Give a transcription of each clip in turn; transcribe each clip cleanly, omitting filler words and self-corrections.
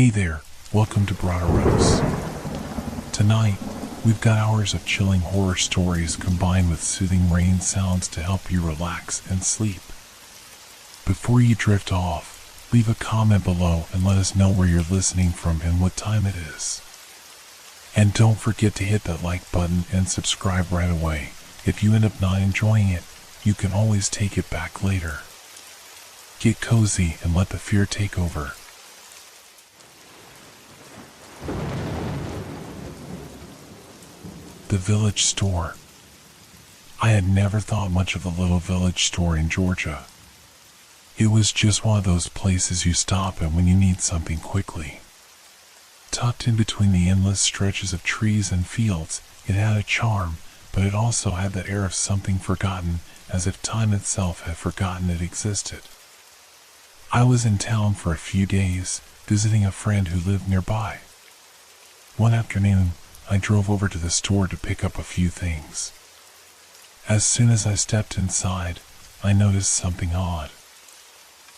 Hey there, welcome to Broderos. Tonight, we've got hours of chilling horror stories combined with soothing rain sounds to help you relax and sleep. Before you drift off, leave a comment below and let us know where you're listening from and what time it is. And don't forget to hit that like button and subscribe right away. If you end up not enjoying it, you can always take it back later. Get cozy and let the fear take over. The Village Store. I had never thought much of the little village store in Georgia. It was just one of those places you stop at when you need something quickly. Tucked in between the endless stretches of trees and fields, it had a charm, but it also had that air of something forgotten, as if time itself had forgotten it existed. I was in town for a few days, visiting a friend who lived nearby. One afternoon, I drove over to the store to pick up a few things. As soon as I stepped inside, I noticed something odd.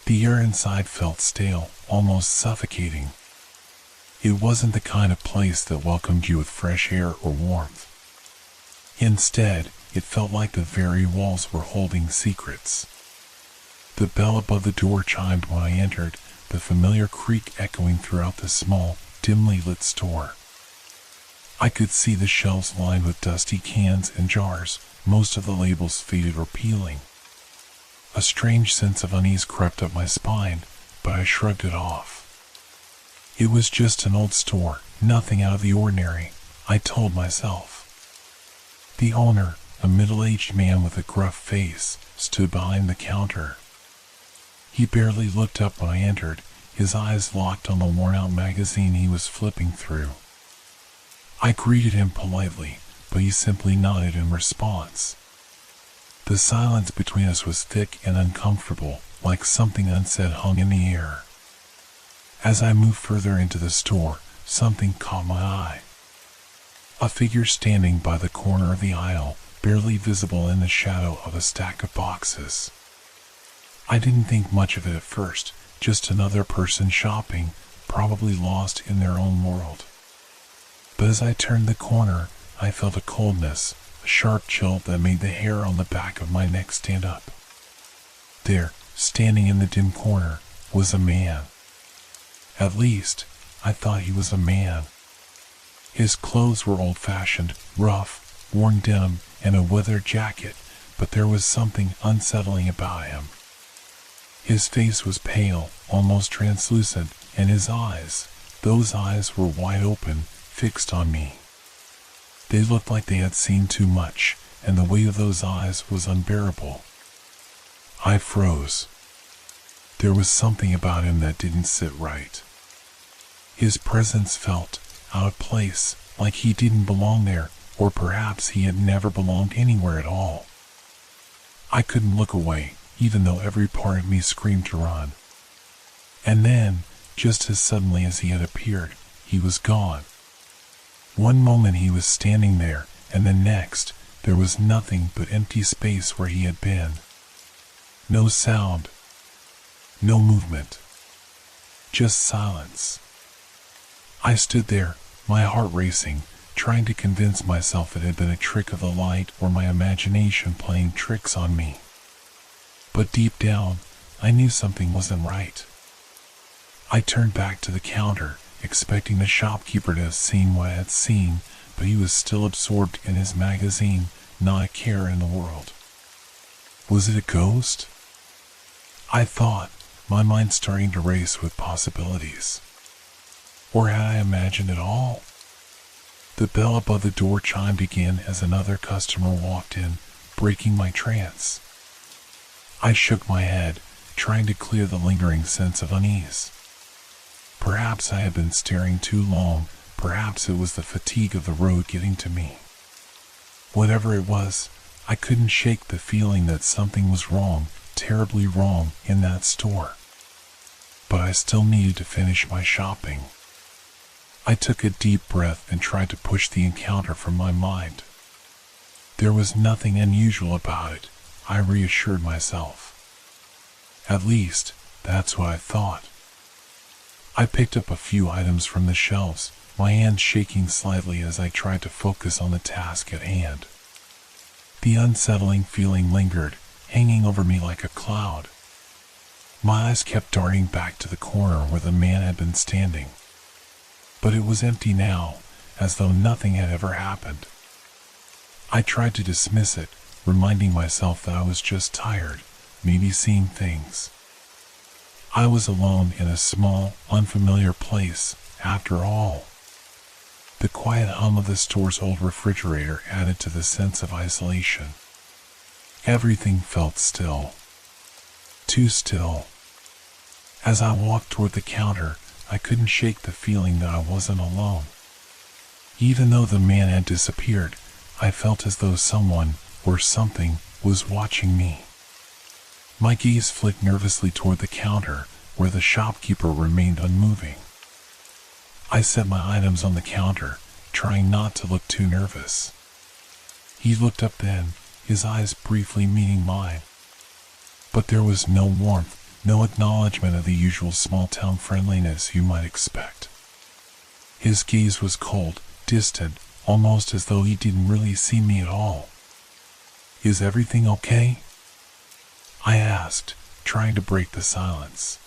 The air inside felt stale, almost suffocating. It wasn't the kind of place that welcomed you with fresh air or warmth. Instead, it felt like the very walls were holding secrets. The bell above the door chimed when I entered, the familiar creak echoing throughout the small, dimly lit store. I could see the shelves lined with dusty cans and jars, most of the labels faded or peeling. A strange sense of unease crept up my spine, but I shrugged it off. It was just an old store, nothing out of the ordinary, I told myself. The owner, a middle-aged man with a gruff face, stood behind the counter. He barely looked up when I entered, his eyes locked on the worn-out magazine he was flipping through. I greeted him politely, but he simply nodded in response. The silence between us was thick and uncomfortable, like something unsaid hung in the air. As I moved further into the store, something caught my eye. A figure standing by the corner of the aisle, barely visible in the shadow of a stack of boxes. I didn't think much of it at first, just another person shopping, probably lost in their own world. But as I turned the corner, I felt a coldness, a sharp chill that made the hair on the back of my neck stand up. There, standing in the dim corner, was a man. At least, I thought he was a man. His clothes were old-fashioned, rough, worn denim, and a weathered jacket, but there was something unsettling about him. His face was pale, almost translucent, and his eyes, those eyes were wide open, fixed on me. They looked like they had seen too much, and the weight of those eyes was unbearable. I froze. There was something about him that didn't sit right. His presence felt out of place, like he didn't belong there, or perhaps he had never belonged anywhere at all. I couldn't look away, even though every part of me screamed to run. And then, just as suddenly as he had appeared, he was gone. One moment he was standing there, and the next, there was nothing but empty space where he had been. No sound. No movement. Just silence. I stood there, my heart racing, trying to convince myself it had been a trick of the light or my imagination playing tricks on me. But deep down, I knew something wasn't right. I turned back to the counter, expecting the shopkeeper to have seen what I had seen, but he was still absorbed in his magazine, not a care in the world. Was it a ghost? I thought, my mind starting to race with possibilities. Or had I imagined it all? The bell above the door chimed again as another customer walked in, breaking my trance. I shook my head, trying to clear the lingering sense of unease. Perhaps I had been staring too long, perhaps it was the fatigue of the road getting to me. Whatever it was, I couldn't shake the feeling that something was wrong, terribly wrong, in that store. But I still needed to finish my shopping. I took a deep breath and tried to push the encounter from my mind. There was nothing unusual about it, I reassured myself. At least, that's what I thought. I picked up a few items from the shelves, my hands shaking slightly as I tried to focus on the task at hand. The unsettling feeling lingered, hanging over me like a cloud. My eyes kept darting back to the corner where the man had been standing. But it was empty now, as though nothing had ever happened. I tried to dismiss it, reminding myself that I was just tired, maybe seeing things. I was alone in a small, unfamiliar place, after all. The quiet hum of the store's old refrigerator added to the sense of isolation. Everything felt still. Too still. As I walked toward the counter, I couldn't shake the feeling that I wasn't alone. Even though the man had disappeared, I felt as though someone, or something, was watching me. My gaze flicked nervously toward the counter, where the shopkeeper remained unmoving. I set my items on the counter, trying not to look too nervous. He looked up then, his eyes briefly meeting mine. But there was no warmth, no acknowledgement of the usual small-town friendliness you might expect. His gaze was cold, distant, almost as though he didn't really see me at all. "Is everything okay?" I asked, trying to break the silence.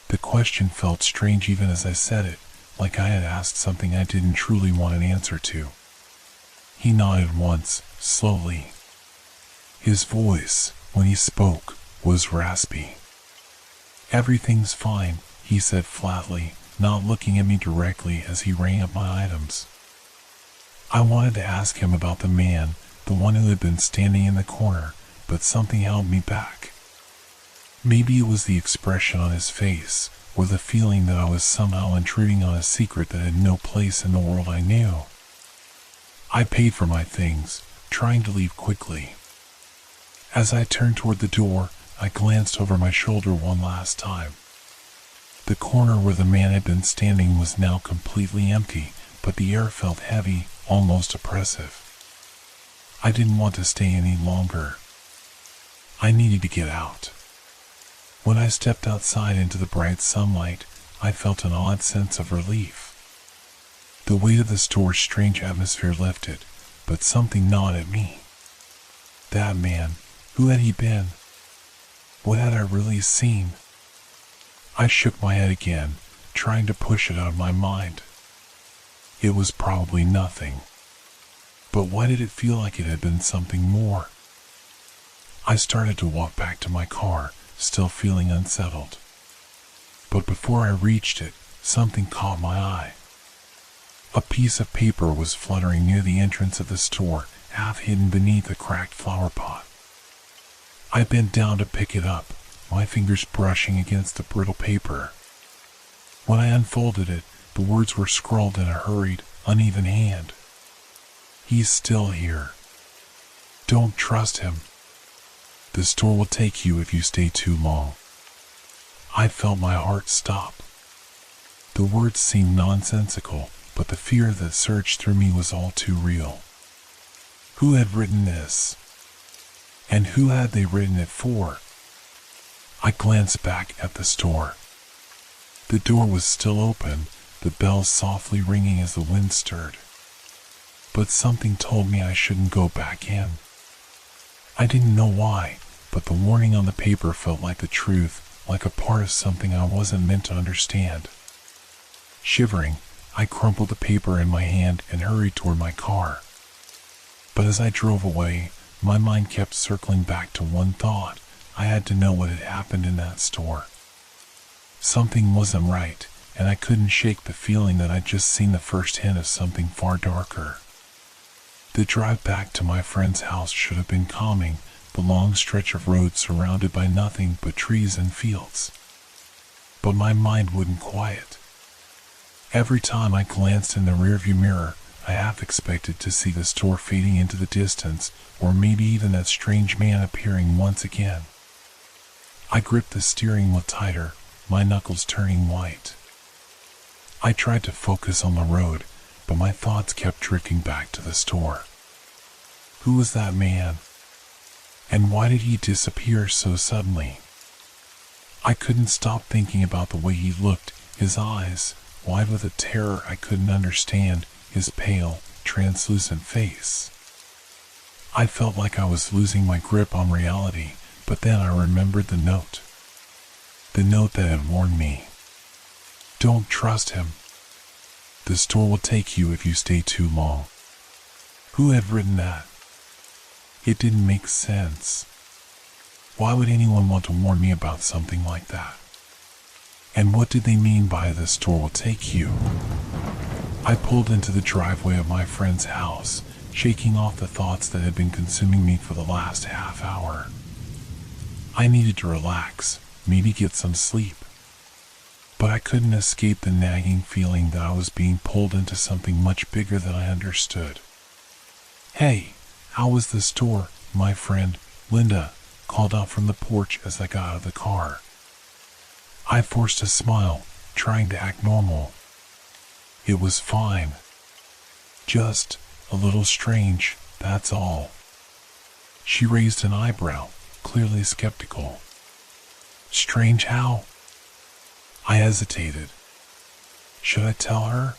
The question felt strange even as I said it, like I had asked something I didn't truly want an answer to. He nodded once, slowly. His voice, when he spoke, was raspy. "Everything's fine," he said flatly, not looking at me directly as he rang up my items. I wanted to ask him about the man, the one who had been standing in the corner, but something held me back. Maybe it was the expression on his face, or the feeling that I was somehow intruding on a secret that had no place in the world I knew. I paid for my things, trying to leave quickly. As I turned toward the door, I glanced over my shoulder one last time. The corner where the man had been standing was now completely empty, but the air felt heavy, almost oppressive. I didn't want to stay any longer. I needed to get out. When I stepped outside into the bright sunlight, I felt an odd sense of relief. The weight of the store's strange atmosphere lifted, but something gnawed at me. That man, who had he been? What had I really seen? I shook my head again, trying to push it out of my mind. It was probably nothing. But why did it feel like it had been something more? I started to walk back to my car, still feeling unsettled. But before I reached it, something caught my eye. A piece of paper was fluttering near the entrance of the store, half hidden beneath a cracked flower pot. I bent down to pick it up, my fingers brushing against the brittle paper. When I unfolded it, the words were scrawled in a hurried, uneven hand. "He's still here. Don't trust him. The store will take you if you stay too long." I felt my heart stop. The words seemed nonsensical, but the fear that surged through me was all too real. Who had written this? And who had they written it for? I glanced back at the store. The door was still open, the bells softly ringing as the wind stirred. But something told me I shouldn't go back in. I didn't know why, but the warning on the paper felt like the truth, like a part of something I wasn't meant to understand. Shivering, I crumpled the paper in my hand and hurried toward my car. But as I drove away, my mind kept circling back to one thought. I had to know what had happened in that store. Something wasn't right, and I couldn't shake the feeling that I'd just seen the first hint of something far darker. The drive back to my friend's house should have been calming, the long stretch of road surrounded by nothing but trees and fields. But my mind wouldn't quiet. Every time I glanced in the rearview mirror, I half expected to see the store fading into the distance, or maybe even that strange man appearing once again. I gripped the steering wheel tighter, my knuckles turning white. I tried to focus on the road, but my thoughts kept drifting back to the store. Who was that man? And why did he disappear so suddenly? I couldn't stop thinking about the way he looked, his eyes, wide with a terror I couldn't understand, his pale, translucent face. I felt like I was losing my grip on reality, but then I remembered the note. The note that had warned me. Don't trust him. The store will take you if you stay too long. Who had written that? It didn't make sense. Why would anyone want to warn me about something like that? And what did they mean by the store will take you? I pulled into the driveway of my friend's house, shaking off the thoughts that had been consuming me for the last half hour. I needed to relax, maybe get some sleep. But I couldn't escape the nagging feeling that I was being pulled into something much bigger than I understood. Hey, how was the store? My friend, Linda, called out from the porch as I got out of the car. I forced a smile, trying to act normal. It was fine. Just a little strange, that's all. She raised an eyebrow, clearly skeptical. Strange how? I hesitated. Should I tell her?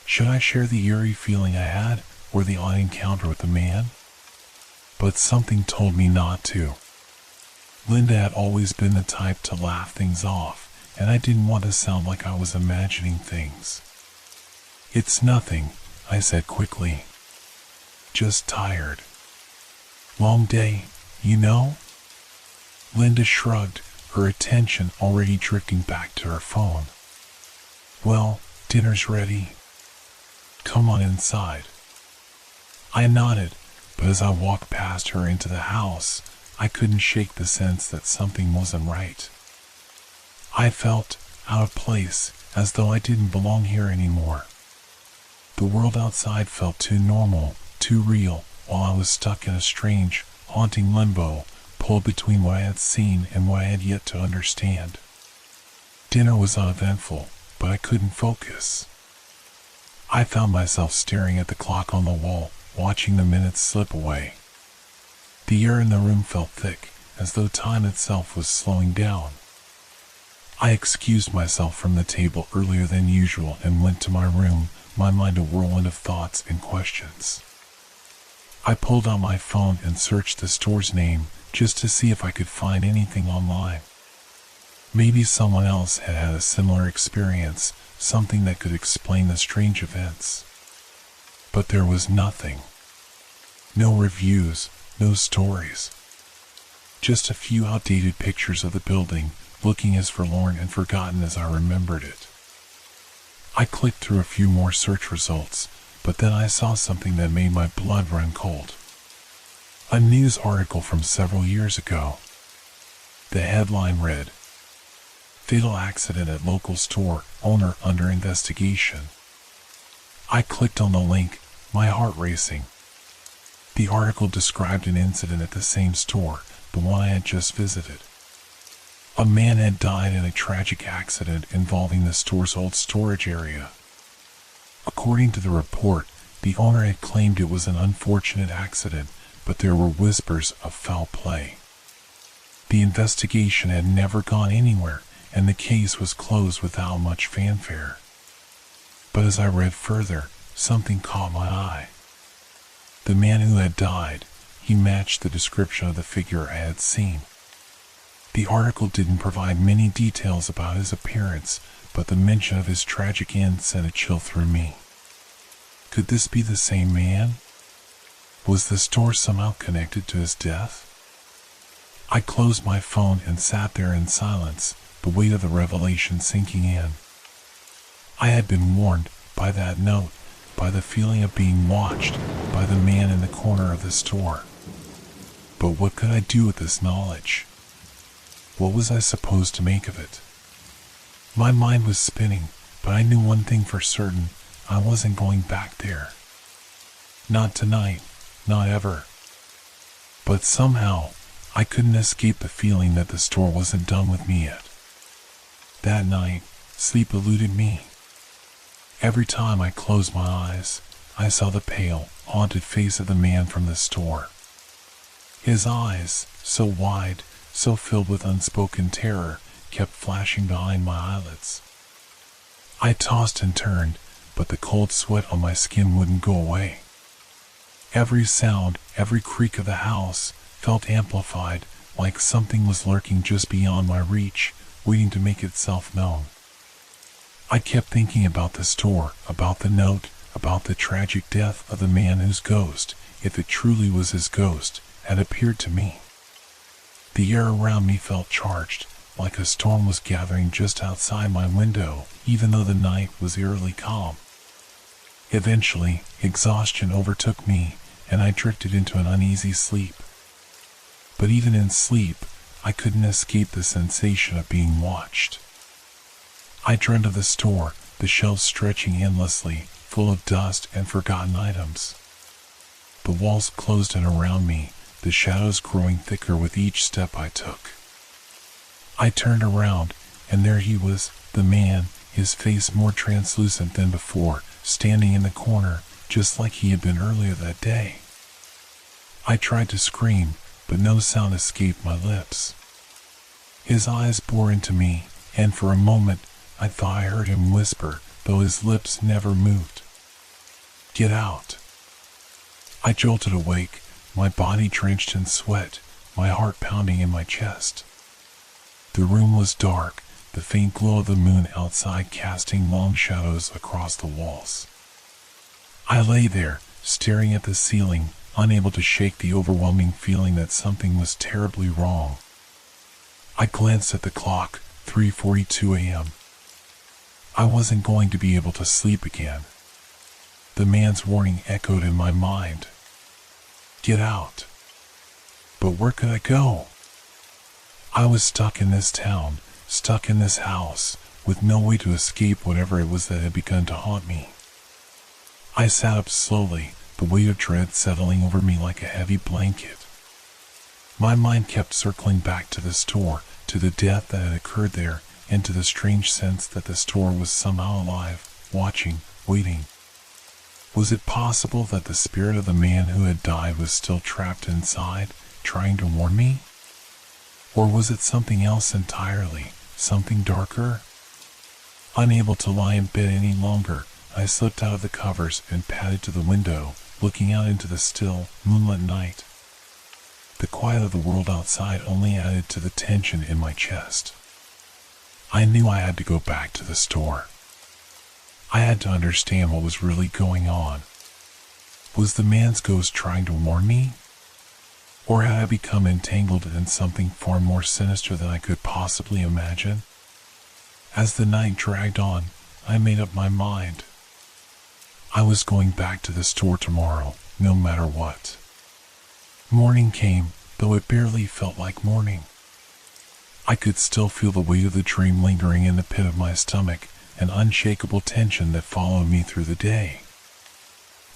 Should I share the eerie feeling I had, or the odd encounter with the man? But something told me not to. Linda had always been the type to laugh things off, and I didn't want to sound like I was imagining things. It's nothing, I said quickly. Just tired. Long day, you know? Linda shrugged, her attention already drifting back to her phone. Well, dinner's ready. Come on inside. I nodded, but as I walked past her into the house, I couldn't shake the sense that something wasn't right. I felt out of place, as though I didn't belong here anymore. The world outside felt too normal, too real, while I was stuck in a strange, haunting limbo, pulled between what I had seen and what I had yet to understand. Dinner was uneventful, but I couldn't focus. I found myself staring at the clock on the wall, watching the minutes slip away. The air in the room felt thick, as though time itself was slowing down. I excused myself from the table earlier than usual and went to my room, my mind a whirlwind of thoughts and questions. I pulled out my phone and searched the store's name, just to see if I could find anything online. Maybe someone else had had a similar experience, something that could explain the strange events. But there was nothing. No reviews, no stories. Just a few outdated pictures of the building, looking as forlorn and forgotten as I remembered it. I clicked through a few more search results, but then I saw something that made my blood run cold. A news article from several years ago. The headline read, "Fatal accident at local store, owner under investigation." I clicked on the link, my heart racing. The article described an incident at the same store, the one I had just visited. A man had died in a tragic accident involving the store's old storage area. According to the report, the owner had claimed it was an unfortunate accident, but there were whispers of foul play. The investigation had never gone anywhere, and the case was closed without much fanfare. But as I read further, something caught my eye. The man who had died, he matched the description of the figure I had seen. The article didn't provide many details about his appearance, but the mention of his tragic end sent a chill through me. Could this be the same man? Was the store somehow connected to his death? I closed my phone and sat there in silence, the weight of the revelation sinking in. I had been warned, by that note, by the feeling of being watched, by the man in the corner of the store. But what could I do with this knowledge? What was I supposed to make of it? My mind was spinning, but I knew one thing for certain: I wasn't going back there. Not tonight, not ever. But somehow, I couldn't escape the feeling that the store wasn't done with me yet. That night, sleep eluded me. Every time I closed my eyes, I saw the pale, haunted face of the man from the store. His eyes, so wide, so filled with unspoken terror, kept flashing behind my eyelids. I tossed and turned, but the cold sweat on my skin wouldn't go away. Every sound, every creak of the house felt amplified, like something was lurking just beyond my reach, waiting to make itself known. I kept thinking about the store, about the note, about the tragic death of the man whose ghost, if it truly was his ghost, had appeared to me. The air around me felt charged, like a storm was gathering just outside my window, even though the night was eerily calm. Eventually, exhaustion overtook me, and I drifted into an uneasy sleep. But even in sleep, I couldn't escape the sensation of being watched. I dreamed of the store, the shelves stretching endlessly, full of dust and forgotten items. The walls closed in around me, the shadows growing thicker with each step I took. I turned around, and there he was, the man, his face more translucent than before, standing in the corner, just like he had been earlier that day. I tried to scream, but no sound escaped my lips. His eyes bored into me, and for a moment, I thought I heard him whisper, though his lips never moved. "Get out." I jolted awake, my body drenched in sweat, my heart pounding in my chest. The room was dark, the faint glow of the moon outside casting long shadows across the walls. I lay there, staring at the ceiling, unable to shake the overwhelming feeling that something was terribly wrong. I glanced at the clock, 3:42 a.m. I wasn't going to be able to sleep again. The man's warning echoed in my mind. Get out. But where could I go? I was stuck in this town, stuck in this house, with no way to escape whatever it was that had begun to haunt me. I sat up slowly, the weight of dread settling over me like a heavy blanket. My mind kept circling back to the store, to the death that had occurred there, and to the strange sense that the store was somehow alive, watching, waiting. Was it possible that the spirit of the man who had died was still trapped inside, trying to warn me? Or was it something else entirely, something darker? Unable to lie in bed any longer, I slipped out of the covers and padded to the window, looking out into the still, moonlit night. The quiet of the world outside only added to the tension in my chest. I knew I had to go back to the store. I had to understand what was really going on. Was the man's ghost trying to warn me? Or had I become entangled in something far more sinister than I could possibly imagine? As the night dragged on, I made up my mind. I was going back to the store tomorrow, no matter what. Morning came, though it barely felt like morning. I could still feel the weight of the dream lingering in the pit of my stomach, an unshakable tension that followed me through the day.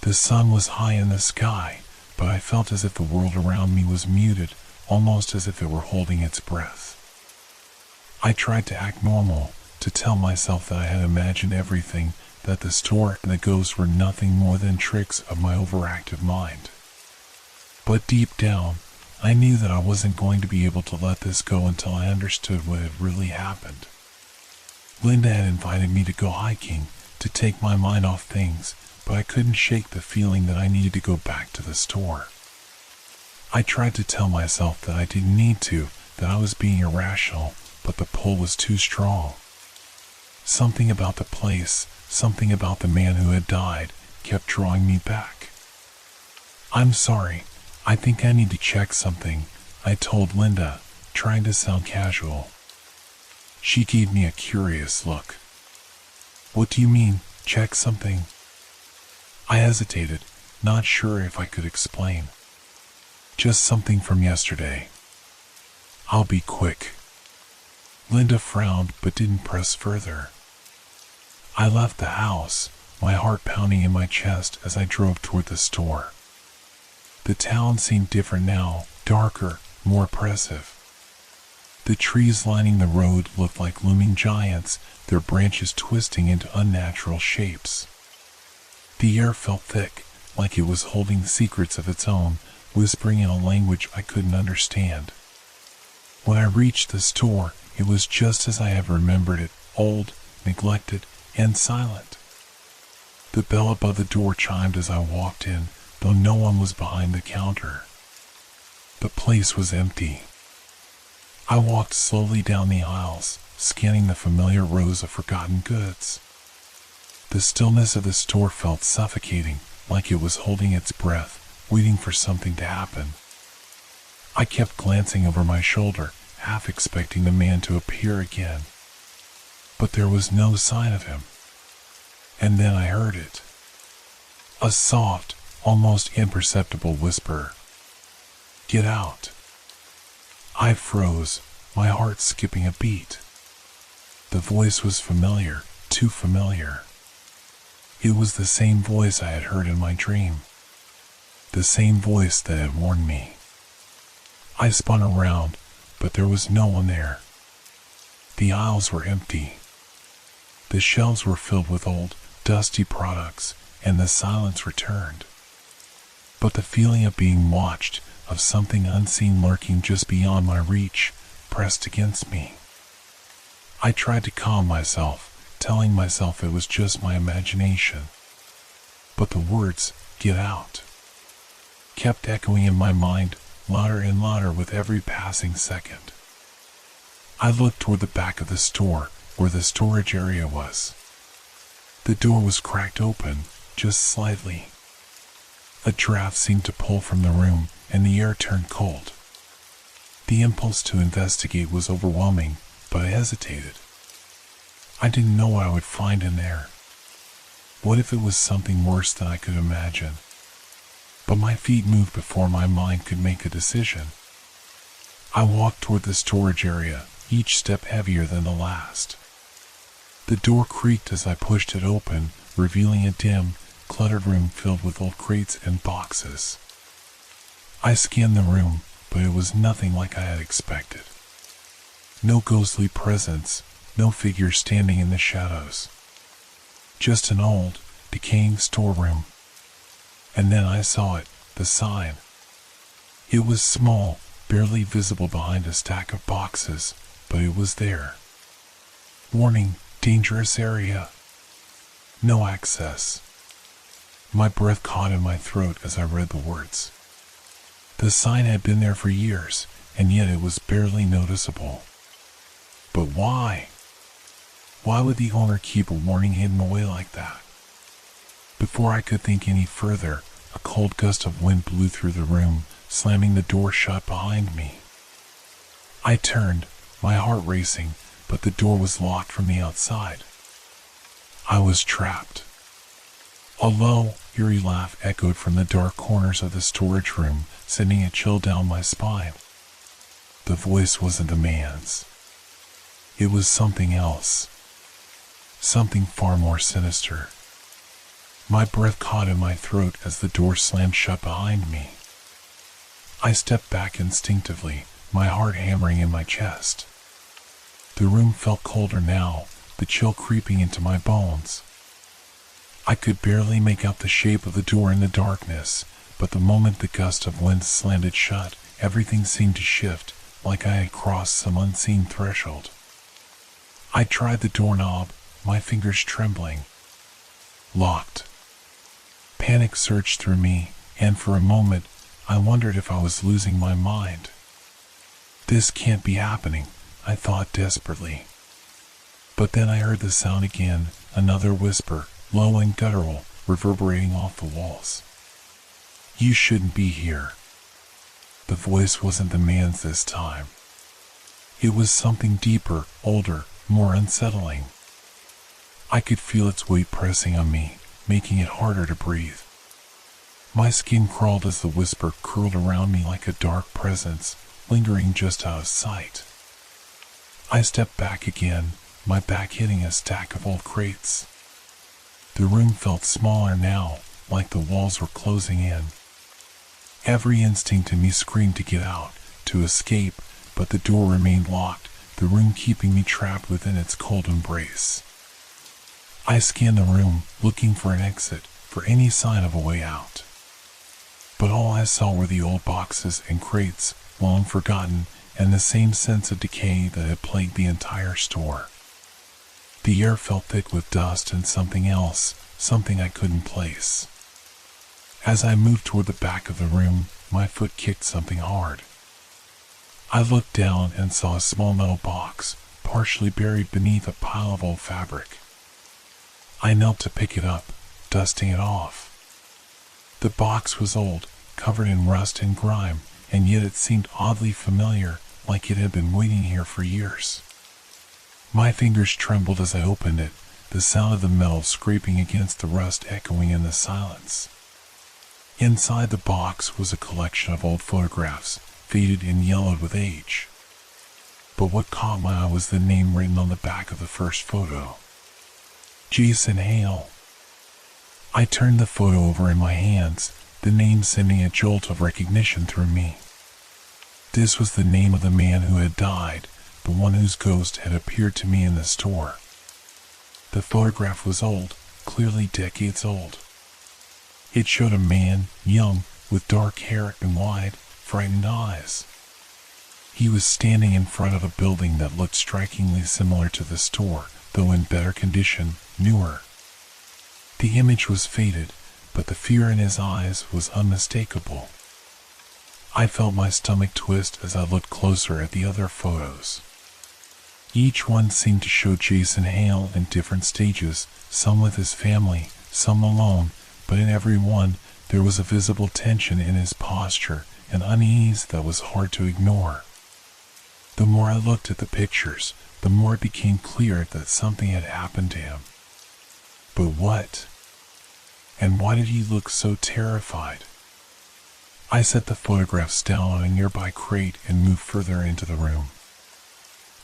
The sun was high in the sky, but I felt as if the world around me was muted, almost as if it were holding its breath. I tried to act normal, to tell myself that I had imagined everything, that the store and the ghosts were nothing more than tricks of my overactive mind. But deep down, I knew that I wasn't going to be able to let this go until I understood what had really happened. Linda had invited me to go hiking, to take my mind off things, but I couldn't shake the feeling that I needed to go back to the store. I tried to tell myself that I didn't need to, that I was being irrational, but the pull was too strong. Something about the place, something about the man who had died, kept drawing me back. "I'm sorry, I think I need to check something," I told Linda, trying to sound casual. She gave me a curious look. "What do you mean, check something?" I hesitated, not sure if I could explain. "Just something from yesterday. I'll be quick." Linda frowned but didn't press further. I left the house, my heart pounding in my chest as I drove toward the store. The town seemed different now, darker, more oppressive. The trees lining the road looked like looming giants, their branches twisting into unnatural shapes. The air felt thick, like it was holding secrets of its own, whispering in a language I couldn't understand. When I reached the store, it was just as I had remembered it, old, neglected, and silent. The bell above the door chimed as I walked in, though no one was behind the counter. The place was empty. I walked slowly down the aisles, scanning the familiar rows of forgotten goods. The stillness of the store felt suffocating, like it was holding its breath, waiting for something to happen. I kept glancing over my shoulder, half expecting the man to appear again. But there was no sign of him. And then I heard it. A soft, almost imperceptible whisper. "Get out." I froze, my heart skipping a beat. The voice was familiar, too familiar. It was the same voice I had heard in my dream. The same voice that had warned me. I spun around, but there was no one there. The aisles were empty. The shelves were filled with old, dusty products, and the silence returned. But the feeling of being watched, of something unseen lurking just beyond my reach, pressed against me. I tried to calm myself, telling myself it was just my imagination. But the words, "Get out," kept echoing in my mind, louder and louder with every passing second. I looked toward the back of the store, where the storage area was. The door was cracked open, just slightly. A draft seemed to pull from the room, and the air turned cold. The impulse to investigate was overwhelming, but I hesitated. I didn't know what I would find in there. What if it was something worse than I could imagine? But my feet moved before my mind could make a decision. I walked toward the storage area, each step heavier than the last. The door creaked as I pushed it open, revealing a dim, cluttered room filled with old crates and boxes. I scanned the room, but it was nothing like I had expected. No ghostly presence, no figure standing in the shadows. Just an old, decaying storeroom. And then I saw it, the sign. It was small, barely visible behind a stack of boxes, but it was there. Warning, dangerous area. No access. My breath caught in my throat as I read the words. The sign had been there for years, and yet it was barely noticeable. But why? Why would the owner keep a warning hidden away like that? Before I could think any further, a cold gust of wind blew through the room, slamming the door shut behind me. I turned, my heart racing, but the door was locked from the outside. I was trapped. A low, eerie laugh echoed from the dark corners of the storage room, sending a chill down my spine. The voice wasn't a man's. It was something else. Something far more sinister. My breath caught in my throat as the door slammed shut behind me. I stepped back instinctively, my heart hammering in my chest. The room felt colder now, the chill creeping into my bones. I could barely make out the shape of the door in the darkness, but the moment the gust of wind slammed it shut, everything seemed to shift, like I had crossed some unseen threshold. I tried the doorknob, my fingers trembling. Locked. Panic surged through me, and for a moment, I wondered if I was losing my mind. This can't be happening, I thought desperately. But then I heard the sound again, another whisper, low and guttural, reverberating off the walls. "You shouldn't be here." The voice wasn't the man's this time. It was something deeper, older, more unsettling. I could feel its weight pressing on me, making it harder to breathe. My skin crawled as the whisper curled around me like a dark presence, lingering just out of sight. I stepped back again, my back hitting a stack of old crates. The room felt smaller now, like the walls were closing in. Every instinct in me screamed to get out, to escape, but the door remained locked, the room keeping me trapped within its cold embrace. I scanned the room, looking for an exit, for any sign of a way out. But all I saw were the old boxes and crates, long forgotten, and the same sense of decay that had plagued the entire store. The air felt thick with dust and something else, something I couldn't place. As I moved toward the back of the room, my foot kicked something hard. I looked down and saw a small metal box, partially buried beneath a pile of old fabric. I knelt to pick it up, dusting it off. The box was old, covered in rust and grime, and yet it seemed oddly familiar, like it had been waiting here for years. My fingers trembled as I opened it, the sound of the metal scraping against the rust echoing in the silence. Inside the box was a collection of old photographs, faded and yellowed with age. But what caught my eye was the name written on the back of the first photo. Jason Hale. I turned the photo over in my hands, the name sending a jolt of recognition through me. This was the name of the man who had died, the one whose ghost had appeared to me in the store. The photograph was old, clearly decades old. It showed a man, young, with dark hair and wide, frightened eyes. He was standing in front of a building that looked strikingly similar to the store, though in better condition, newer. The image was faded, but the fear in his eyes was unmistakable. I felt my stomach twist as I looked closer at the other photos. Each one seemed to show Jason Hale in different stages, some with his family, some alone, but in every one there was a visible tension in his posture, an unease that was hard to ignore. The more I looked at the pictures, the more it became clear that something had happened to him. But what? And why did he look so terrified? I set the photographs down on a nearby crate and moved further into the room.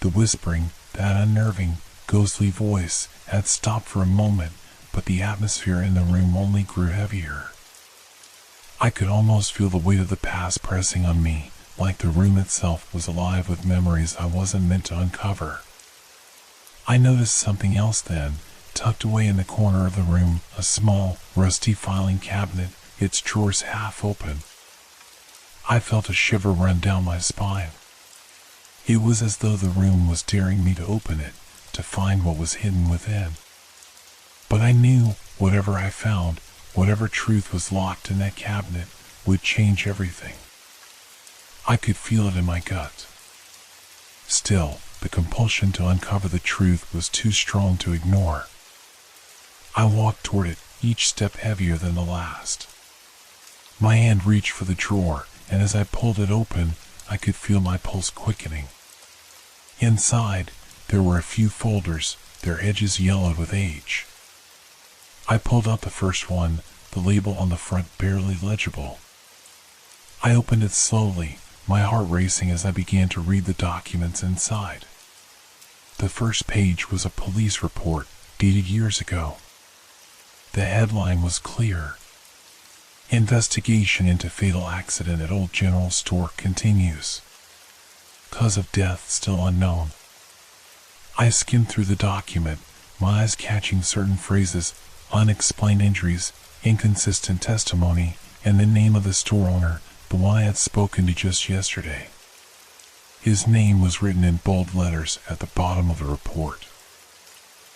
The whispering, that unnerving, ghostly voice had stopped for a moment, but the atmosphere in the room only grew heavier. I could almost feel the weight of the past pressing on me, like the room itself was alive with memories I wasn't meant to uncover. I noticed something else then, tucked away in the corner of the room, a small, rusty filing cabinet, its drawers half open. I felt a shiver run down my spine. It was as though the room was daring me to open it, to find what was hidden within. But I knew whatever I found, whatever truth was locked in that cabinet, would change everything. I could feel it in my gut. Still, the compulsion to uncover the truth was too strong to ignore. I walked toward it, each step heavier than the last. My hand reached for the drawer, and as I pulled it open, I could feel my pulse quickening. Inside, there were a few folders, their edges yellowed with age. I pulled out the first one, the label on the front barely legible. I opened it slowly, my heart racing as I began to read the documents inside. The first page was a police report, dated years ago. The headline was clear. Investigation into fatal accident at Old General Store continues. Cause of death still unknown. I skimmed through the document, my eyes catching certain phrases, unexplained injuries, inconsistent testimony, and the name of the store owner, the one I had spoken to just yesterday. His name was written in bold letters at the bottom of the report.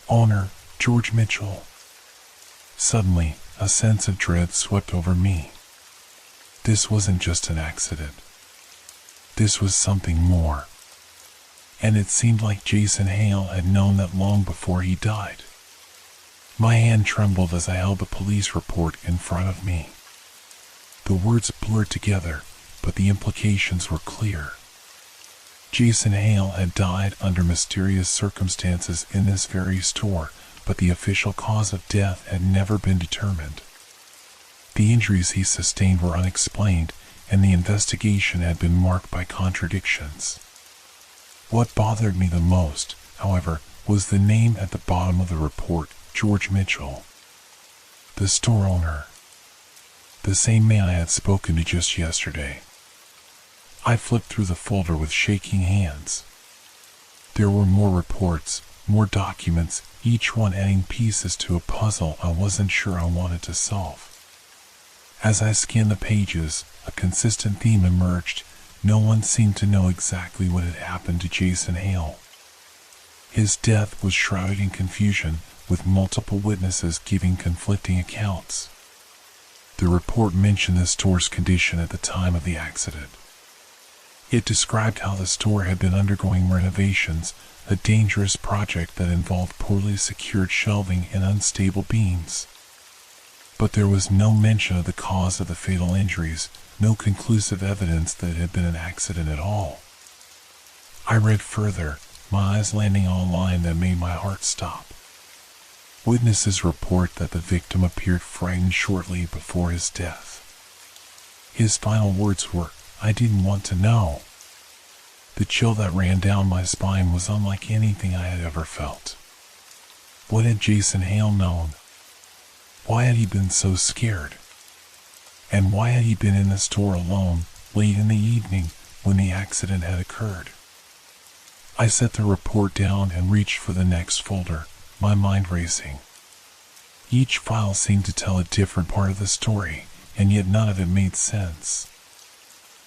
Owner, George Mitchell. Suddenly, a sense of dread swept over me. This wasn't just an accident. This was something more. And it seemed like Jason Hale had known that long before he died. My hand trembled as I held the police report in front of me. The words blurred together, but the implications were clear. Jason Hale had died under mysterious circumstances in this very store, but the official cause of death had never been determined. The injuries he sustained were unexplained, and the investigation had been marked by contradictions. What bothered me the most, however, was the name at the bottom of the report, George Mitchell. The store owner. The same man I had spoken to just yesterday. I flipped through the folder with shaking hands. There were more reports, more documents, each one adding pieces to a puzzle I wasn't sure I wanted to solve. As I scanned the pages, a consistent theme emerged. No one seemed to know exactly what had happened to Jason Hale. His death was shrouded in confusion, with multiple witnesses giving conflicting accounts. The report mentioned the store's condition at the time of the accident. It described how the store had been undergoing renovations, a dangerous project that involved poorly secured shelving and unstable beams. But there was no mention of the cause of the fatal injuries, no conclusive evidence that it had been an accident at all. I read further, my eyes landing on a line that made my heart stop. Witnesses report that the victim appeared frightened shortly before his death. His final words were, "I didn't want to know." The chill that ran down my spine was unlike anything I had ever felt. What had Jason Hale known? Why had he been so scared? And why had he been in the store alone, late in the evening, when the accident had occurred? I set the report down and reached for the next folder, my mind racing. Each file seemed to tell a different part of the story, and yet none of it made sense.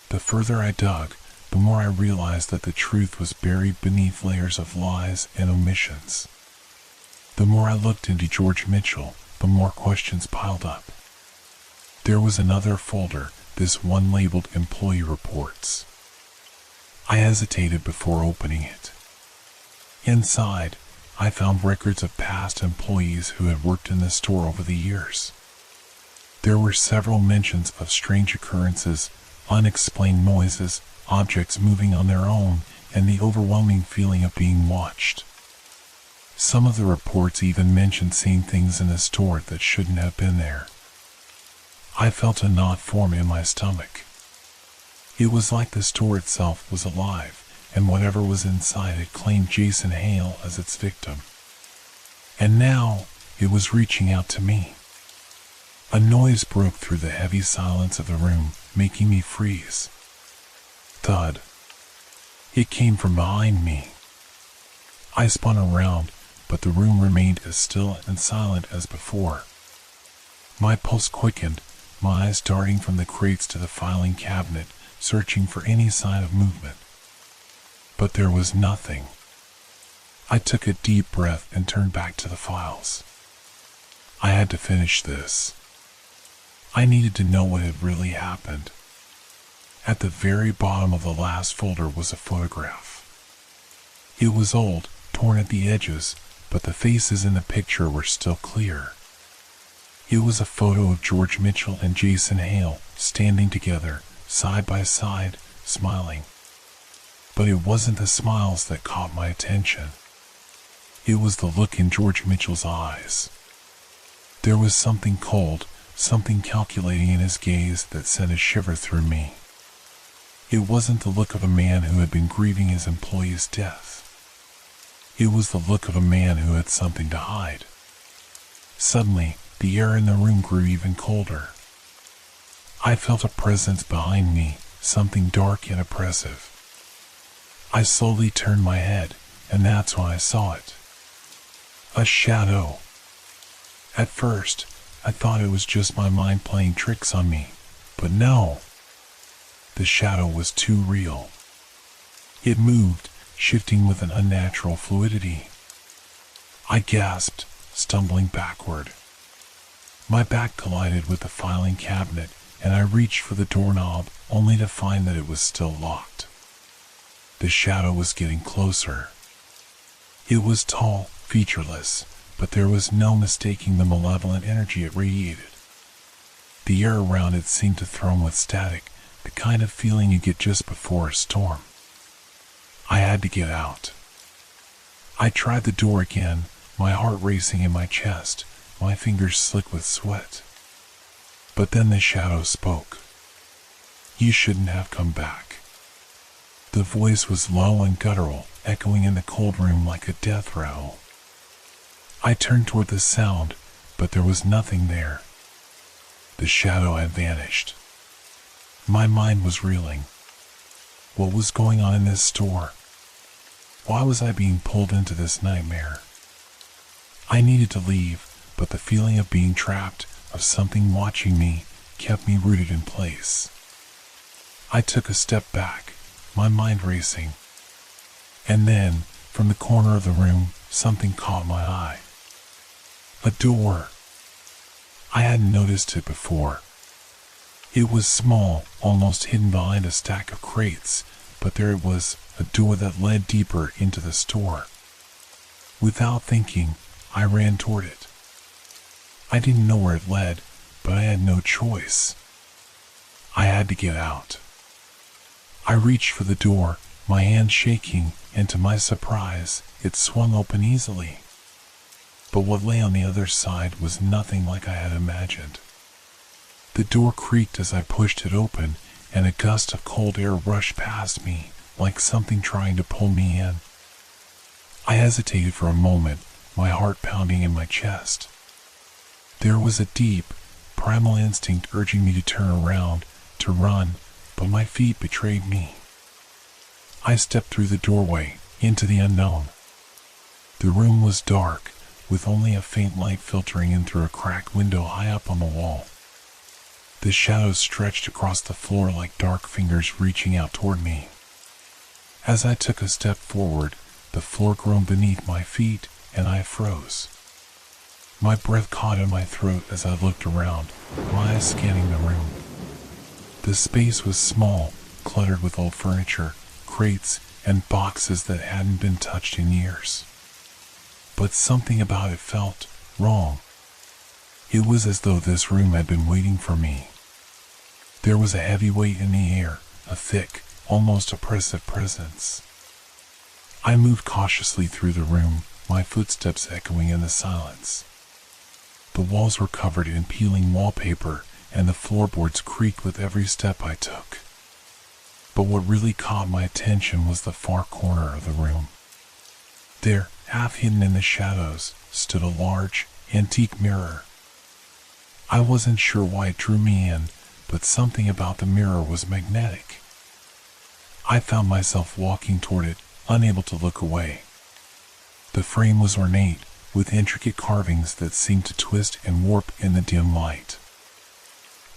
The further I dug, the more I realized that the truth was buried beneath layers of lies and omissions. The more I looked into George Mitchell, the more questions piled up. There was another folder, this one labeled Employee Reports. I hesitated before opening it. Inside, I found records of past employees who had worked in the store over the years. There were several mentions of strange occurrences, unexplained noises, objects moving on their own, and the overwhelming feeling of being watched. Some of the reports even mentioned seeing things in the store that shouldn't have been there. I felt a knot form in my stomach. It was like the store itself was alive, and whatever was inside had claimed Jason Hale as its victim. And now, it was reaching out to me. A noise broke through the heavy silence of the room, making me freeze. Thud. It came from behind me. I spun around, but the room remained as still and silent as before. My pulse quickened, my eyes darting from the crates to the filing cabinet, searching for any sign of movement. But there was nothing. I took a deep breath and turned back to the files. I had to finish this. I needed to know what had really happened. At the very bottom of the last folder was a photograph. It was old, torn at the edges, but the faces in the picture were still clear. It was a photo of George Mitchell and Jason Hale standing together, side by side, smiling. But it wasn't the smiles that caught my attention. It was the look in George Mitchell's eyes. There was something cold, something calculating in his gaze that sent a shiver through me. It wasn't the look of a man who had been grieving his employee's death. It was the look of a man who had something to hide. Suddenly, the air in the room grew even colder. I felt a presence behind me, something dark and oppressive. I slowly turned my head, and that's when I saw it. A shadow. At first, I thought it was just my mind playing tricks on me, but no. The shadow was too real. It moved, shifting with an unnatural fluidity. I gasped, stumbling backward. My back collided with the filing cabinet, and I reached for the doorknob, only to find that it was still locked. The shadow was getting closer. It was tall, featureless, but there was no mistaking the malevolent energy it radiated. The air around it seemed to thrum with static, the kind of feeling you get just before a storm. I had to get out. I tried the door again, my heart racing in my chest, my fingers slick with sweat. But then the shadow spoke. "You shouldn't have come back." The voice was low and guttural, echoing in the cold room like a death rattle. I turned toward the sound, but there was nothing there. The shadow had vanished. My mind was reeling. What was going on in this store? Why was I being pulled into this nightmare? I needed to leave, but the feeling of being trapped, of something watching me, kept me rooted in place. I took a step back, my mind racing. And then, From the corner of the room, something caught my eye. A door. I hadn't noticed it before. It was small, almost hidden behind a stack of crates, but there it was, a door that led deeper into the store. Without thinking, I ran toward it. I didn't know where it led, but I had no choice. I had to get out. I reached for the door, my hand shaking, and to my surprise, it swung open easily. But what lay on the other side was nothing like I had imagined. The door creaked as I pushed it open, and a gust of cold air rushed past me, like something trying to pull me in. I hesitated for a moment, my heart pounding in my chest. There was a deep, primal instinct urging me to turn around, to run, but my feet betrayed me. I stepped through the doorway, into the unknown. The room was dark, with only a faint light filtering in through a cracked window high up on the wall. The shadows stretched across the floor like dark fingers reaching out toward me. As I took a step forward, the floor groaned beneath my feet, and I froze. My breath caught in my throat as I looked around, my eyes scanning the room. The space was small, cluttered with old furniture, crates, and boxes that hadn't been touched in years. But something about it felt wrong. It was as though this room had been waiting for me. There was a heavy weight in the air, a thick, almost oppressive presence. I moved cautiously through the room, my footsteps echoing in the silence. The walls were covered in peeling wallpaper, and the floorboards creaked with every step I took. But what really caught my attention was the far corner of the room. There, half hidden in the shadows, stood a large, antique mirror. I wasn't sure why it drew me in, but something about the mirror was magnetic. I found myself walking toward it, unable to look away. The frame was ornate, with intricate carvings that seemed to twist and warp in the dim light.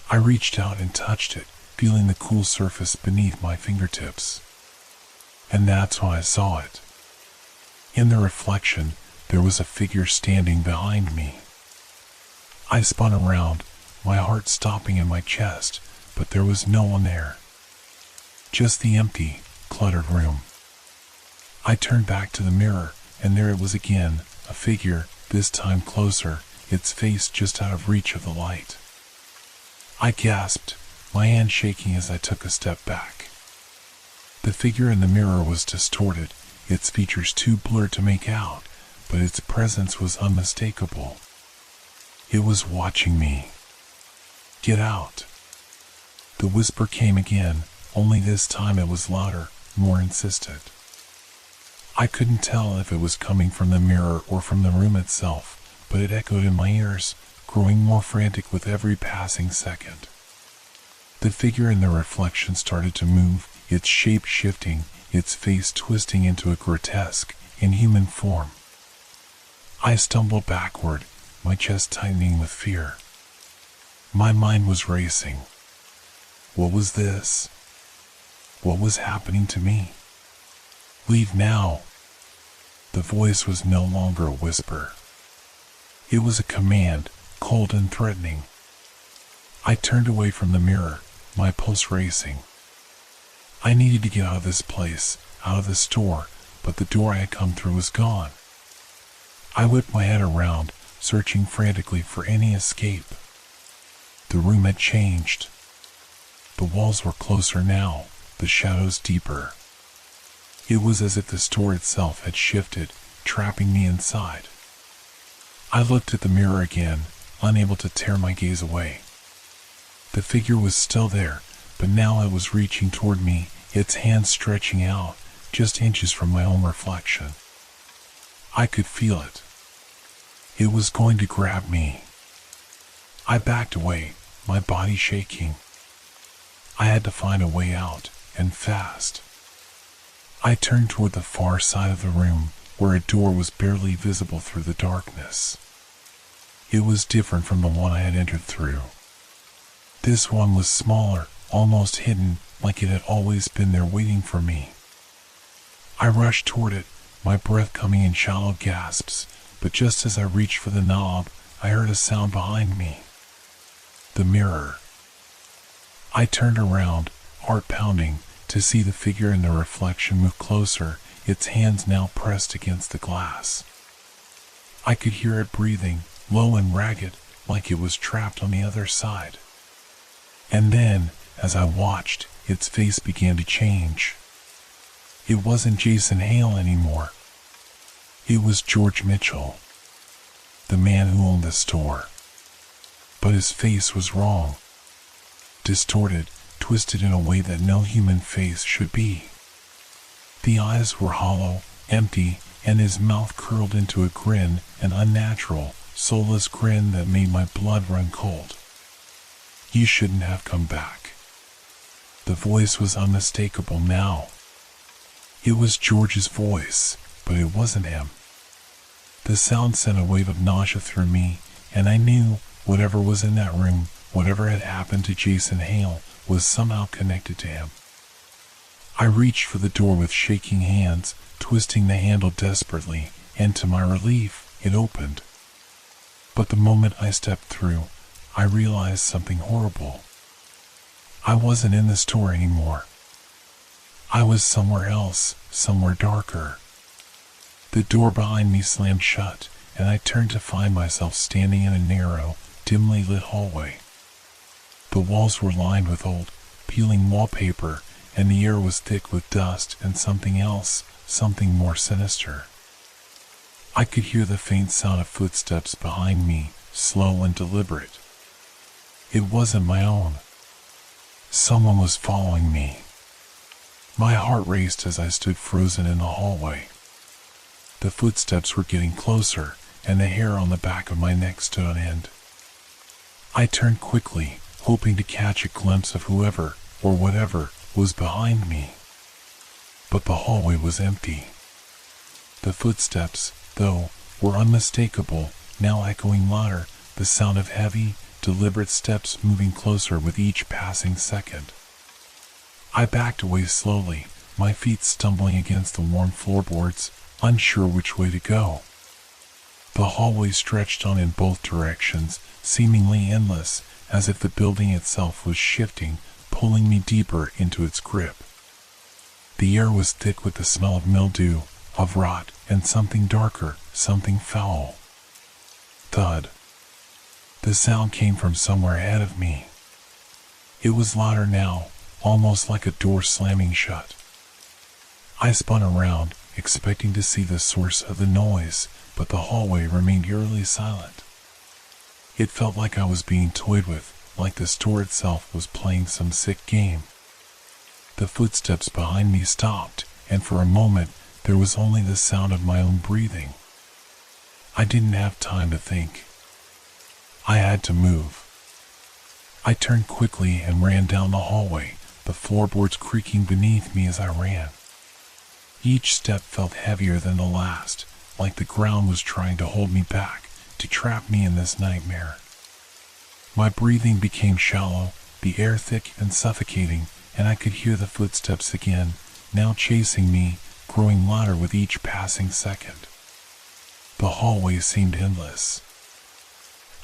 I reached out and touched it, feeling the cool surface beneath my fingertips. And that's when I saw it. In the reflection, there was a figure standing behind me. I spun around, my heart stopping in my chest, but there was no one there. Just the empty, cluttered room. I turned back to the mirror, and there it was again, a figure, this time closer, its face just out of reach of the light. I gasped, my hand shaking as I took a step back. The figure in the mirror was distorted, its features too blurred to make out, but its presence was unmistakable. It was watching me. "Get out." The whisper came again, only this time it was louder, more insistent. I couldn't tell if it was coming from the mirror or from the room itself, but it echoed in my ears, growing more frantic with every passing second. The figure in the reflection started to move, its shape shifting, its face twisting into a grotesque, inhuman form. I stumbled backward, my chest tightening with fear. My mind was racing. What was this? What was happening to me? "Leave now." The voice was no longer a whisper. It was a command, cold and threatening. I turned away from the mirror, my pulse racing. I needed to get out of this place, out of the store, but the door I had come through was gone. I whipped my head around, searching frantically for any escape. The room had changed. The walls were closer now, the shadows deeper. It was as if the store itself had shifted, trapping me inside. I looked at the mirror again, unable to tear my gaze away. The figure was still there, but now it was reaching toward me, its hands stretching out, just inches from my own reflection. I could feel it. It was going to grab me. I backed away, my body shaking. I had to find a way out, and fast. I turned toward the far side of the room, where a door was barely visible through the darkness. It was different from the one I had entered through. This one was smaller, almost hidden, like it had always been there waiting for me. I rushed toward it, my breath coming in shallow gasps, but just as I reached for the knob, I heard a sound behind me. The mirror. I turned around, heart pounding, to see the figure in the reflection move closer, its hands now pressed against the glass. I could hear it breathing, low and ragged, like it was trapped on the other side. And then, as I watched, its face began to change. It wasn't Jason Hale anymore. It was George Mitchell, the man who owned the store. But his face was wrong. Distorted, twisted in a way that no human face should be. The eyes were hollow, empty, and his mouth curled into a grin, an unnatural, soulless grin that made my blood run cold. "You shouldn't have come back." The voice was unmistakable now. It was George's voice, but it wasn't him. The sound sent a wave of nausea through me, and I knew whatever was in that room, whatever had happened to Jason Hale, was somehow connected to him. I reached for the door with shaking hands, twisting the handle desperately, and to my relief, it opened. But the moment I stepped through, I realized something horrible. I wasn't in the store anymore. I was somewhere else, somewhere darker. The door behind me slammed shut, and I turned to find myself standing in a narrow, dimly lit hallway. The walls were lined with old, peeling wallpaper, and the air was thick with dust and something else, something more sinister. I could hear the faint sound of footsteps behind me, slow and deliberate. It wasn't my own. Someone was following me. My heart raced as I stood frozen in the hallway. The footsteps were getting closer, and the hair on the back of my neck stood on end. I turned quickly, hoping to catch a glimpse of whoever, or whatever, was behind me. But the hallway was empty. The footsteps, though, were unmistakable, now echoing louder, the sound of heavy, deliberate steps moving closer with each passing second. I backed away slowly, my feet stumbling against the warm floorboards, unsure which way to go. The hallway stretched on in both directions, seemingly endless, as if the building itself was shifting, pulling me deeper into its grip. The air was thick with the smell of mildew, of rot, and something darker, something foul. Thud. The sound came from somewhere ahead of me. It was louder now, almost like a door slamming shut. I spun around, expecting to see the source of the noise, but the hallway remained eerily silent. It felt like I was being toyed with, like the store itself was playing some sick game. The footsteps behind me stopped, and for a moment there was only the sound of my own breathing. I didn't have time to think. I had to move. I turned quickly and ran down the hallway, the floorboards creaking beneath me as I ran. Each step felt heavier than the last, like the ground was trying to hold me back, to trap me in this nightmare. My breathing became shallow, the air thick and suffocating, and I could hear the footsteps again, now chasing me, growing louder with each passing second. The hallway seemed endless.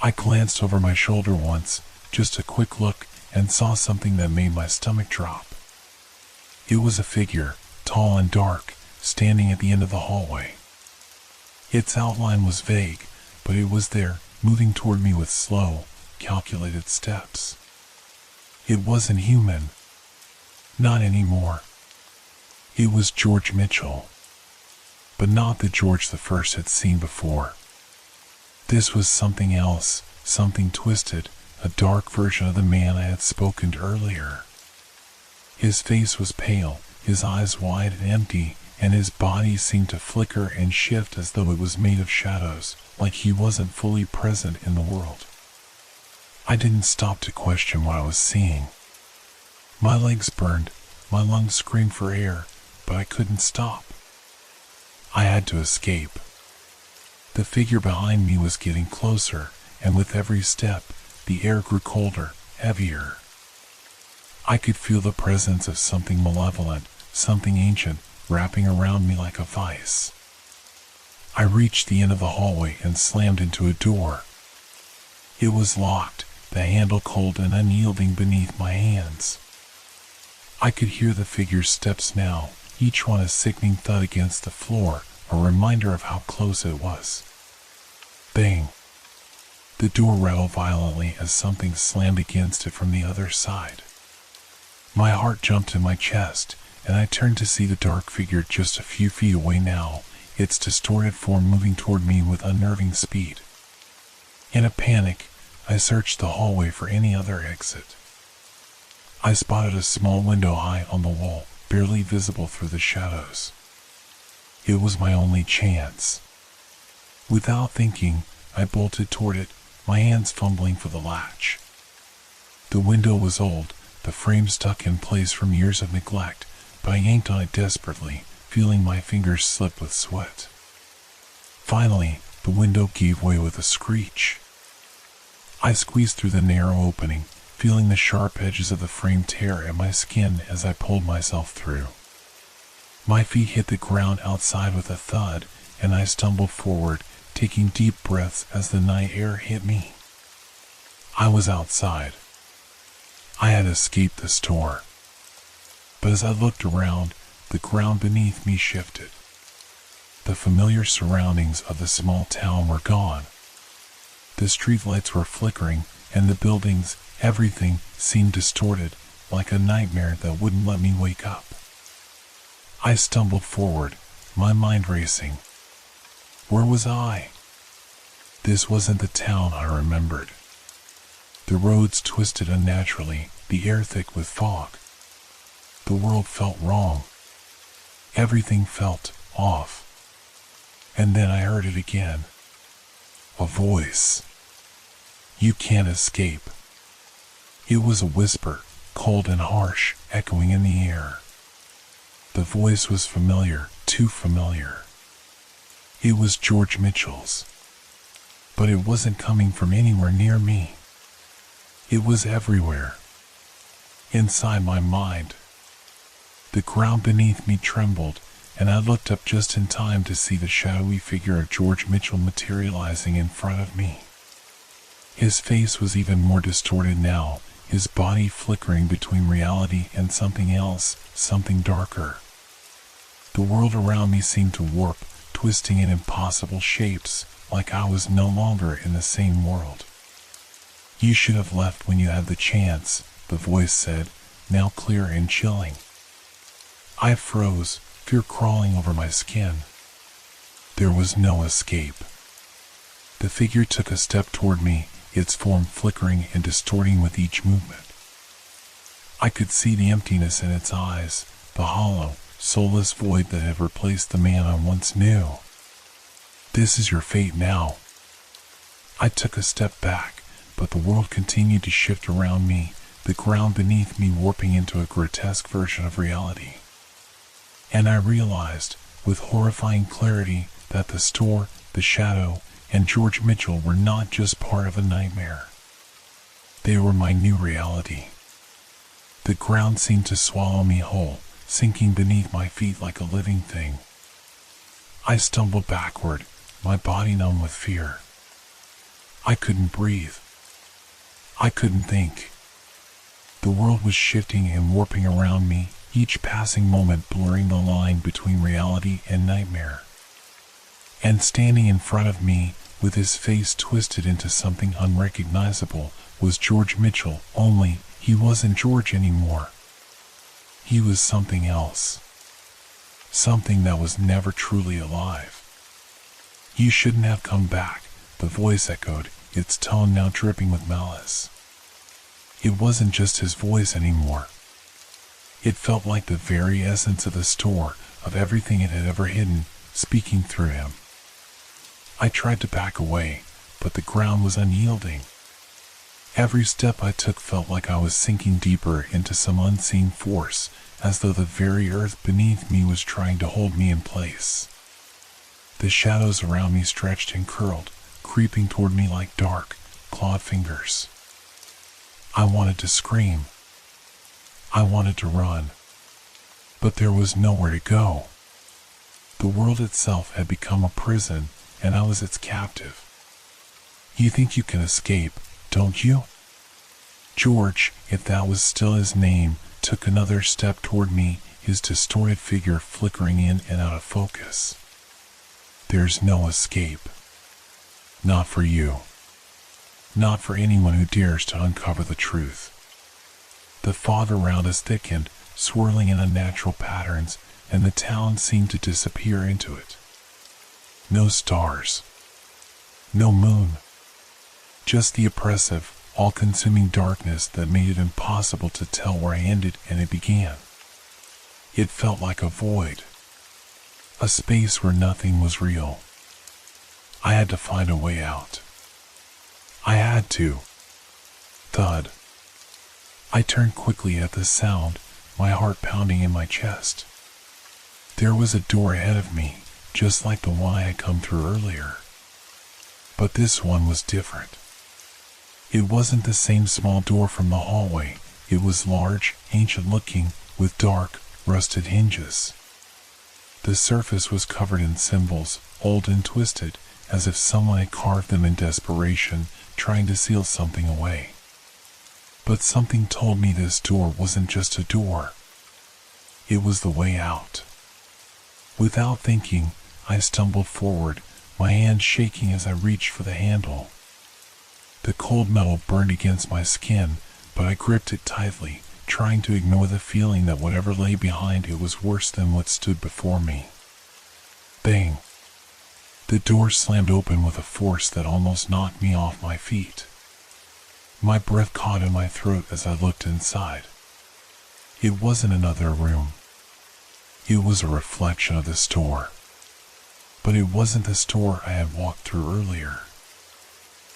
I glanced over my shoulder once, just a quick look, and saw something that made my stomach drop. It was a figure, tall and dark, standing at the end of the hallway. Its outline was vague, but it was there, moving toward me with slow, calculated steps. It wasn't human. Not anymore. It was George Mitchell. But not the George the First had seen before. This was something else, something twisted, a dark version of the man I had spoken to earlier. His face was pale, his eyes wide and empty, and his body seemed to flicker and shift as though it was made of shadows, like he wasn't fully present in the world. I didn't stop to question what I was seeing. My legs burned, my lungs screamed for air, but I couldn't stop. I had to escape. The figure behind me was getting closer, and with every step, the air grew colder, heavier. I could feel the presence of something malevolent, something ancient, wrapping around me like a vice. I reached the end of the hallway and slammed into a door. It was locked, the handle cold and unyielding beneath my hands. I could hear the figure's steps now, each one a sickening thud against the floor, a reminder of how close it was. Bang! The door rattled violently as something slammed against it from the other side. My heart jumped in my chest, and I turned to see the dark figure just a few feet away now, its distorted form moving toward me with unnerving speed. In a panic, I searched the hallway for any other exit. I spotted a small window high on the wall, barely visible through the shadows. It was my only chance. Without thinking, I bolted toward it, my hands fumbling for the latch. The window was old, the frame stuck in place from years of neglect, but I yanked on it desperately, feeling my fingers slip with sweat. Finally, the window gave way with a screech. I squeezed through the narrow opening, feeling the sharp edges of the frame tear at my skin as I pulled myself through. My feet hit the ground outside with a thud, and I stumbled forward, taking deep breaths as the night air hit me. I was outside. I had escaped the storm. But as I looked around, the ground beneath me shifted. The familiar surroundings of the small town were gone. The streetlights were flickering, and the buildings, everything, seemed distorted, like a nightmare that wouldn't let me wake up. I stumbled forward, my mind racing. Where was I? This wasn't the town I remembered. The roads twisted unnaturally, the air thick with fog. The world felt wrong. Everything felt off. And then I heard it again. A voice. You can't escape. It was a whisper, cold and harsh, echoing in the air. The voice was familiar, too familiar. It was George Mitchell's. But it wasn't coming from anywhere near me. It was everywhere. Inside my mind. The ground beneath me trembled, and I looked up just in time to see the shadowy figure of George Mitchell materializing in front of me. His face was even more distorted now, his body flickering between reality and something else, something darker. The world around me seemed to warp, twisting in impossible shapes, like I was no longer in the same world. You should have left when you had the chance, the voice said, now clear and chilling. I froze, fear crawling over my skin. There was no escape. The figure took a step toward me, its form flickering and distorting with each movement. I could see the emptiness in its eyes, the hollow, soulless void that had replaced the man I once knew. This is your fate now. I took a step back, but the world continued to shift around me, the ground beneath me warping into a grotesque version of reality. And I realized, with horrifying clarity, that the store, the shadow, and George Mitchell were not just part of a nightmare. They were my new reality. The ground seemed to swallow me whole, sinking beneath my feet like a living thing. I stumbled backward, my body numb with fear. I couldn't breathe. I couldn't think. The world was shifting and warping around me, each passing moment blurring the line between reality and nightmare. And standing in front of me, with his face twisted into something unrecognizable, was George Mitchell, only he wasn't George anymore. He was something else. Something that was never truly alive. You shouldn't have come back, the voice echoed, its tone now dripping with malice. It wasn't just his voice anymore. It felt like the very essence of the store, of everything it had ever hidden, speaking through him. I tried to back away, but the ground was unyielding. Every step I took felt like I was sinking deeper into some unseen force, as though the very earth beneath me was trying to hold me in place. The shadows around me stretched and curled, creeping toward me like dark, clawed fingers. I wanted to scream. I wanted to run. But there was nowhere to go. The world itself had become a prison, and I was its captive. You think you can escape, don't you? George, if that was still his name, took another step toward me, his distorted figure flickering in and out of focus. There's no escape. Not for you. Not for anyone who dares to uncover the truth. The fog around us thickened, swirling in unnatural patterns, and the town seemed to disappear into it. No stars. No moon. Just the oppressive, all-consuming darkness that made it impossible to tell where I ended and it began. It felt like a void. A space where nothing was real. I had to find a way out. I had to. Thud. I turned quickly at the sound, my heart pounding in my chest. There was a door ahead of me, just like the one I had come through earlier. But this one was different. It wasn't the same small door from the hallway. It was large, ancient-looking, with dark, rusted hinges. The surface was covered in symbols, old and twisted, as if someone had carved them in desperation, trying to seal something away. But something told me this door wasn't just a door. It was the way out. Without thinking, I stumbled forward, my hand shaking as I reached for the handle. The cold metal burned against my skin, but I gripped it tightly, trying to ignore the feeling that whatever lay behind it was worse than what stood before me. Bang! The door slammed open with a force that almost knocked me off my feet. My breath caught in my throat as I looked inside. It wasn't another room. It was a reflection of the store. But it wasn't the store I had walked through earlier.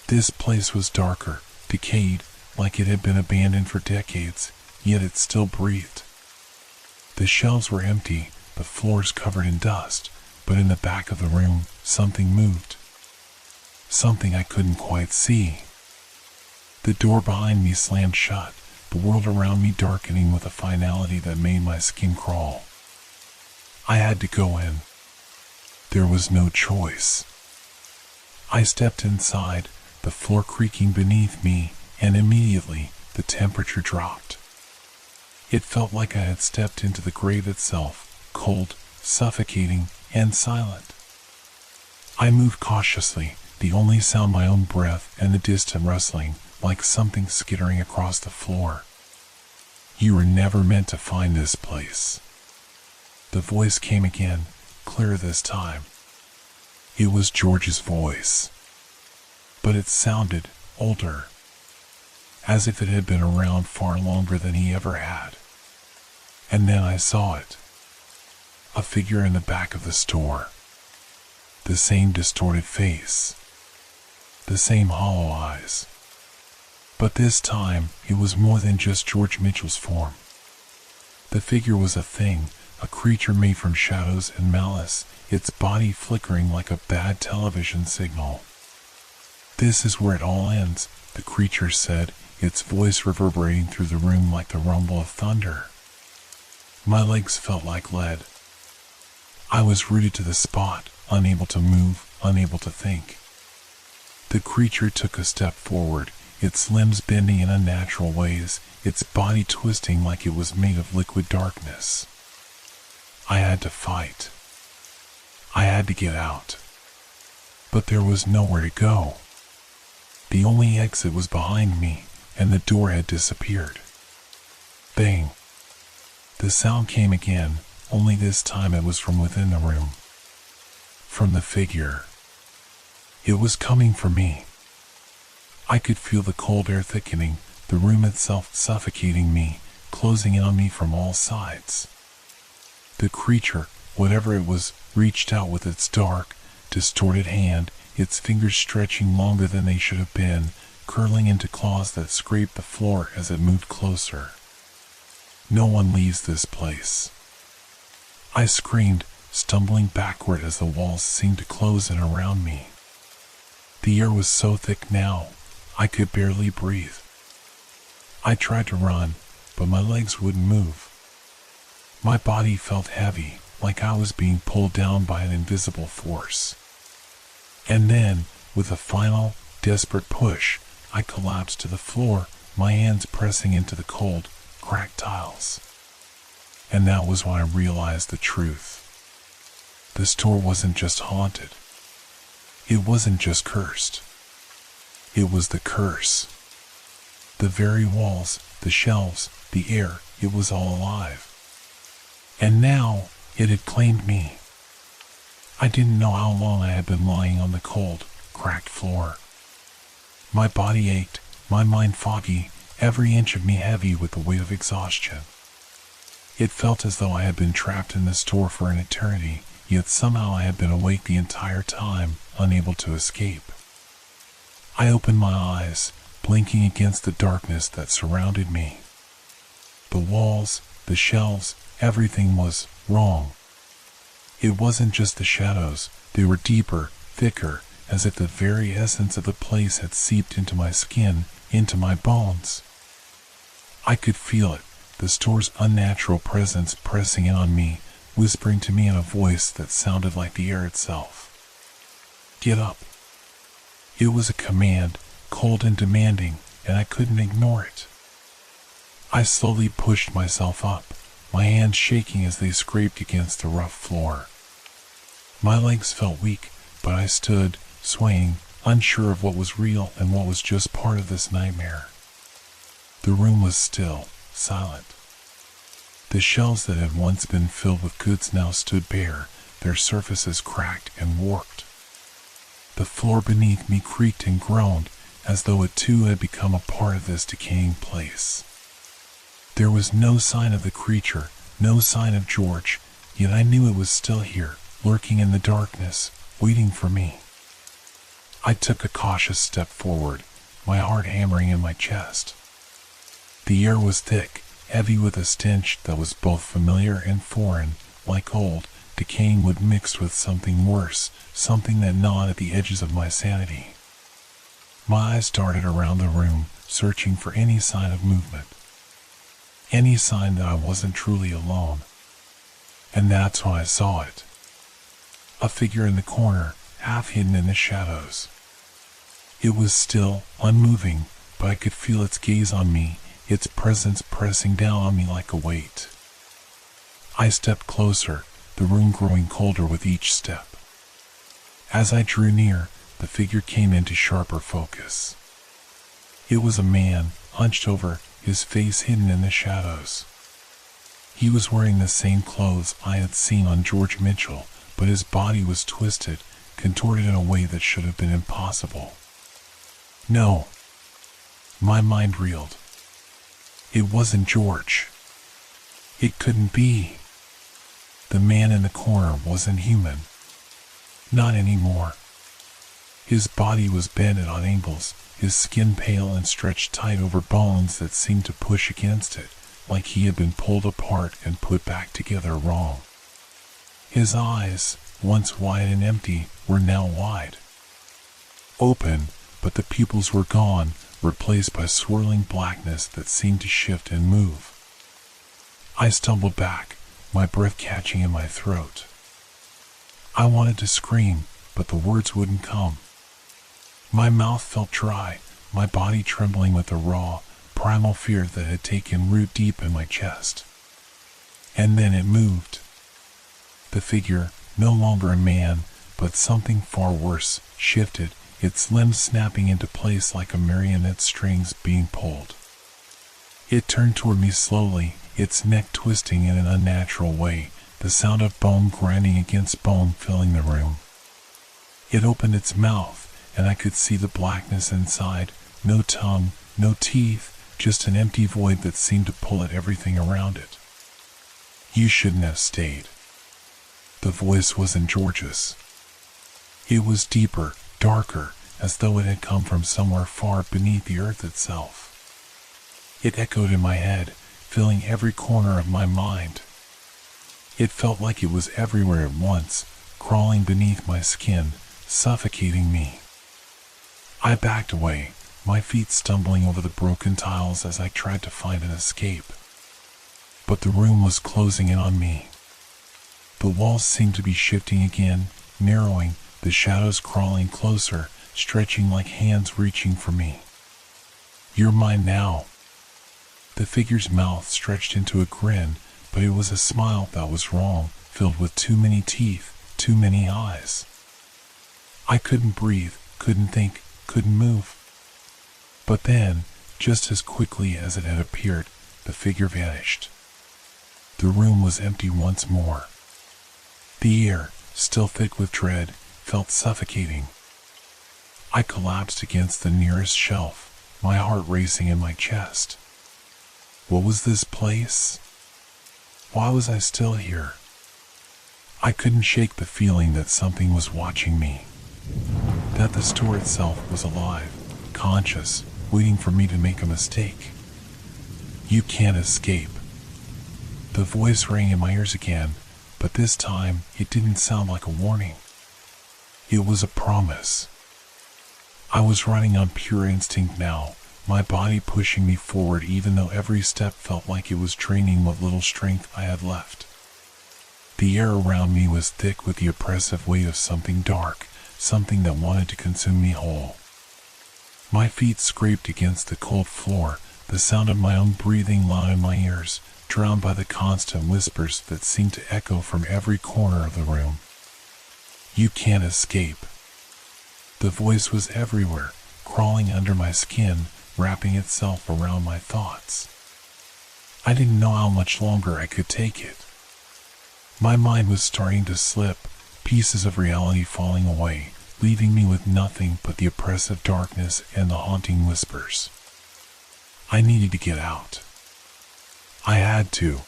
This place was darker, decayed, like it had been abandoned for decades, yet it still breathed. The shelves were empty, the floors covered in dust, but in the back of the room, something moved. Something I couldn't quite see. The door behind me slammed shut, the world around me darkening with a finality that made my skin crawl. I had to go in. There was no choice. I stepped inside, the floor creaking beneath me, and immediately the temperature dropped. It felt like I had stepped into the grave itself, cold, suffocating, and silent. I moved cautiously, the only sound my own breath and the distant rustling, like something skittering across the floor. You were never meant to find this place. The voice came again, clearer this time. It was George's voice. But it sounded older, as if it had been around far longer than he ever had. And then I saw it. A figure in the back of the store. The same distorted face. The same hollow eyes. But this time, it was more than just George Mitchell's form. The figure was a thing, a creature made from shadows and malice, its body flickering like a bad television signal. This is where it all ends, the creature said, its voice reverberating through the room like the rumble of thunder. My legs felt like lead. I was rooted to the spot, unable to move, unable to think. The creature took a step forward, its limbs bending in unnatural ways, its body twisting like it was made of liquid darkness. I had to fight. I had to get out. But there was nowhere to go. The only exit was behind me, and the door had disappeared. Bang! The sound came again, only this time it was from within the room. From the figure. It was coming for me. I could feel the cold air thickening, the room itself suffocating me, closing in on me from all sides. The creature, whatever it was, reached out with its dark, distorted hand, its fingers stretching longer than they should have been, curling into claws that scraped the floor as it moved closer. No one leaves this place. I screamed, stumbling backward as the walls seemed to close in around me. The air was so thick now, I could barely breathe. I tried to run, but my legs wouldn't move. My body felt heavy, like I was being pulled down by an invisible force. And then, with a final, desperate push, I collapsed to the floor, my hands pressing into the cold, cracked tiles. And that was when I realized the truth. The store wasn't just haunted. It wasn't just cursed. It was the curse. The very walls, the shelves, the air, it was all alive. And now, it had claimed me. I didn't know how long I had been lying on the cold, cracked floor. My body ached, my mind foggy, every inch of me heavy with the weight of exhaustion. It felt as though I had been trapped in the store for an eternity, yet somehow I had been awake the entire time, unable to escape. I opened my eyes, blinking against the darkness that surrounded me. The walls, the shelves, everything was wrong. It wasn't just the shadows, they were deeper, thicker, as if the very essence of the place had seeped into my skin, into my bones. I could feel it, the store's unnatural presence pressing in on me, whispering to me in a voice that sounded like the air itself. Get up. It was a command, cold and demanding, and I couldn't ignore it. I slowly pushed myself up, my hands shaking as they scraped against the rough floor. My legs felt weak, but I stood, swaying, unsure of what was real and what was just part of this nightmare. The room was still, silent. The shelves that had once been filled with goods now stood bare, their surfaces cracked and warped. The floor beneath me creaked and groaned, as though it too had become a part of this decaying place. There was no sign of the creature, no sign of George, yet I knew it was still here, lurking in the darkness, waiting for me. I took a cautious step forward, my heart hammering in my chest. The air was thick, heavy with a stench that was both familiar and foreign, like old, decaying wood mixed with something worse, something that gnawed at the edges of my sanity. My eyes darted around the room, searching for any sign of movement. Any sign that I wasn't truly alone. And that's when I saw it. A figure in the corner, half hidden in the shadows. It was still, unmoving, but I could feel its gaze on me, its presence pressing down on me like a weight. I stepped closer, the room growing colder with each step. As I drew near, the figure came into sharper focus. It was a man, hunched over, his face hidden in the shadows. He was wearing the same clothes I had seen on George Mitchell, but his body was twisted, contorted in a way that should have been impossible. No. My mind reeled. It wasn't George. It couldn't be. The man in the corner wasn't human. Not anymore. His body was bent at angles, his skin pale and stretched tight over bones that seemed to push against it, like he had been pulled apart and put back together wrong. His eyes, once wide and empty, were now wide. Open, but the pupils were gone, replaced by swirling blackness that seemed to shift and move. I stumbled back, my breath catching in my throat. I wanted to scream, but the words wouldn't come. My mouth felt dry, my body trembling with the raw, primal fear that had taken root deep in my chest. And then it moved. The figure, no longer a man, but something far worse, shifted, its limbs snapping into place like a marionette strings being pulled. It turned toward me slowly, its neck twisting in an unnatural way, the sound of bone grinding against bone filling the room. It opened its mouth, and I could see the blackness inside, no tongue, no teeth, just an empty void that seemed to pull at everything around it. You shouldn't have stayed. The voice wasn't George's. It was deeper, darker, as though it had come from somewhere far beneath the earth itself. It echoed in my head, filling every corner of my mind. It felt like it was everywhere at once, crawling beneath my skin, suffocating me. I backed away, my feet stumbling over the broken tiles as I tried to find an escape. But the room was closing in on me. The walls seemed to be shifting again, narrowing, the shadows crawling closer, stretching like hands reaching for me. "You're mine now." The figure's mouth stretched into a grin, but it was a smile that was wrong, filled with too many teeth, too many eyes. I couldn't breathe, couldn't think, couldn't move. But then, just as quickly as it had appeared, the figure vanished. The room was empty once more. The air, still thick with dread, felt suffocating. I collapsed against the nearest shelf, my heart racing in my chest. What was this place? Why was I still here? I couldn't shake the feeling that something was watching me, that the store itself was alive, conscious, waiting for me to make a mistake. "You can't escape." The voice rang in my ears again, but this time it didn't sound like a warning. It was a promise. I was running on pure instinct now, my body pushing me forward even though every step felt like it was draining what little strength I had left. The air around me was thick with the oppressive weight of something dark, something that wanted to consume me whole. My feet scraped against the cold floor, the sound of my own breathing loud in my ears, drowned by the constant whispers that seemed to echo from every corner of the room. "You can't escape." The voice was everywhere, crawling under my skin, wrapping itself around my thoughts. I didn't know how much longer I could take it. My mind was starting to slip, pieces of reality falling away, leaving me with nothing but the oppressive darkness and the haunting whispers. I needed to get out. I had to.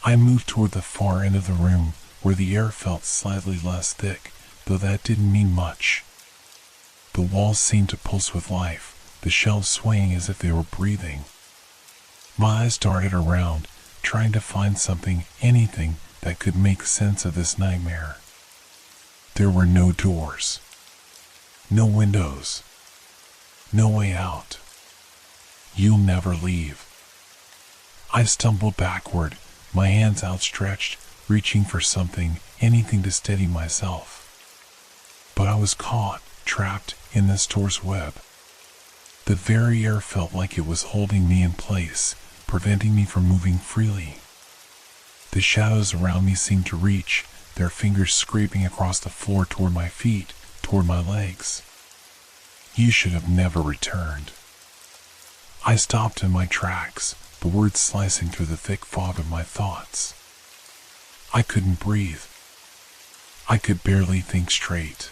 I moved toward the far end of the room, where the air felt slightly less thick, though that didn't mean much. The walls seemed to pulse with life, the shelves swaying as if they were breathing. My eyes darted around, trying to find something, anything, that could make sense of this nightmare. There were no doors, no windows, no way out. "You'll never leave." I stumbled backward, my hands outstretched, reaching for something, anything to steady myself. But I was caught, trapped in this door's web. The very air felt like it was holding me in place, preventing me from moving freely. The shadows around me seemed to reach, their fingers scraping across the floor toward my feet, toward my legs. "You should have never returned." I stopped in my tracks, the words slicing through the thick fog of my thoughts. I couldn't breathe. I could barely think straight.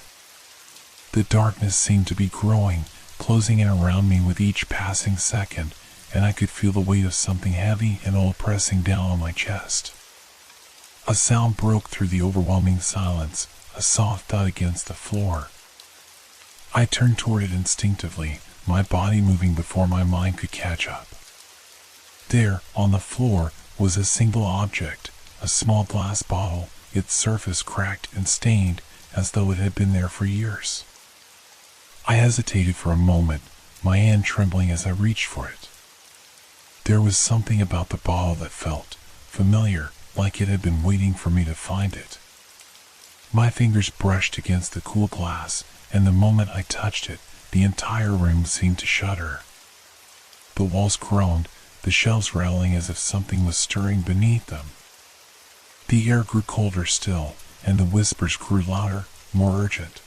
The darkness seemed to be growing, closing in around me with each passing second, and I could feel the weight of something heavy and old pressing down on my chest. A sound broke through the overwhelming silence, a soft thud against the floor. I turned toward it instinctively, my body moving before my mind could catch up. There, on the floor, was a single object, a small glass bottle, its surface cracked and stained as though it had been there for years. I hesitated for a moment, my hand trembling as I reached for it. There was something about the bottle that felt familiar, like it had been waiting for me to find it. My fingers brushed against the cool glass, and the moment I touched it, the entire room seemed to shudder. The walls groaned, the shelves rattling as if something was stirring beneath them. The air grew colder still, and the whispers grew louder, more urgent.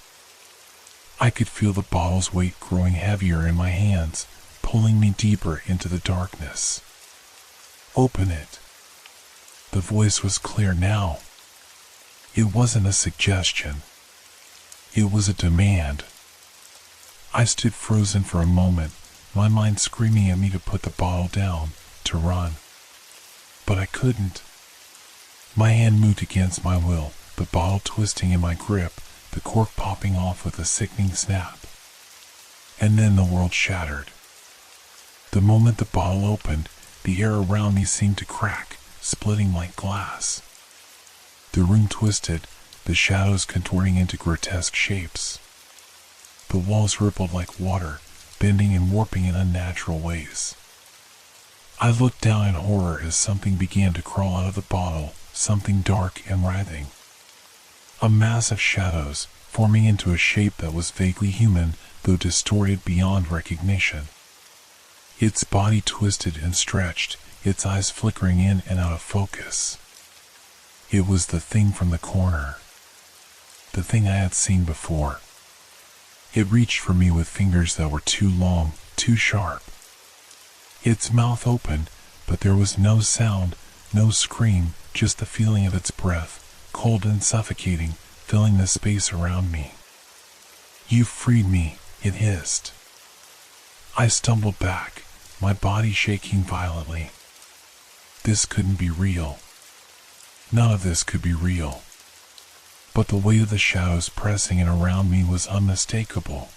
I could feel the bottle's weight growing heavier in my hands, pulling me deeper into the darkness. "Open it." The voice was clear now. It wasn't a suggestion. It was a demand. I stood frozen for a moment, my mind screaming at me to put the bottle down, to run. But I couldn't. My hand moved against my will, the bottle twisting in my grip, the cork popping off with a sickening snap. And then the world shattered. The moment the bottle opened, the air around me seemed to crack, splitting like glass. The room twisted, the shadows contorting into grotesque shapes. The walls rippled like water, bending and warping in unnatural ways. I looked down in horror as something began to crawl out of the bottle, something dark and writhing. A mass of shadows, forming into a shape that was vaguely human, though distorted beyond recognition. Its body twisted and stretched, its eyes flickering in and out of focus. It was the thing from the corner. The thing I had seen before. It reached for me with fingers that were too long, too sharp. Its mouth opened, but there was no sound, no scream, just the feeling of its breath, cold and suffocating, filling the space around me. "You freed me," it hissed. I stumbled back, my body shaking violently. This couldn't be real. None of this could be real. But the weight of the shadows pressing in around me was unmistakable.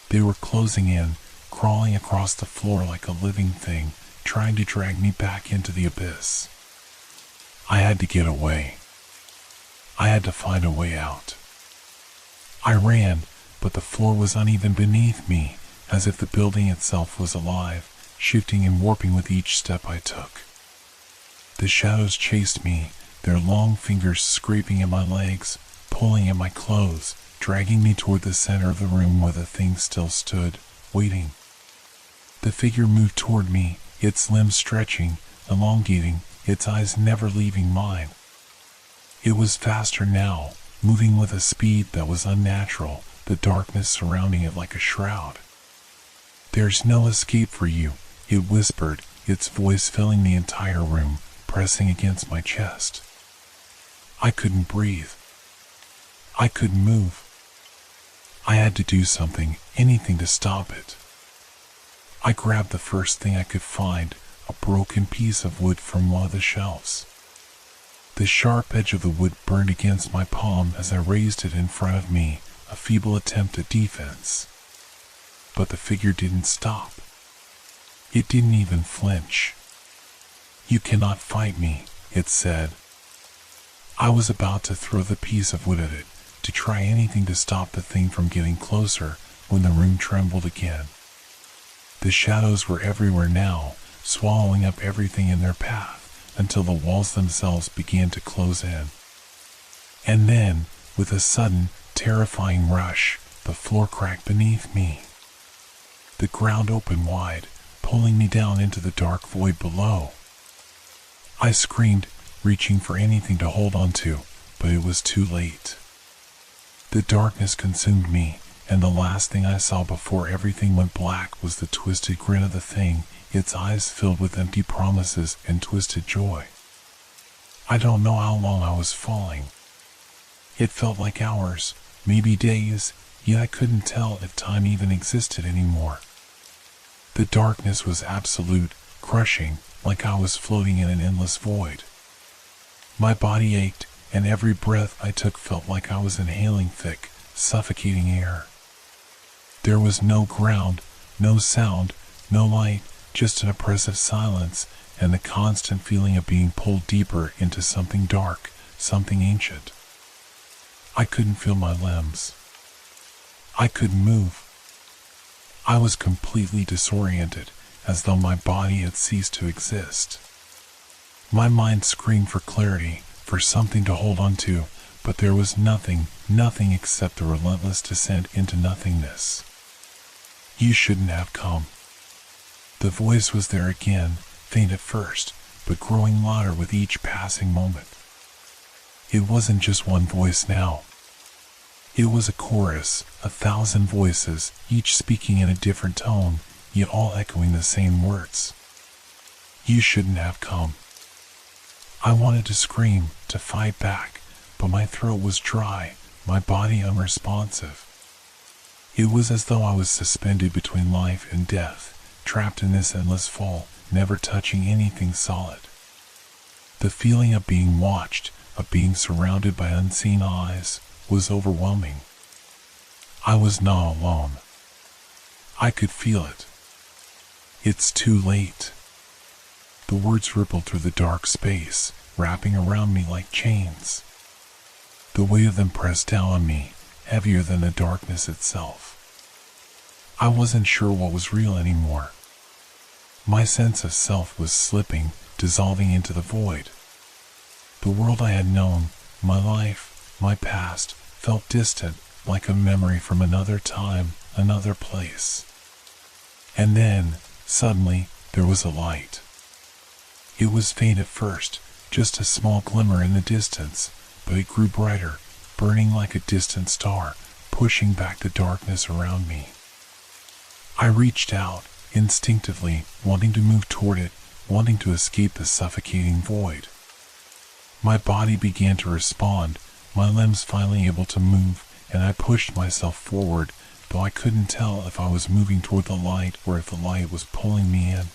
They were closing in, crawling across the floor like a living thing, trying to drag me back into the abyss. I had to get away. I had to find a way out. I ran, but the floor was uneven beneath me, as if the building itself was alive, shifting and warping with each step I took. The shadows chased me, their long fingers scraping at my legs, pulling at my clothes, dragging me toward the center of the room where the thing still stood, waiting. The figure moved toward me, its limbs stretching, elongating, its eyes never leaving mine. It was faster now, moving with a speed that was unnatural, the darkness surrounding it like a shroud. "There's no escape for you," it whispered, its voice filling the entire room, pressing against my chest. I couldn't breathe. I couldn't move. I had to do something, anything to stop it. I grabbed the first thing I could find, a broken piece of wood from one of the shelves. The sharp edge of the wood burned against my palm as I raised it in front of me, a feeble attempt at defense. But the figure didn't stop. It didn't even flinch. "You cannot fight me," it said. I was about to throw the piece of wood at it, to try anything to stop the thing from getting closer, when the room trembled again. The shadows were everywhere now, swallowing up everything in their path, until the walls themselves began to close in. And then, with a sudden, terrifying rush, the floor cracked beneath me. The ground opened wide, pulling me down into the dark void below. I screamed, reaching for anything to hold on to, but it was too late. The darkness consumed me, and the last thing I saw before everything went black was the twisted grin of the thing, its eyes filled with empty promises and twisted joy. I don't know how long I was falling. It felt like hours, maybe days, yet I couldn't tell if time even existed anymore. The darkness was absolute, crushing, like I was floating in an endless void. My body ached, and every breath I took felt like I was inhaling thick, suffocating air. There was no ground, no sound, no light, just an oppressive silence, and the constant feeling of being pulled deeper into something dark, something ancient. I couldn't feel my limbs. I couldn't move. I was completely disoriented, as though my body had ceased to exist. My mind screamed for clarity, for something to hold on to, but there was nothing except the relentless descent into nothingness. "You shouldn't have come." The voice was there again, faint at first, but growing louder with each passing moment. It wasn't just one voice now. It was a chorus, 1,000 voices, each speaking in a different tone, yet all echoing the same words. "You shouldn't have come." I wanted to scream, to fight back, but my throat was dry, my body unresponsive. It was as though I was suspended between life and death, trapped in this endless fall, never touching anything solid. The feeling of being watched, of being surrounded by unseen eyes, was overwhelming. I was not alone. I could feel it. "It's too late." The words rippled through the dark space, wrapping around me like chains. The weight of them pressed down on me, heavier than the darkness itself. I wasn't sure what was real anymore. My sense of self was slipping, dissolving into the void. The world I had known, my life, my past, felt distant, like a memory from another time, another place. And then, suddenly, there was a light. It was faint at first, just a small glimmer in the distance, but it grew brighter, burning like a distant star, pushing back the darkness around me. I reached out, instinctively, wanting to move toward it, wanting to escape the suffocating void. My body began to respond, my limbs finally able to move, and I pushed myself forward, though I couldn't tell if I was moving toward the light or if the light was pulling me in.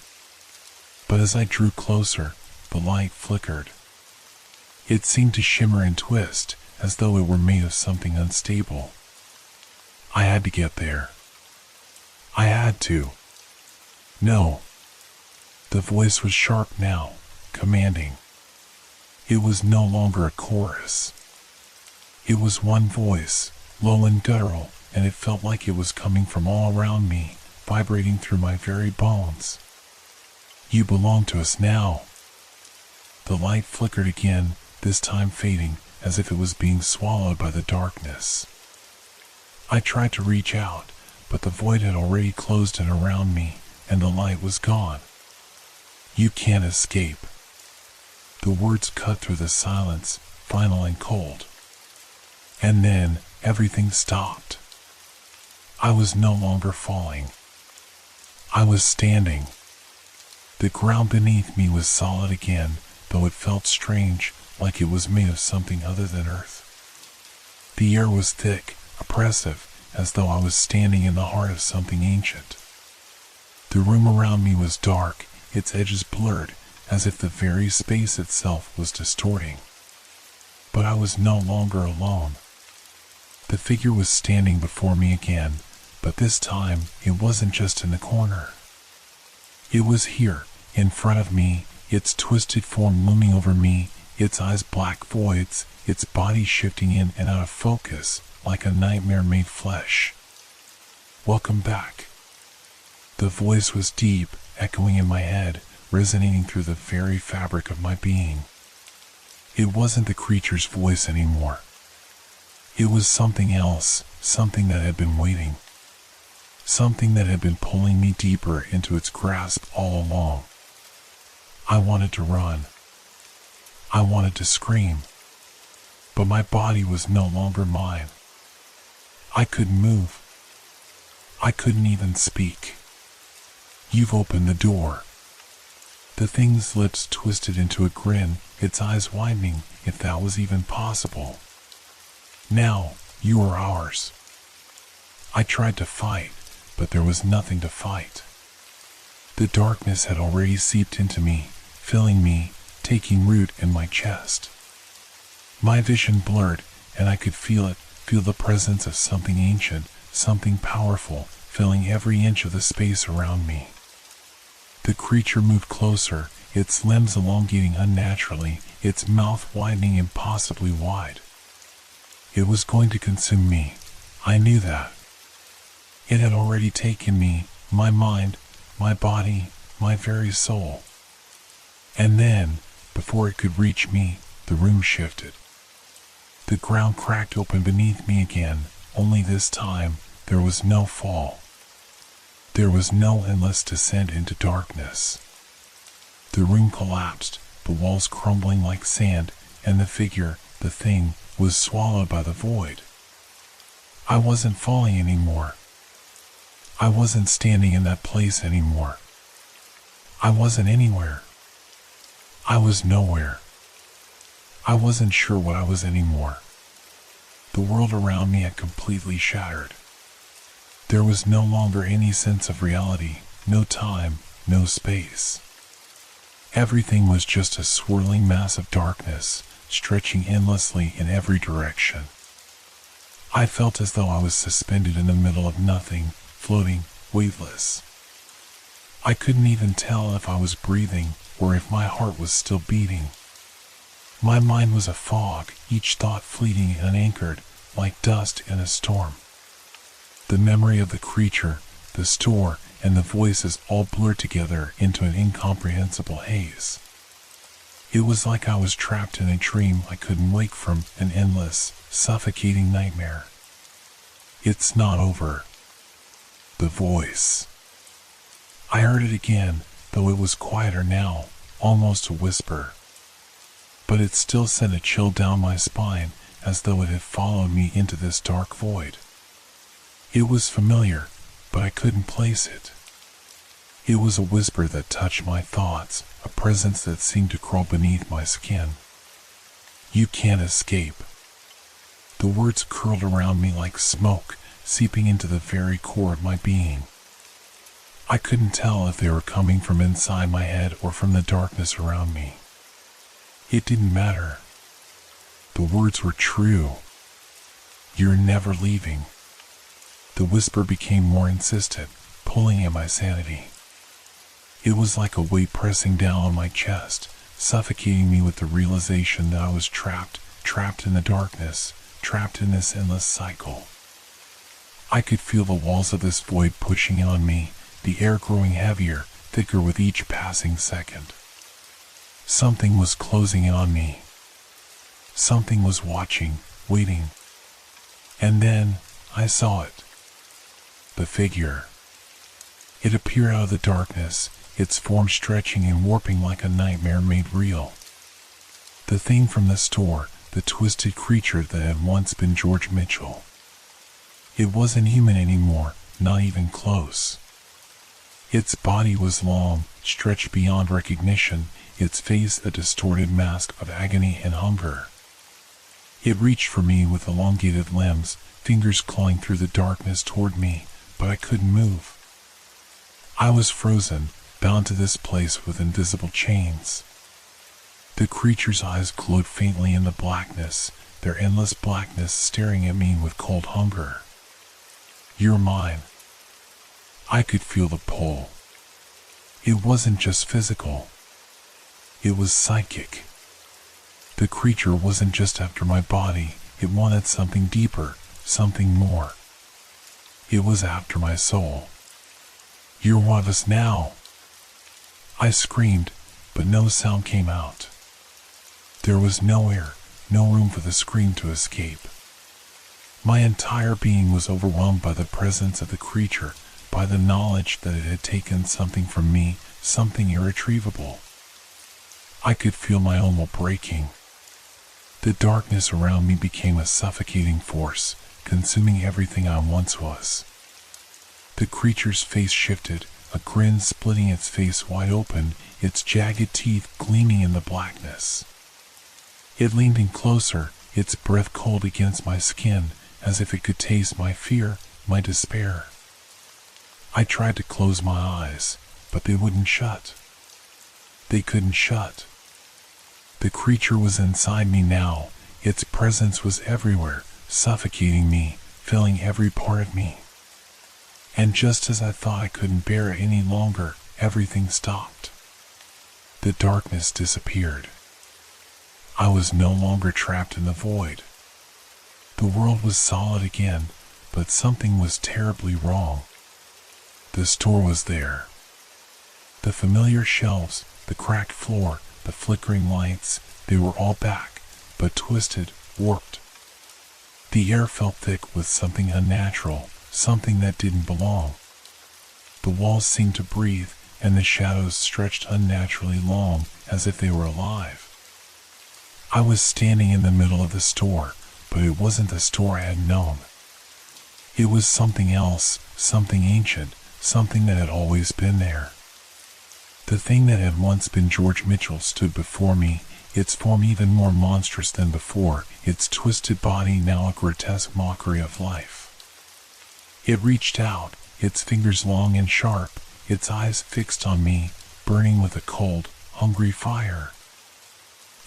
But as I drew closer, the light flickered. It seemed to shimmer and twist, as though it were made of something unstable. I had to get there. I had to. No. The voice was sharp now, commanding. It was no longer a chorus. It was one voice, low and guttural, and it felt like it was coming from all around me, vibrating through my very bones. You belong to us now. The light flickered again, this time fading, as if it was being swallowed by the darkness. I tried to reach out, but the void had already closed in around me, and the light was gone. You can't escape. The words cut through the silence, final and cold. And then, everything stopped. I was no longer falling. I was standing. The ground beneath me was solid again, though it felt strange, like it was made of something other than earth. The air was thick, oppressive, as though I was standing in the heart of something ancient. The room around me was dark, its edges blurred, as if the very space itself was distorting. But I was no longer alone. The figure was standing before me again, but this time it wasn't just in the corner. It was here, in front of me, its twisted form looming over me, its eyes black voids, its body shifting in and out of focus, like a nightmare made flesh. Welcome back. The voice was deep, echoing in my head, resonating through the very fabric of my being. It wasn't the creature's voice anymore. It was something else, something that had been waiting. Something that had been pulling me deeper into its grasp all along. I wanted to run. I wanted to scream. But my body was no longer mine. I couldn't move. I couldn't even speak. You've opened the door. The thing's lips twisted into a grin, its eyes widening, if that was even possible. Now, you are ours. I tried to fight, but there was nothing to fight. The darkness had already seeped into me, filling me, taking root in my chest. My vision blurred, and I could feel the presence of something ancient, something powerful, filling every inch of the space around me. The creature moved closer, its limbs elongating unnaturally, its mouth widening impossibly wide. It was going to consume me. I knew that. It had already taken me, my mind, my body, my very soul. And then, before it could reach me, the room shifted. The ground cracked open beneath me again, only this time, there was no fall. There was no endless descent into darkness. The room collapsed, the walls crumbling like sand, and the figure, the thing, was swallowed by the void. I wasn't falling anymore. I wasn't standing in that place anymore. I wasn't anywhere. I was nowhere. I wasn't sure what I was anymore. The world around me had completely shattered. There was no longer any sense of reality, no time, no space. Everything was just a swirling mass of darkness, stretching endlessly in every direction. I felt as though I was suspended in the middle of nothing, floating, weightless. I couldn't even tell if I was breathing or if my heart was still beating. My mind was a fog, each thought fleeting and unanchored, like dust in a storm. The memory of the creature, the store, and the voices all blurred together into an incomprehensible haze. It was like I was trapped in a dream I couldn't wake from, an endless, suffocating nightmare. It's not over. The voice. I heard it again, though it was quieter now, almost a whisper. But it still sent a chill down my spine, as though it had followed me into this dark void. It was familiar, but I couldn't place it. It was a whisper that touched my thoughts, a presence that seemed to crawl beneath my skin. You can't escape. The words curled around me like smoke, seeping into the very core of my being. I couldn't tell if they were coming from inside my head or from the darkness around me. It didn't matter. The words were true. You're never leaving. The whisper became more insistent, pulling at my sanity. It was like a weight pressing down on my chest, suffocating me with the realization that I was trapped in the darkness, trapped in this endless cycle. I could feel the walls of this void pushing in on me, the air growing heavier, thicker with each passing second. Something was closing in on me. Something was watching, waiting. And then, I saw it. The figure. It appeared out of the darkness, its form stretching and warping like a nightmare made real. The thing from the store, the twisted creature that had once been George Mitchell. It wasn't human anymore, not even close. Its body was long, stretched beyond recognition, its face a distorted mask of agony and hunger. It reached for me with elongated limbs, fingers clawing through the darkness toward me, but I couldn't move. I was frozen, bound to this place with invisible chains. The creature's eyes glowed faintly in the blackness, their endless blackness staring at me with cold hunger. You're mine. I could feel the pull. It wasn't just physical. It was psychic. The creature wasn't just after my body, it wanted something deeper, something more. It was after my soul. You're one of us now. I screamed, but no sound came out. There was no air, no room for the scream to escape. My entire being was overwhelmed by the presence of the creature, by the knowledge that it had taken something from me, something irretrievable. I could feel my own will breaking. The darkness around me became a suffocating force, consuming everything I once was. The creature's face shifted, a grin splitting its face wide open, its jagged teeth gleaming in the blackness. It leaned in closer, its breath cold against my skin, as if it could taste my fear, my despair. I tried to close my eyes, but they wouldn't shut. They couldn't shut. The creature was inside me now, its presence was everywhere, suffocating me, filling every part of me. And just as I thought I couldn't bear it any longer, everything stopped. The darkness disappeared. I was no longer trapped in the void. The world was solid again, but something was terribly wrong. The store was there. The familiar shelves, the cracked floor, the flickering lights, they were all back, but twisted, warped. The air felt thick with something unnatural, something that didn't belong. The walls seemed to breathe, and the shadows stretched unnaturally long, as if they were alive. I was standing in the middle of the store, but it wasn't the store I had known. It was something else, something ancient, something that had always been there. The thing that had once been George Mitchell stood before me, its form even more monstrous than before, its twisted body now a grotesque mockery of life. It reached out, its fingers long and sharp, its eyes fixed on me, burning with a cold, hungry fire.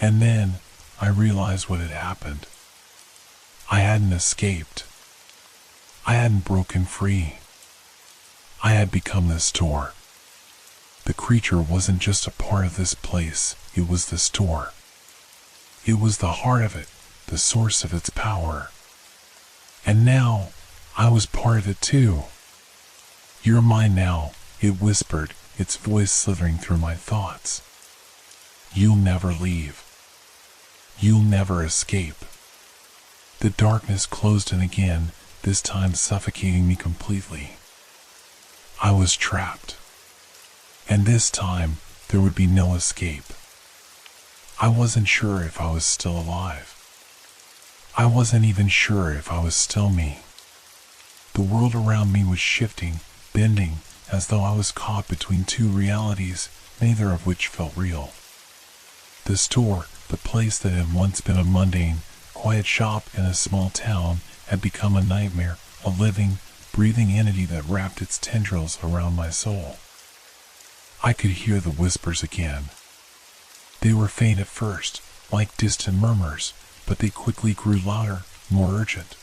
And then, I realized what had happened. I hadn't escaped. I hadn't broken free. I had become the store. The creature wasn't just a part of this place, it was the store. It was the heart of it, the source of its power. And now, I was part of it too. You're mine now, it whispered, its voice slithering through my thoughts. You'll never leave. You'll never escape. The darkness closed in again, this time suffocating me completely. I was trapped. And this time, there would be no escape. I wasn't sure if I was still alive. I wasn't even sure if I was still me. The world around me was shifting, bending, as though I was caught between two realities, neither of which felt real. The store, the place that had once been a mundane, quiet shop in a small town, had become a nightmare, a living, breathing entity that wrapped its tendrils around my soul. I could hear the whispers again. They were faint at first, like distant murmurs, but they quickly grew louder, more urgent.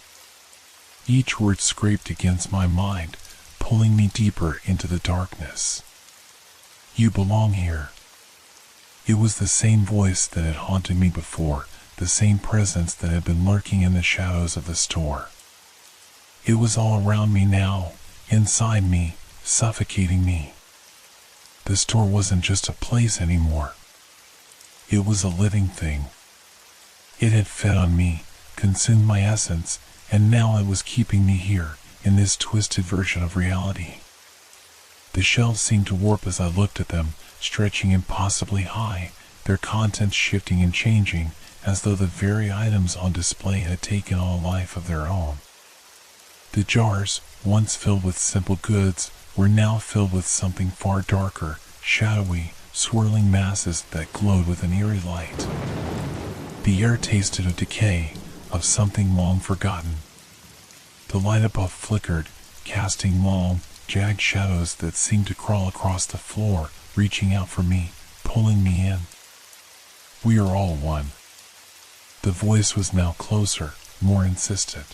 Each word scraped against my mind, pulling me deeper into the darkness. You belong here. It was the same voice that had haunted me before, the same presence that had been lurking in the shadows of the store. It was all around me now, inside me, suffocating me. The store wasn't just a place anymore. It was a living thing. It had fed on me, consumed my essence, and now it was keeping me here, in this twisted version of reality. The shelves seemed to warp as I looked at them, stretching impossibly high, their contents shifting and changing, as though the very items on display had taken on a life of their own. The jars, once filled with simple goods, were now filled with something far darker, shadowy, swirling masses that glowed with an eerie light. The air tasted of decay, of something long forgotten. The light above flickered, casting long, jagged shadows that seemed to crawl across the floor, reaching out for me, pulling me in. We are all one. The voice was now closer, more insistent.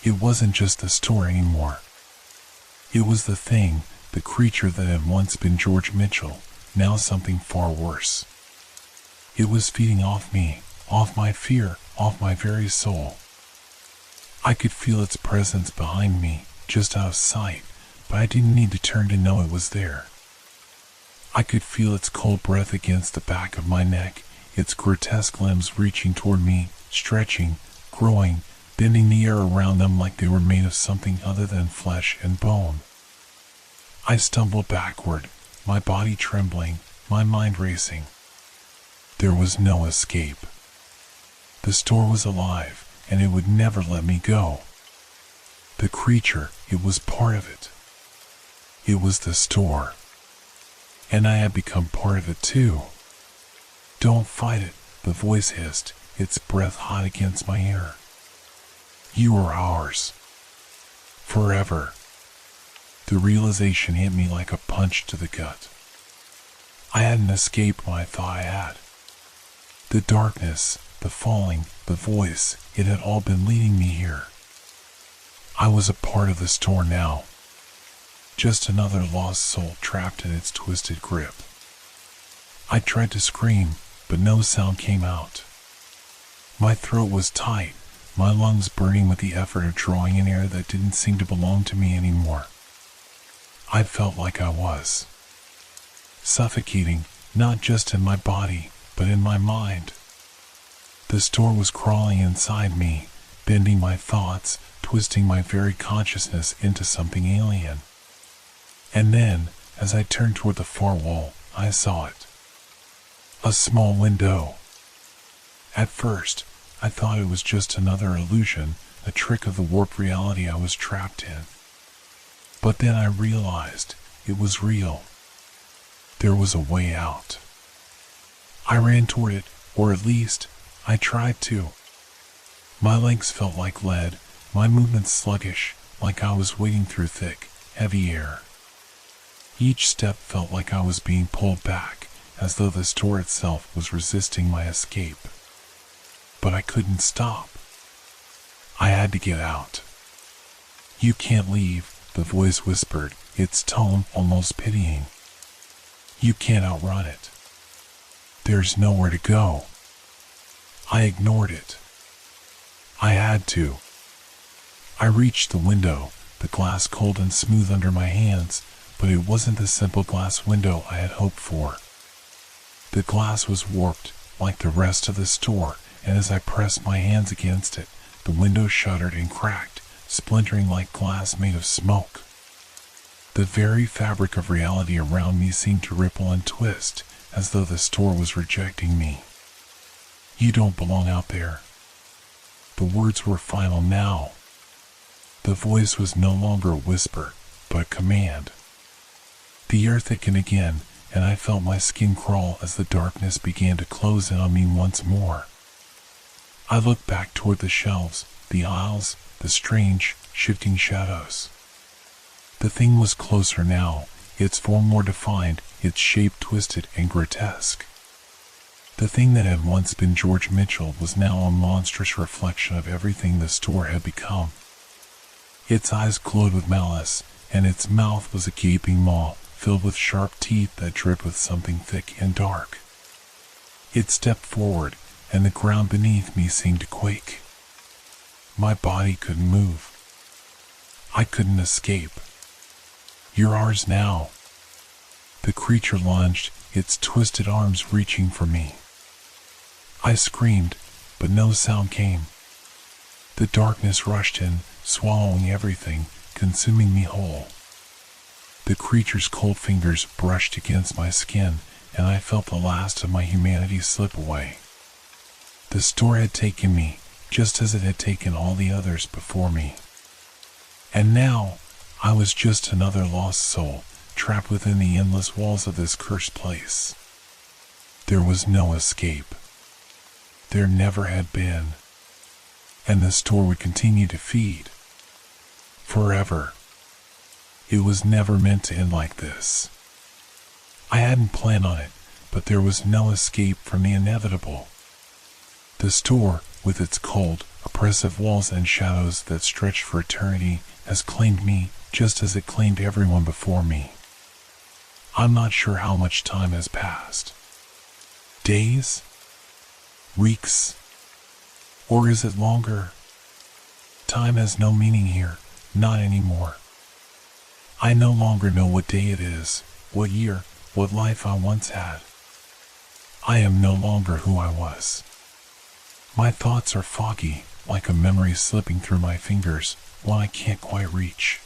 It wasn't just the store anymore. It was the thing, the creature that had once been George Mitchell, now something far worse. It was feeding off me, off my fear, off my very soul. I could feel its presence behind me, just out of sight, but I didn't need to turn to know it was there. I could feel its cold breath against the back of my neck, its grotesque limbs reaching toward me, stretching, growing, bending the air around them like they were made of something other than flesh and bone. I stumbled backward, my body trembling, my mind racing. There was no escape. The store was alive, and it would never let me go. The creature, it was part of it. It was the store. And I had become part of it too. Don't fight it, the voice hissed, its breath hot against my ear. You are ours. Forever. The realization hit me like a punch to the gut. I hadn't escaped what I thought I had. The darkness, the falling, the voice, it had all been leading me here. I was a part of the store now. Just another lost soul trapped in its twisted grip. I tried to scream, but no sound came out. My throat was tight, my lungs burning with the effort of drawing in air that didn't seem to belong to me anymore. I felt like I was suffocating, not just in my body, but in my mind. The store was crawling inside me, bending my thoughts, twisting my very consciousness into something alien. And then, as I turned toward the far wall, I saw it. A small window. At first, I thought it was just another illusion, a trick of the warped reality I was trapped in. But then I realized it was real. There was a way out. I ran toward it, or at least, I tried to. My legs felt like lead, my movements sluggish, like I was wading through thick, heavy air. Each step felt like I was being pulled back, as though the store itself was resisting my escape. But I couldn't stop. I had to get out. You can't leave, the voice whispered, its tone almost pitying. You can't outrun it. There's nowhere to go. I ignored it. I had to. I reached the window, the glass cold and smooth under my hands, but it wasn't the simple glass window I had hoped for. The glass was warped, like the rest of the store, and as I pressed my hands against it, the window shuddered and cracked, splintering like glass made of smoke. The very fabric of reality around me seemed to ripple and twist, as though the store was rejecting me. "You don't belong out there." The words were final now. The voice was no longer a whisper, but a command. The air thickened again, and I felt my skin crawl as the darkness began to close in on me once more. I looked back toward the shelves, the aisles, the strange, shifting shadows. The thing was closer now, its form more defined, its shape twisted and grotesque. The thing that had once been George Mitchell was now a monstrous reflection of everything the store had become. Its eyes glowed with malice, and its mouth was a gaping maw, filled with sharp teeth that dripped with something thick and dark. It stepped forward, and the ground beneath me seemed to quake. My body couldn't move. I couldn't escape. "You're ours now." The creature lunged, its twisted arms reaching for me. I screamed, but no sound came. The darkness rushed in, swallowing everything, consuming me whole. The creature's cold fingers brushed against my skin, and I felt the last of my humanity slip away. The store had taken me, just as it had taken all the others before me. And now, I was just another lost soul, trapped within the endless walls of this cursed place. There was no escape. There never had been. And the store would continue to feed. Forever. It was never meant to end like this. I hadn't planned on it, but there was no escape from the inevitable. The store, with its cold, oppressive walls and shadows that stretched for eternity, has claimed me just as it claimed everyone before me. I'm not sure how much time has passed. Days? Weeks? Or is it longer? Time has no meaning here, not anymore. I no longer know what day it is, what year, what life I once had. I am no longer who I was. My thoughts are foggy, like a memory slipping through my fingers, one I can't quite reach.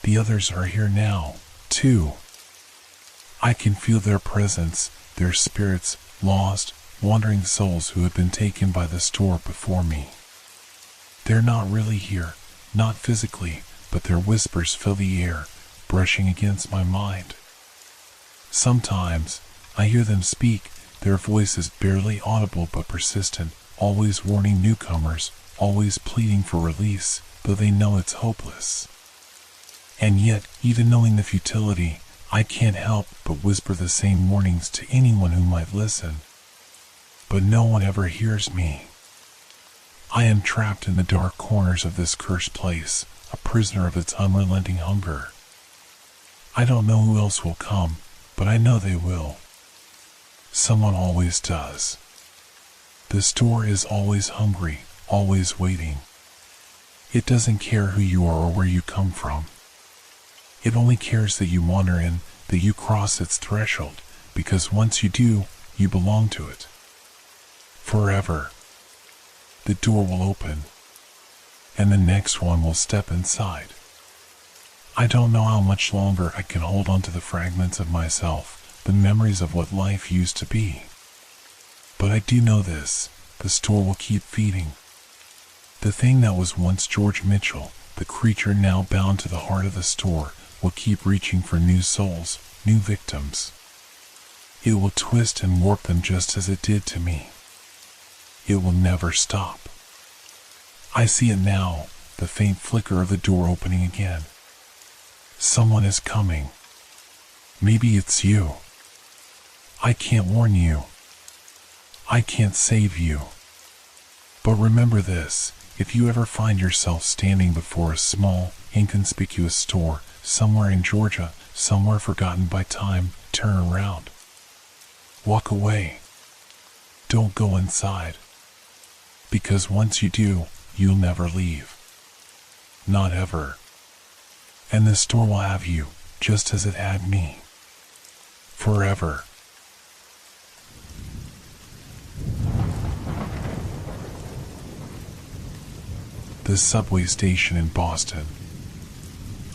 The others are here now, too. I can feel their presence, their spirits, lost, wandering souls who have been taken by the store before me. They're not really here, not physically, but their whispers fill the air, brushing against my mind. Sometimes, I hear them speak, their voices barely audible but persistent, always warning newcomers, always pleading for release, though they know it's hopeless. And yet, even knowing the futility, I can't help but whisper the same warnings to anyone who might listen. But no one ever hears me. I am trapped in the dark corners of this cursed place, a prisoner of its unrelenting hunger. I don't know who else will come, but I know they will. Someone always does. The store is always hungry, always waiting. It doesn't care who you are or where you come from. It only cares that you wander in, that you cross its threshold, because once you do, you belong to it. Forever. The door will open, and the next one will step inside. I don't know how much longer I can hold on to the fragments of myself, the memories of what life used to be. But I do know this, the store will keep feeding. The thing that was once George Mitchell, the creature now bound to the heart of the store, will keep reaching for new souls, new victims. It will twist and warp them just as it did to me. It will never stop. I see it now, the faint flicker of the door opening again. Someone is coming. Maybe it's you. I can't warn you. I can't save you. But remember this, if you ever find yourself standing before a small, inconspicuous store, somewhere in Georgia, somewhere forgotten by time, turn around. Walk away. Don't go inside. Because once you do, you'll never leave. Not ever. And the store will have you, just as it had me. Forever. the subway station in Boston.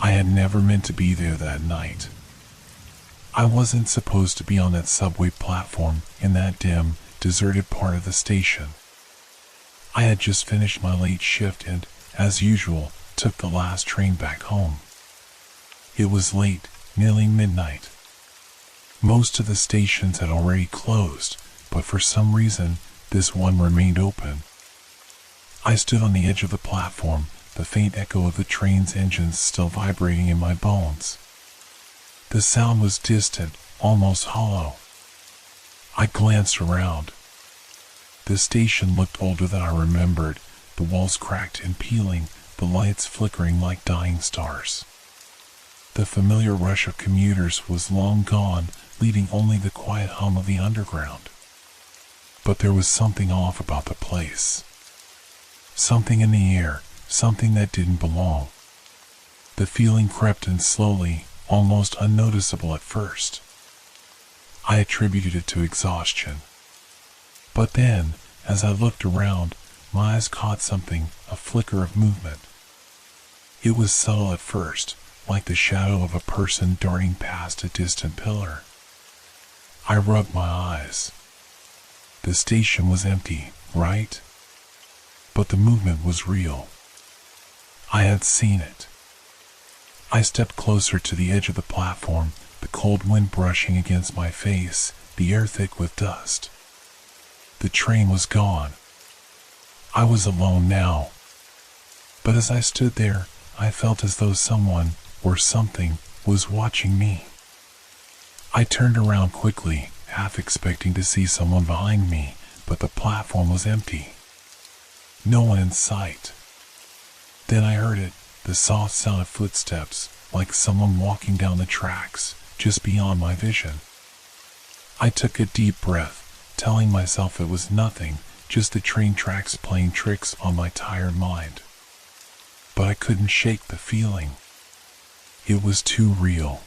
I had never meant to be there that night. I wasn't supposed to be on that subway platform in that dim, deserted part of the station. I had just finished my late shift and, as usual, took the last train back home. It was late, nearly midnight. Most of the stations had already closed, but for some reason, this one remained open. I stood on the edge of the platform, the faint echo of the train's engines still vibrating in my bones. The sound was distant, almost hollow. I glanced around. The station looked older than I remembered, the walls cracked and peeling, the lights flickering like dying stars. The familiar rush of commuters was long gone, leaving only the quiet hum of the underground. But there was something off about the place. Something in the air, something that didn't belong. The feeling crept in slowly, almost unnoticeable at first. I attributed it to exhaustion. But then, as I looked around, my eyes caught something, a flicker of movement. It was subtle at first, like the shadow of a person darting past a distant pillar. I rubbed my eyes. The station was empty, right? But the movement was real. I had seen it. I stepped closer to the edge of the platform, the cold wind brushing against my face, the air thick with dust. The train was gone. I was alone now. But as I stood there, I felt as though someone, or something, was watching me. I turned around quickly, half expecting to see someone behind me, but the platform was empty. No one in sight. Then I heard it, the soft sound of footsteps, like someone walking down the tracks, just beyond my vision. I took a deep breath, telling myself it was nothing, just the train tracks playing tricks on my tired mind. But I couldn't shake the feeling. It was too real.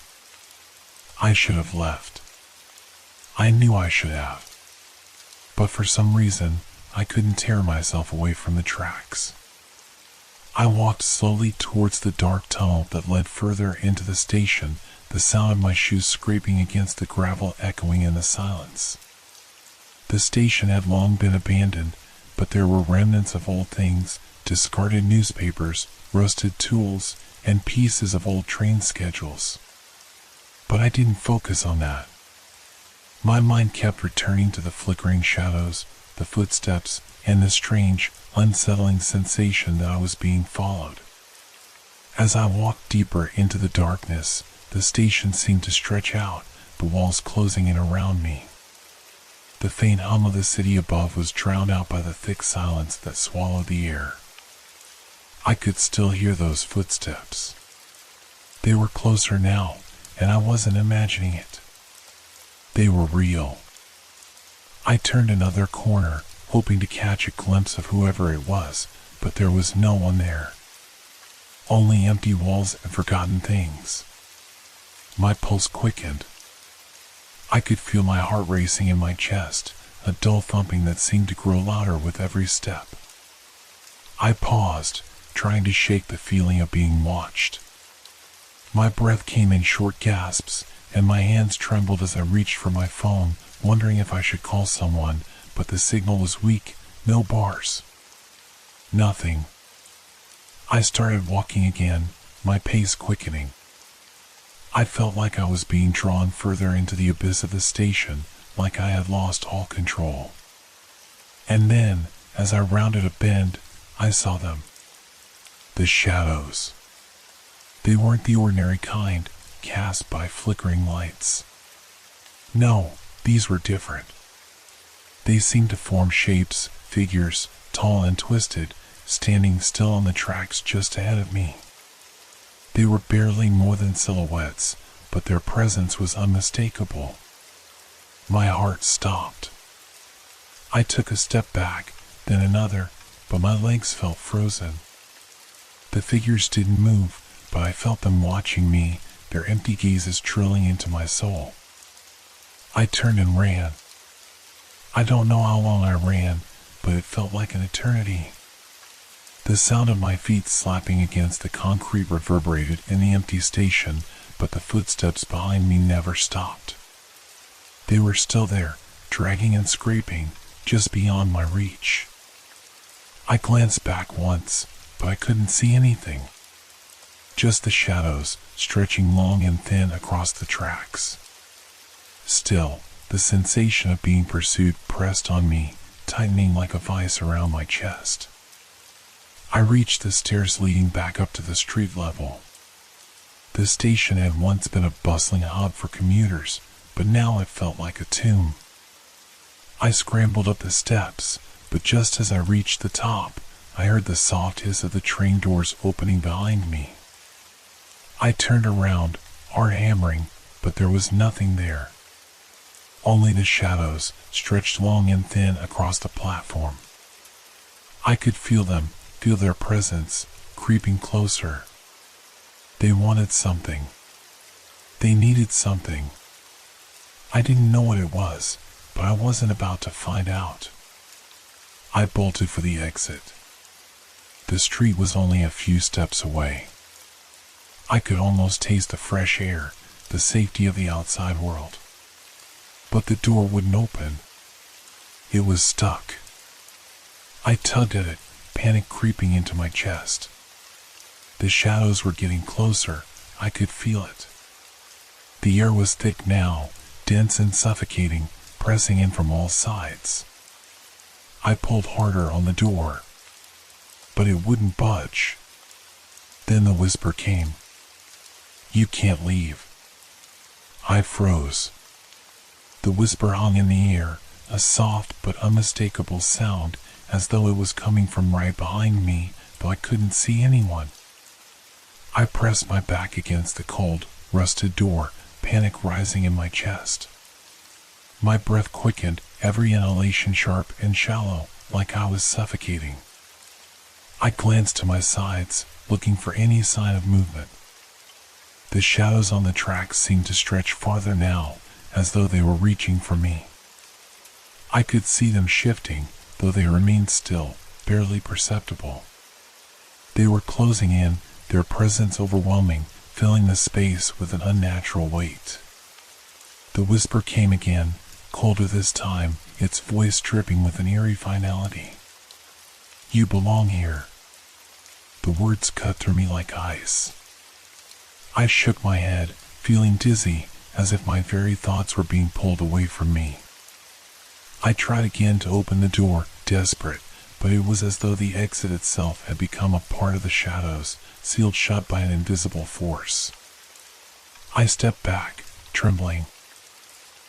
I should have left. I knew I should have. But for some reason, I couldn't tear myself away from the tracks. I walked slowly towards the dark tunnel that led further into the station, the sound of my shoes scraping against the gravel echoing in the silence. The station had long been abandoned, but there were remnants of old things, discarded newspapers, rusted tools, and pieces of old train schedules. But I didn't focus on that. My mind kept returning to the flickering shadows, the footsteps, and the strange, unsettling sensation that I was being followed. As I walked deeper into the darkness, the station seemed to stretch out, the walls closing in around me. The faint hum of the city above was drowned out by the thick silence that swallowed the air. I could still hear those footsteps. They were closer now, and I wasn't imagining it. They were real. I turned another corner, hoping to catch a glimpse of whoever it was, but there was no one there. Only empty walls and forgotten things. My pulse quickened. I could feel my heart racing in my chest, a dull thumping that seemed to grow louder with every step. I paused, trying to shake the feeling of being watched. My breath came in short gasps, and my hands trembled as I reached for my phone, wondering if I should call someone, but the signal was weak, no bars. Nothing. I started walking again, my pace quickening. I felt like I was being drawn further into the abyss of the station, like I had lost all control. And then, as I rounded a bend, I saw them. The shadows. They weren't the ordinary kind, cast by flickering lights. No, these were different. They seemed to form shapes, figures, tall and twisted, standing still on the tracks just ahead of me. They were barely more than silhouettes, but their presence was unmistakable. My heart stopped. I took a step back, then another, but my legs felt frozen. The figures didn't move, but I felt them watching me, their empty gazes drilling into my soul. I turned and ran. I don't know how long I ran, but it felt like an eternity. The sound of my feet slapping against the concrete reverberated in the empty station, but the footsteps behind me never stopped. They were still there, dragging and scraping, just beyond my reach. I glanced back once, but I couldn't see anything. Just the shadows, stretching long and thin across the tracks. Still, the sensation of being pursued pressed on me, tightening like a vice around my chest. I reached the stairs leading back up to the street level. The station had once been a bustling hub for commuters, but now it felt like a tomb. I scrambled up the steps, but just as I reached the top, I heard the soft hiss of the train doors opening behind me. I turned around, heart hammering, but there was nothing there. Only the shadows, stretched long and thin across the platform. I could feel them, feel their presence, creeping closer. They wanted something. They needed something. I didn't know what it was, but I wasn't about to find out. I bolted for the exit. The street was only a few steps away. I could almost taste the fresh air, the safety of the outside world. But the door wouldn't open. It was stuck. I tugged at it, panic creeping into my chest. The shadows were getting closer. I could feel it. The air was thick now, dense and suffocating, pressing in from all sides. I pulled harder on the door, but it wouldn't budge. Then the whisper came. "You can't leave." I froze. The whisper hung in the air, a soft but unmistakable sound, as though it was coming from right behind me, though I couldn't see anyone. I pressed my back against the cold, rusted door, panic rising in my chest. My breath quickened, every inhalation sharp and shallow, like I was suffocating. I glanced to my sides, looking for any sign of movement. The shadows on the tracks seemed to stretch farther now, as though they were reaching for me. I could see them shifting, though they remained still, barely perceptible. They were closing in, their presence overwhelming, filling the space with an unnatural weight. The whisper came again, colder this time, its voice dripping with an eerie finality. "You belong here." The words cut through me like ice. I shook my head, feeling dizzy, as if my very thoughts were being pulled away from me. I tried again to open the door, desperate, but it was as though the exit itself had become a part of the shadows, sealed shut by an invisible force. I stepped back, trembling.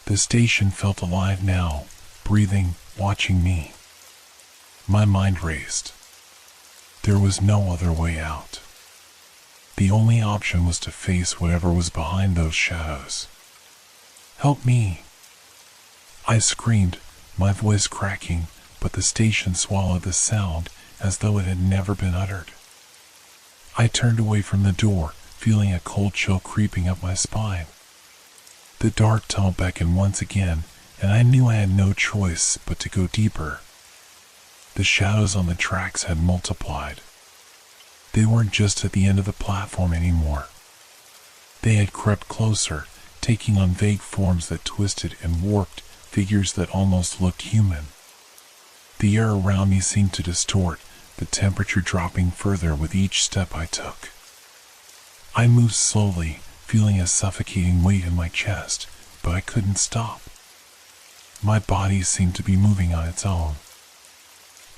The station felt alive now, breathing, watching me. My mind raced. There was no other way out. The only option was to face whatever was behind those shadows. "Help me!" I screamed, my voice cracking, but the station swallowed the sound as though it had never been uttered. I turned away from the door, feeling a cold chill creeping up my spine. The dark tunnel beckoned once again, and I knew I had no choice but to go deeper. The shadows on the tracks had multiplied. They weren't just at the end of the platform anymore. They had crept closer, taking on vague forms that twisted and warped, figures that almost looked human. The air around me seemed to distort, the temperature dropping further with each step I took. I moved slowly, feeling a suffocating weight in my chest, but I couldn't stop. My body seemed to be moving on its own.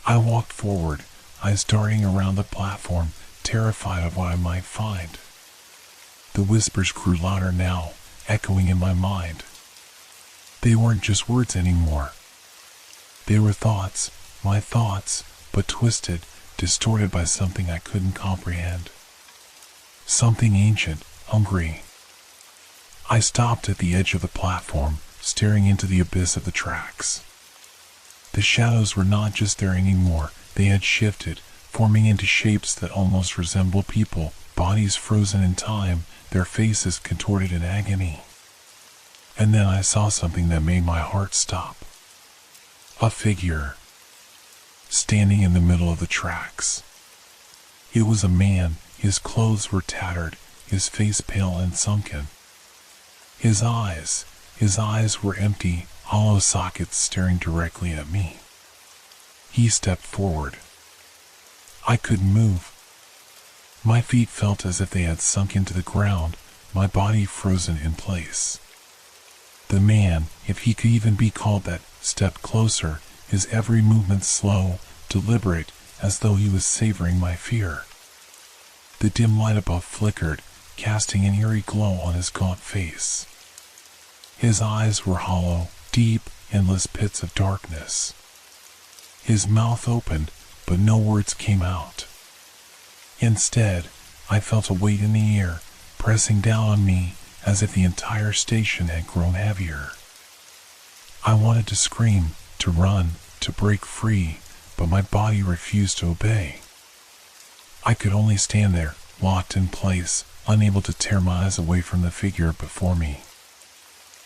I walked forward, eyes darting around the platform, terrified of what I might find. The whispers grew louder now, echoing in my mind. They weren't just words anymore. They were thoughts, my thoughts, but twisted, distorted by something I couldn't comprehend. Something ancient, hungry. I stopped at the edge of the platform, staring into the abyss of the tracks. The shadows were not just there anymore, they had shifted, forming into shapes that almost resembled people, bodies frozen in time, their faces contorted in agony. And then I saw something that made my heart stop. A figure, standing in the middle of the tracks. It was a man. His clothes were tattered, his face pale and sunken. His eyes were empty, hollow sockets staring directly at me. He stepped forward. I couldn't move. My feet felt as if they had sunk into the ground, my body frozen in place. The man, if he could even be called that, stepped closer, his every movement slow, deliberate, as though he was savoring my fear. The dim light above flickered, casting an eerie glow on his gaunt face. His eyes were hollow, deep, endless pits of darkness. His mouth opened, but no words came out. Instead, I felt a weight in the air, pressing down on me as if the entire station had grown heavier. I wanted to scream, to run, to break free, but my body refused to obey. I could only stand there, locked in place, unable to tear my eyes away from the figure before me.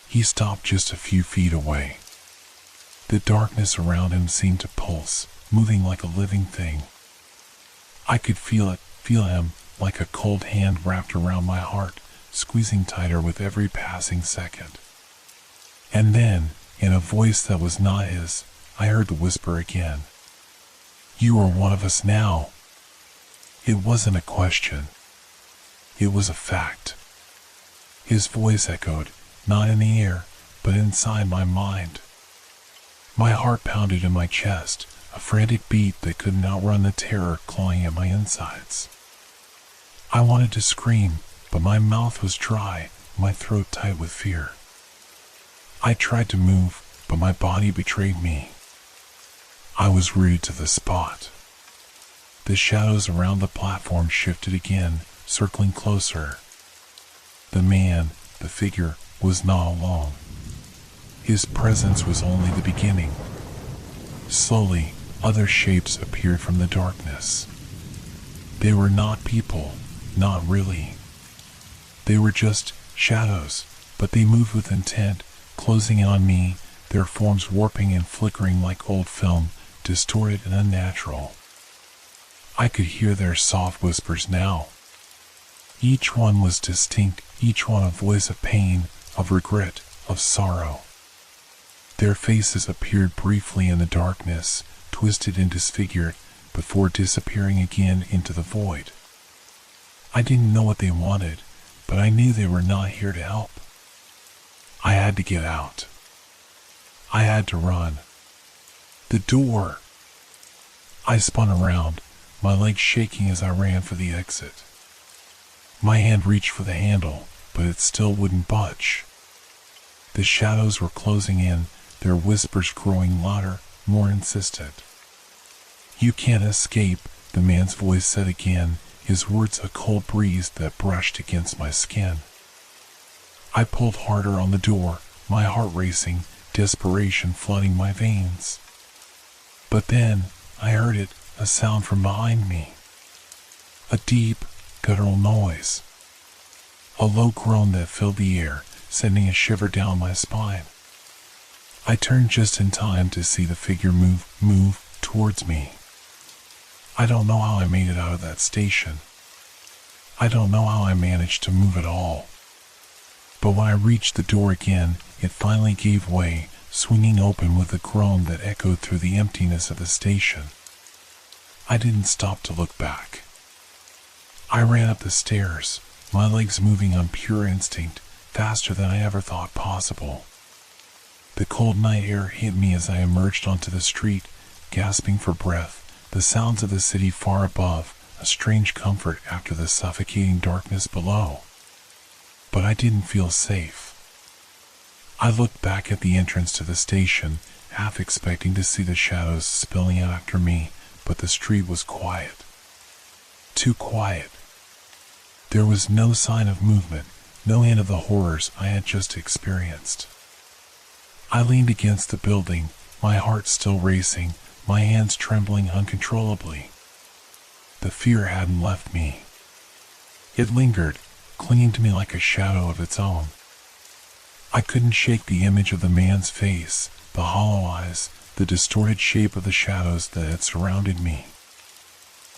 He stopped just a few feet away. The darkness around him seemed to pulse, moving like a living thing. I could feel him, like a cold hand wrapped around my heart, squeezing tighter with every passing second. And then, in a voice that was not his, I heard the whisper again. "You are one of us now." It wasn't a question. It was a fact. His voice echoed, not in the air, but inside my mind. My heart pounded in my chest, a frantic beat that couldn't outrun the terror clawing at my insides. I wanted to scream, but my mouth was dry, my throat tight with fear. I tried to move, but my body betrayed me. I was rooted to the spot. The shadows around the platform shifted again, circling closer. The man, the figure, was not alone. His presence was only the beginning. Slowly, other shapes appeared from the darkness. They were not people, not really. They were just shadows, but they moved with intent, closing in on me, their forms warping and flickering like old film, distorted and unnatural. I could hear their soft whispers now. Each one was distinct, each one a voice of pain, of regret, of sorrow. Their faces appeared briefly in the darkness, twisted and disfigured, before disappearing again into the void. I didn't know what they wanted, but I knew they were not here to help. I had to get out. I had to run. The door! I spun around, my legs shaking as I ran for the exit. My hand reached for the handle, but it still wouldn't budge. The shadows were closing in, their whispers growing louder, more insistent. "You can't escape," the man's voice said again, his words a cold breeze that brushed against my skin. I pulled harder on the door, my heart racing, desperation flooding my veins. But then, I heard it, a sound from behind me. A deep, guttural noise. A low groan that filled the air, sending a shiver down my spine. I turned just in time to see the figure move towards me. I don't know how I made it out of that station. I don't know how I managed to move at all. But when I reached the door again, it finally gave way, swinging open with a groan that echoed through the emptiness of the station. I didn't stop to look back. I ran up the stairs, my legs moving on pure instinct, faster than I ever thought possible. The cold night air hit me as I emerged onto the street, gasping for breath, the sounds of the city far above, a strange comfort after the suffocating darkness below. But I didn't feel safe. I looked back at the entrance to the station, half expecting to see the shadows spilling out after me, but the street was quiet. Too quiet. There was no sign of movement, no hint of the horrors I had just experienced. I leaned against the building, my heart still racing, my hands trembling uncontrollably. The fear hadn't left me. It lingered, clinging to me like a shadow of its own. I couldn't shake the image of the man's face, the hollow eyes, the distorted shape of the shadows that had surrounded me.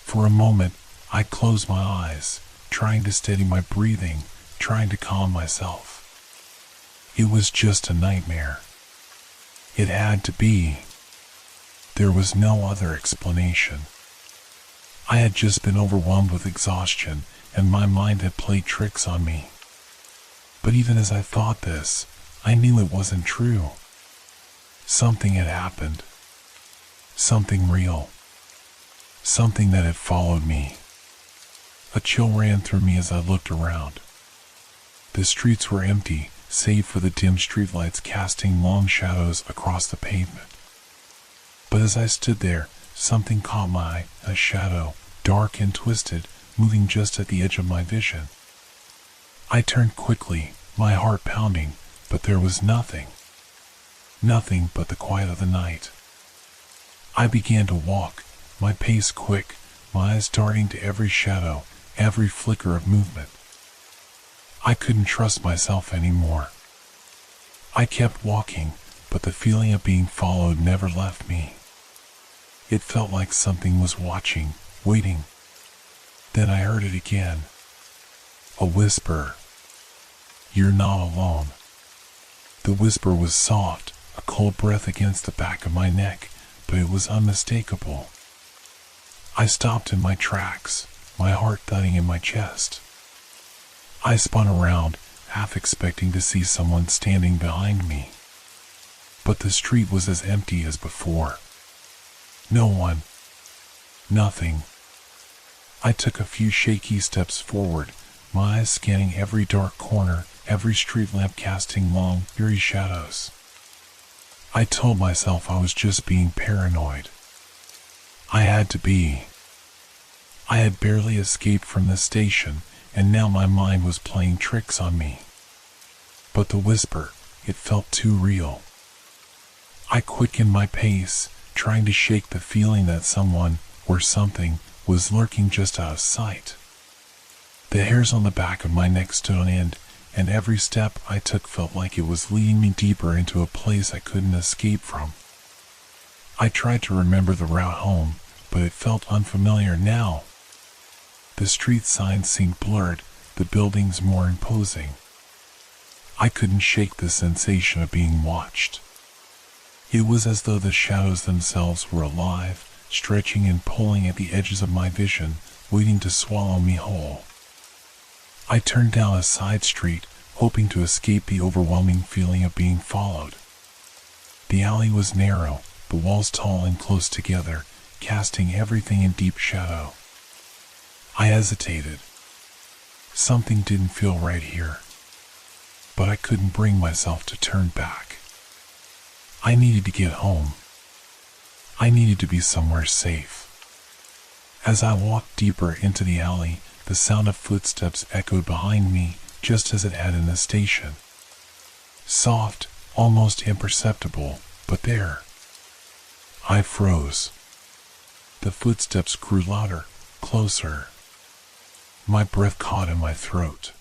For a moment, I closed my eyes, trying to steady my breathing, trying to calm myself. It was just a nightmare. It had to be. There was no other explanation. I had just been overwhelmed with exhaustion, and my mind had played tricks on me. But even as I thought this, I knew it wasn't true. Something had happened. Something real. Something that had followed me. A chill ran through me as I looked around. The streets were empty, save for the dim streetlights casting long shadows across the pavement. But as I stood there, something caught my eye, a shadow, dark and twisted, moving just at the edge of my vision. I turned quickly, my heart pounding, but there was nothing. Nothing but the quiet of the night. I began to walk, my pace quick, my eyes darting to every shadow, every flicker of movement. I couldn't trust myself anymore. I kept walking, but the feeling of being followed never left me. It felt like something was watching, waiting. Then I heard it again. A whisper. "You're not alone." The whisper was soft, a cold breath against the back of my neck, but it was unmistakable. I stopped in my tracks, my heart thudding in my chest. I spun around, half expecting to see someone standing behind me. But the street was as empty as before. No one. Nothing. I took a few shaky steps forward, my eyes scanning every dark corner, every street lamp casting long, eerie shadows. I told myself I was just being paranoid. I had to be. I had barely escaped from the station, and now my mind was playing tricks on me. But the whisper, it felt too real. I quickened my pace, trying to shake the feeling that someone, or something, was lurking just out of sight. The hairs on the back of my neck stood on end, and every step I took felt like it was leading me deeper into a place I couldn't escape from. I tried to remember the route home, but it felt unfamiliar now. The street signs seemed blurred, the buildings more imposing. I couldn't shake the sensation of being watched. It was as though the shadows themselves were alive, stretching and pulling at the edges of my vision, waiting to swallow me whole. I turned down a side street, hoping to escape the overwhelming feeling of being followed. The alley was narrow, the walls tall and close together, casting everything in deep shadow. I hesitated. Something didn't feel right here. But I couldn't bring myself to turn back. I needed to get home. I needed to be somewhere safe. As I walked deeper into the alley, the sound of footsteps echoed behind me, just as it had in the station. Soft, almost imperceptible, but there. I froze. The footsteps grew louder, closer. My breath caught in my throat.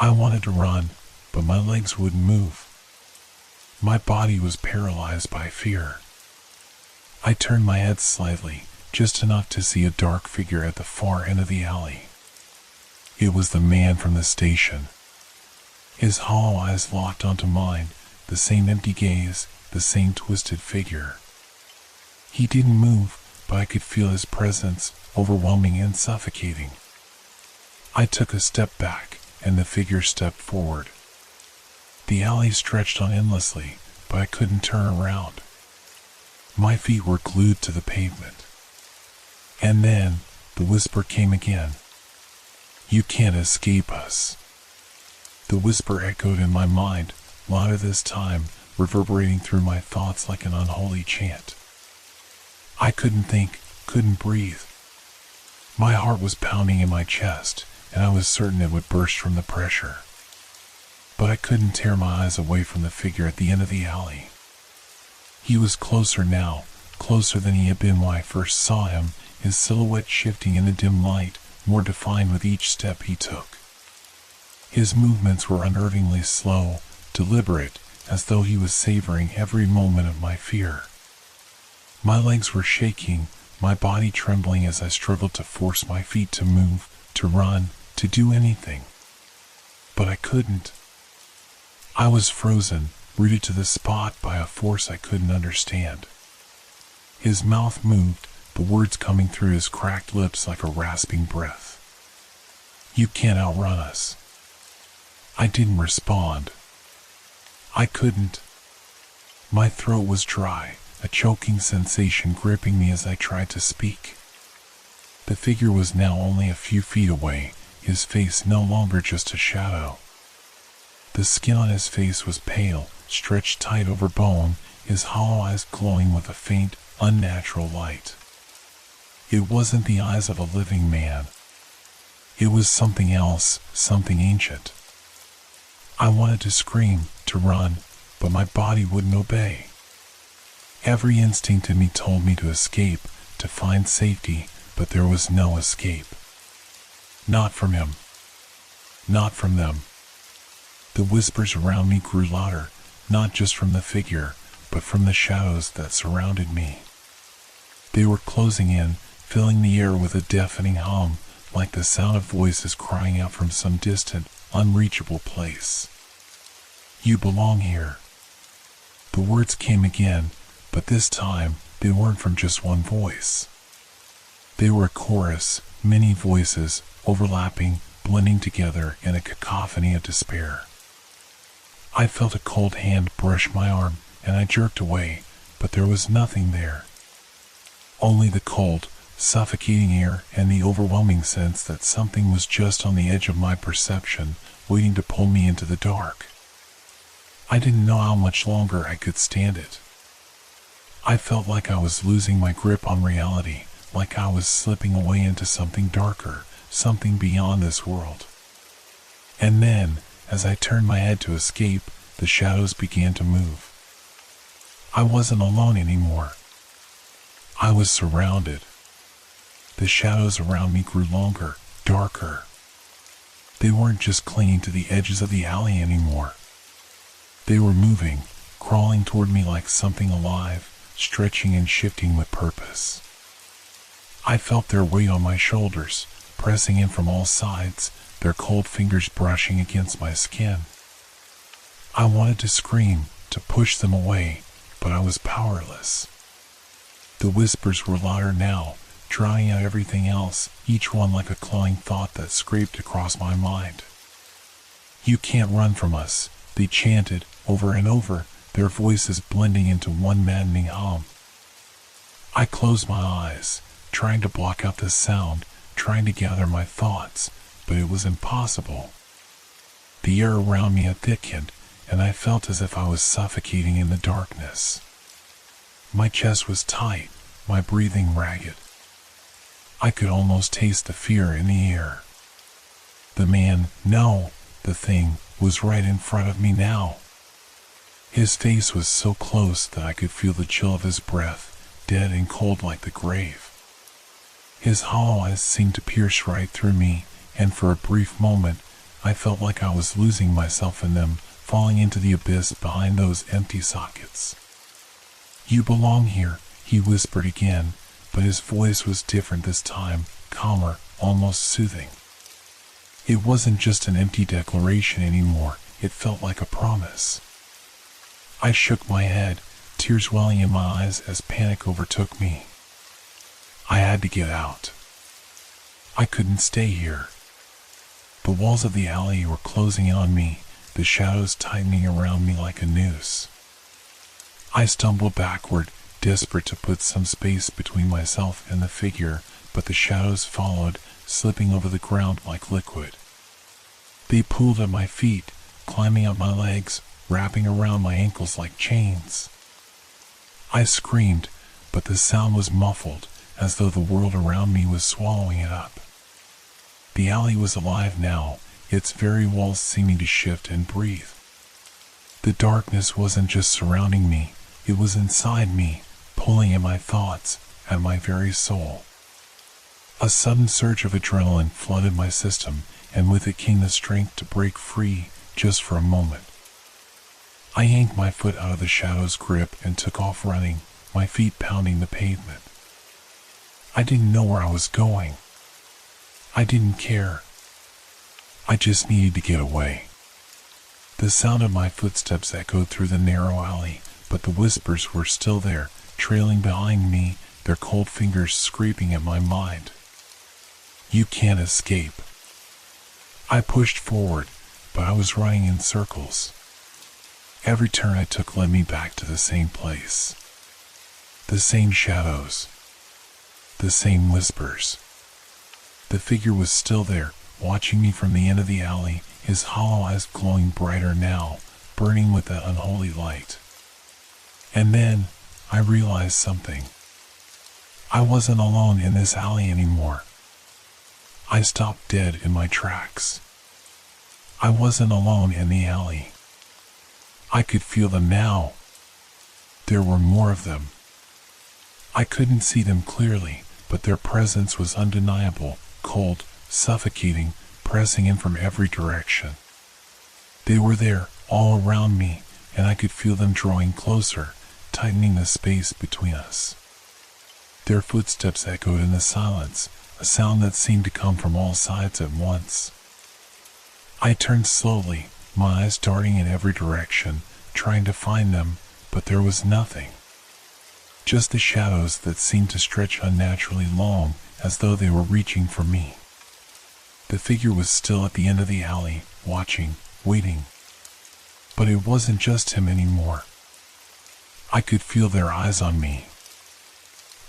I wanted to run, but my legs wouldn't move. My body was paralyzed by fear. I turned my head slightly, just enough to see a dark figure at the far end of the alley. It was the man from the station. His hollow eyes locked onto mine, the same empty gaze, the same twisted figure. He didn't move, but I could feel his presence, overwhelming and suffocating. I took a step back, and the figure stepped forward. The alley stretched on endlessly, but I couldn't turn around. My feet were glued to the pavement. And then, the whisper came again. "You can't escape us." The whisper echoed in my mind, louder this time, reverberating through my thoughts like an unholy chant. I couldn't think, couldn't breathe. My heart was pounding in my chest, and I was certain it would burst from the pressure. But I couldn't tear my eyes away from the figure at the end of the alley. He was closer now, closer than he had been when I first saw him, his silhouette shifting in the dim light, more defined with each step he took. His movements were unnervingly slow, deliberate, as though he was savoring every moment of my fear. My legs were shaking, my body trembling as I struggled to force my feet to move, to run, to do anything. But I couldn't. I was frozen, rooted to the spot by a force I couldn't understand. His mouth moved, the words coming through his cracked lips like a rasping breath. "You can't outrun us." I didn't respond. I couldn't. My throat was dry, a choking sensation gripping me as I tried to speak. The figure was now only a few feet away, his face no longer just a shadow. The skin on his face was pale, stretched tight over bone, his hollow eyes glowing with a faint, unnatural light. It wasn't the eyes of a living man. It was something else, something ancient. I wanted to scream, to run, but my body wouldn't obey. Every instinct in me told me to escape, to find safety, but there was no escape. Not from him. Not from them. The whispers around me grew louder, not just from the figure, but from the shadows that surrounded me. They were closing in, filling the air with a deafening hum, like the sound of voices crying out from some distant, unreachable place. "You belong here." The words came again, but this time they weren't from just one voice. They were a chorus, many voices, overlapping, blending together in a cacophony of despair. I felt a cold hand brush my arm, and I jerked away, but there was nothing there. Only the cold, suffocating air and the overwhelming sense that something was just on the edge of my perception, waiting to pull me into the dark. I didn't know how much longer I could stand it. I felt like I was losing my grip on reality, like I was slipping away into something darker, something beyond this world. And then, as I turned my head to escape, the shadows began to move. I wasn't alone anymore. I was surrounded. The shadows around me grew longer, darker. They weren't just clinging to the edges of the alley anymore. They were moving, crawling toward me like something alive, stretching and shifting with purpose. I felt their weight on my shoulders, pressing in from all sides, their cold fingers brushing against my skin. I wanted to scream, to push them away, but I was powerless. The whispers were louder now, drowning out everything else, each one like a clawing thought that scraped across my mind. "You can't run from us," they chanted, over and over, their voices blending into one maddening hum. I closed my eyes, trying to block out the sound, trying to gather my thoughts, but it was impossible. The air around me had thickened, and I felt as if I was suffocating in the darkness. My chest was tight, my breathing ragged. I could almost taste the fear in the air. The man, no, the thing, was right in front of me now. His face was so close that I could feel the chill of his breath, dead and cold like the grave. His hollow eyes seemed to pierce right through me, and for a brief moment, I felt like I was losing myself in them, falling into the abyss behind those empty sockets. "You belong here," he whispered again, but his voice was different this time, calmer, almost soothing. It wasn't just an empty declaration anymore, it felt like a promise. I shook my head, tears welling in my eyes as panic overtook me. I had to get out. I couldn't stay here. The walls of the alley were closing in on me, the shadows tightening around me like a noose. I stumbled backward, desperate to put some space between myself and the figure, but the shadows followed, slipping over the ground like liquid. They pulled at my feet, climbing up my legs, wrapping around my ankles like chains. I screamed, but the sound was muffled, as though the world around me was swallowing it up. The alley was alive now, its very walls seeming to shift and breathe. The darkness wasn't just surrounding me, it was inside me, pulling at my thoughts, at my very soul. A sudden surge of adrenaline flooded my system, and with it came the strength to break free, just for a moment. I yanked my foot out of the shadow's grip and took off running, my feet pounding the pavement. I didn't know where I was going. I didn't care. I just needed to get away. The sound of my footsteps echoed through the narrow alley, but the whispers were still there, trailing behind me, their cold fingers scraping at my mind. You can't escape. I pushed forward, but I was running in circles. Every turn I took led me back to the same place. The same shadows. The same whispers. The figure was still there, watching me from the end of the alley, his hollow eyes glowing brighter now, burning with that unholy light. And then, I realized something. I wasn't alone in this alley anymore. I stopped dead in my tracks. I wasn't alone in the alley. I could feel them now. There were more of them. I couldn't see them clearly, but their presence was undeniable, cold, suffocating, pressing in from every direction. They were there, all around me, and I could feel them drawing closer, tightening the space between us. Their footsteps echoed in the silence, a sound that seemed to come from all sides at once. I turned slowly, my eyes darting in every direction, trying to find them, but there was nothing. Just the shadows that seemed to stretch unnaturally long, as though they were reaching for me. The figure was still at the end of the alley, watching, waiting. But it wasn't just him anymore. I could feel their eyes on me.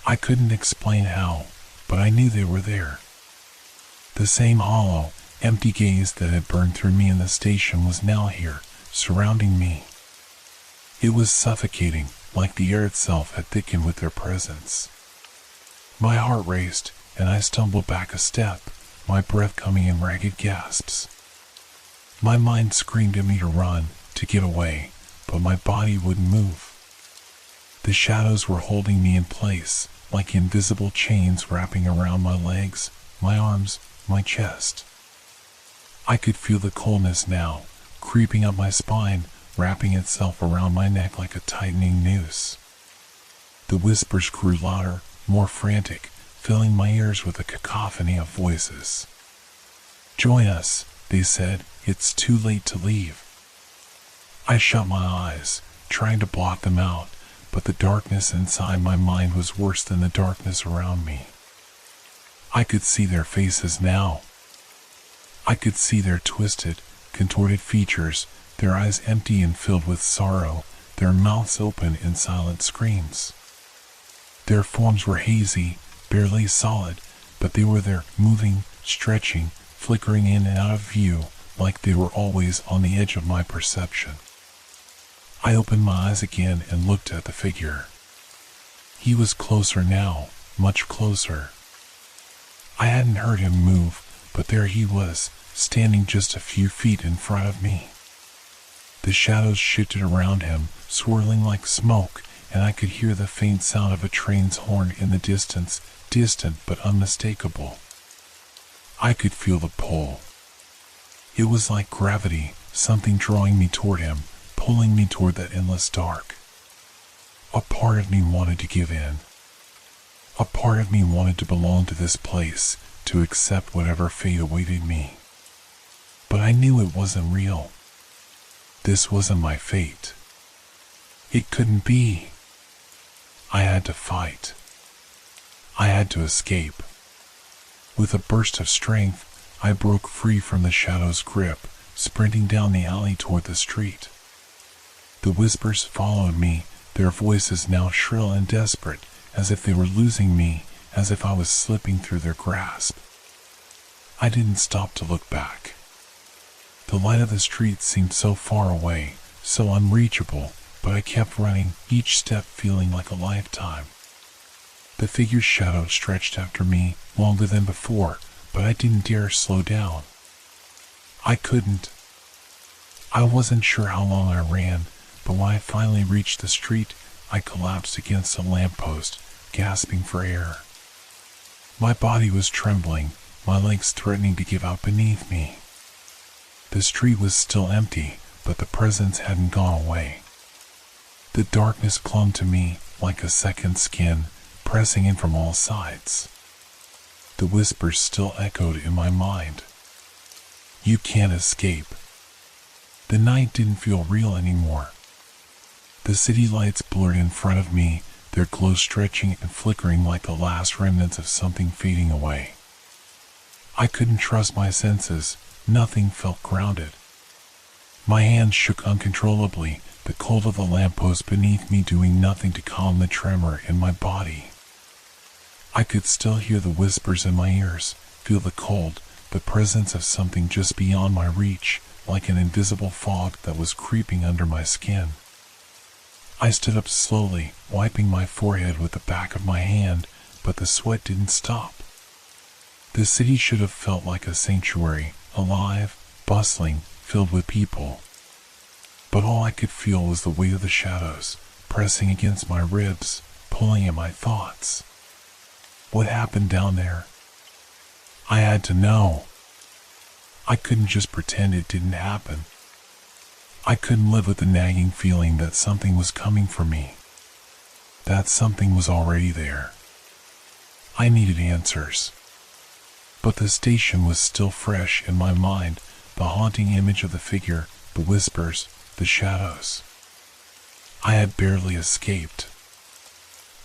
I couldn't explain how, but I knew they were there. The same hollow, empty gaze that had burned through me in the station was now here, surrounding me. It was suffocating, like the air itself had thickened with their presence. My heart raced, and I stumbled back a step, my breath coming in ragged gasps. My mind screamed at me to run, to get away, but my body wouldn't move. The shadows were holding me in place, like invisible chains wrapping around my legs, my arms, my chest. I could feel the coldness now, creeping up my spine, wrapping itself around my neck like a tightening noose. The whispers grew louder, more frantic, filling my ears with a cacophony of voices. "Join us," they said, "it's too late to leave." I shut my eyes, trying to blot them out, but the darkness inside my mind was worse than the darkness around me. I could see their faces now. I could see their twisted, contorted features, their eyes empty and filled with sorrow, their mouths open in silent screams. Their forms were hazy, barely solid, but they were there, moving, stretching, flickering in and out of view, like they were always on the edge of my perception. I opened my eyes again and looked at the figure. He was closer now, much closer. I hadn't heard him move, but there he was, standing just a few feet in front of me. The shadows shifted around him, swirling like smoke, and I could hear the faint sound of a train's horn in the distance, distant but unmistakable. I could feel the pull. It was like gravity, something drawing me toward him, pulling me toward that endless dark. A part of me wanted to give in. A part of me wanted to belong to this place, to accept whatever fate awaited me. But I knew it wasn't real. This wasn't my fate. It couldn't be. I had to fight. I had to escape. With a burst of strength, I broke free from the shadow's grip, sprinting down the alley toward the street. The whispers followed me, their voices now shrill and desperate, as if they were losing me, as if I was slipping through their grasp. I didn't stop to look back. The light of the street seemed so far away, so unreachable, but I kept running, each step feeling like a lifetime. The figure's shadow stretched after me, longer than before, but I didn't dare slow down. I couldn't. I wasn't sure how long I ran, but when I finally reached the street, I collapsed against a lamppost, gasping for air. My body was trembling, my legs threatening to give out beneath me. The street was still empty, but the presence hadn't gone away. The darkness clung to me like a second skin, pressing in from all sides. The whispers still echoed in my mind. You can't escape. The night didn't feel real anymore. The city lights blurred in front of me, their glow stretching and flickering like the last remnants of something fading away. I couldn't trust my senses. Nothing felt grounded. My hands shook uncontrollably, the cold of the lamppost beneath me doing nothing to calm the tremor in my body. I could still hear the whispers in my ears, feel the cold, the presence of something just beyond my reach, like an invisible fog that was creeping under my skin. I stood up slowly, wiping my forehead with the back of my hand, but the sweat didn't stop. The city should have felt like a sanctuary, alive, bustling, filled with people. But all I could feel was the weight of the shadows, pressing against my ribs, pulling at my thoughts. What happened down there? I had to know. I couldn't just pretend it didn't happen. I couldn't live with the nagging feeling that something was coming for me. That something was already there. I needed answers. But the station was still fresh in my mind, the haunting image of the figure, the whispers, the shadows. I had barely escaped.